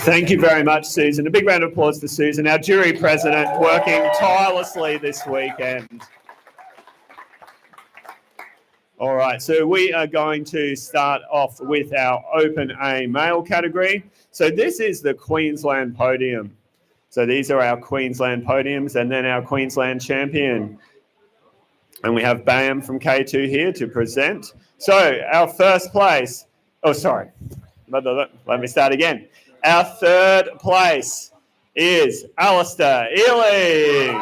Thank you very much, Susan. A big round of applause for Susan, our jury president, working tirelessly this weekend. All right, so we are going to start off with our Open A male category. So this is the Queensland podium. So these are our Queensland podiums and then our Queensland champion. And we have Bam from K2 here to present. So our first place, let me start again. Our third place is Alistair Ealing.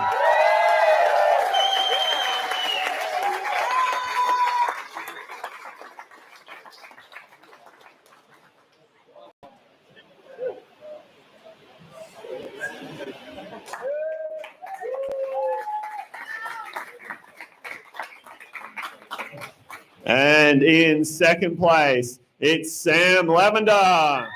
And in second place, it's Sam Lavender.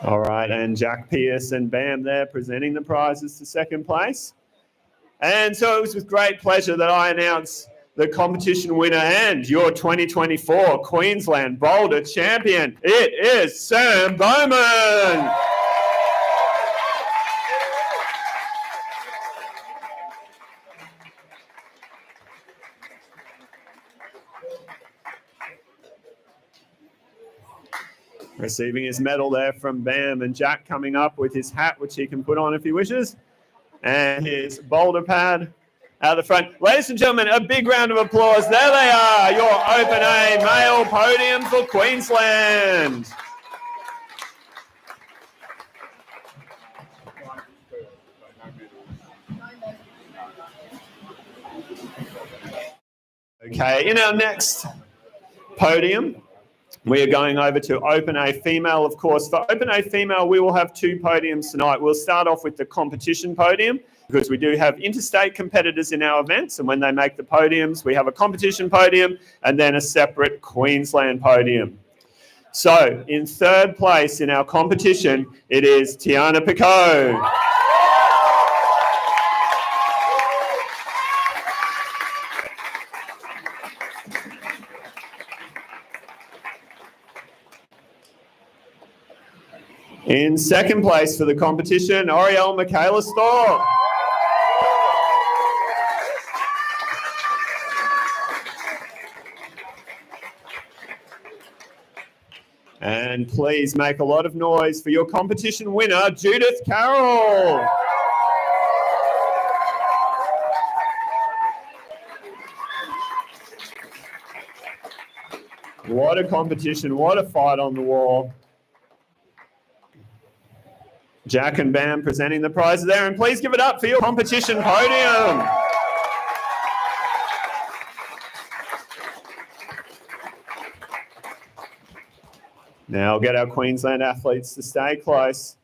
All right, and Jack Pierce and Bam there presenting the prizes to second place. And so it was with great pleasure that I announce the competition winner and your 2024 Queensland Boulder champion. It is Sam Bowman. Receiving his medal there from Bam, and Jack coming up with his hat, which he can put on if he wishes, and his Boulder pad out the front. Ladies and gentlemen, a big round of applause. There they are, your Open A male podium for Queensland. Okay, in our next podium, we are going over to Open A female, of course. For Open A female, we will have two podiums tonight. We'll start off with the competition podium because we do have interstate competitors in our events, and when they make the podiums, we have a competition podium and then a separate Queensland podium. So in third place in our competition, it is Tiana Picot. In second place for the competition, Oriel Michaela Storr. And please make a lot of noise for your competition winner, Judith Carroll. What a competition, what a fight on the wall. Jack and Bam presenting the prizes there, and please give it up for your competition podium. Now I'll get our Queensland athletes to stay close.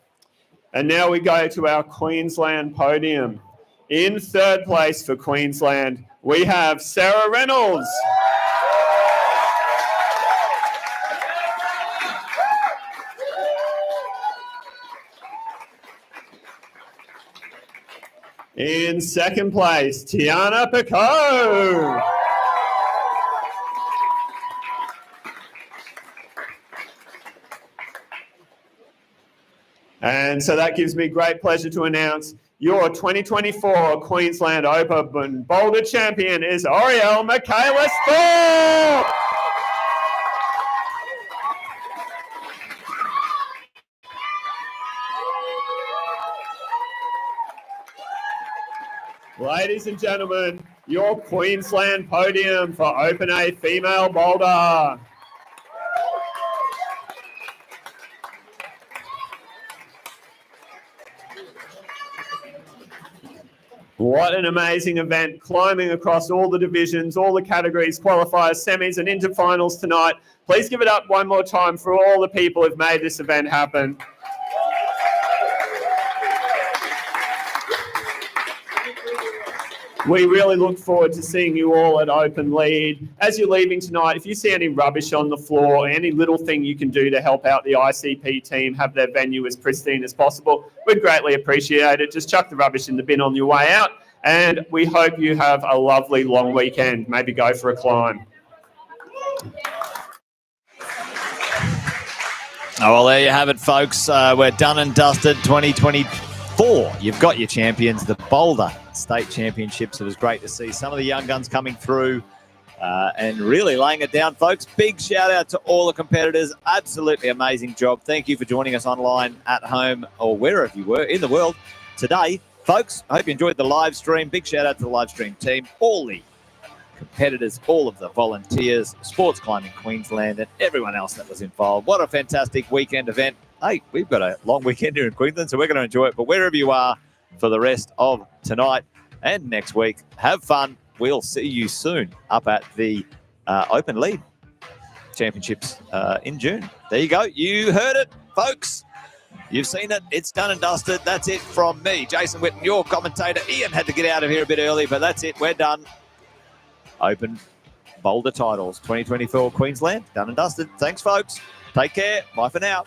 And now we go to our Queensland podium. In third place for Queensland, we have Sarah Reynolds. In second place, Tiana Picot. And so that gives me great pleasure to announce your 2024 Queensland Open Boulder champion is Oriel Michaela Storr. Ladies and gentlemen, your Queensland podium for Open A female boulder. What an amazing event, climbing across all the divisions, all the categories, qualifiers, semis and into finals tonight. Please give it up one more time for all the people who've made this event happen. We really look forward to seeing you all at Open Lead. As you're leaving tonight, if you see any rubbish on the floor, any little thing you can do to help out the ICP team have their venue as pristine as possible, we'd greatly appreciate it. Just chuck the rubbish in the bin on your way out, and we hope you have a lovely long weekend. Maybe go for a climb. Oh, well, there you have it, folks. We're done and dusted 2024. You've got your champions, the Boulder State Championships. It was great to see some of the young guns coming through and really laying it down, folks. Big shout out to all the competitors. Absolutely amazing job. Thank you for joining us online, at home, or wherever you were in the world today. Folks, I hope you enjoyed the live stream. Big shout out to the live stream team, all the competitors, all of the volunteers, Sports Climbing Queensland, and everyone else that was involved. What a fantastic weekend event. Hey, we've got a long weekend here in Queensland, so we're going to enjoy it. But wherever you are for the rest of tonight and next week, have fun. We'll see you soon up at the Open Lead Championships in June. There you go. You heard it, folks. You've seen it. It's done and dusted. That's it from me, Jason Whitten, your commentator. Ian had to get out of here a bit early, but that's it. We're done. Open Boulder Titles 2024 Queensland, done and dusted. Thanks, folks. Take care. Bye for now.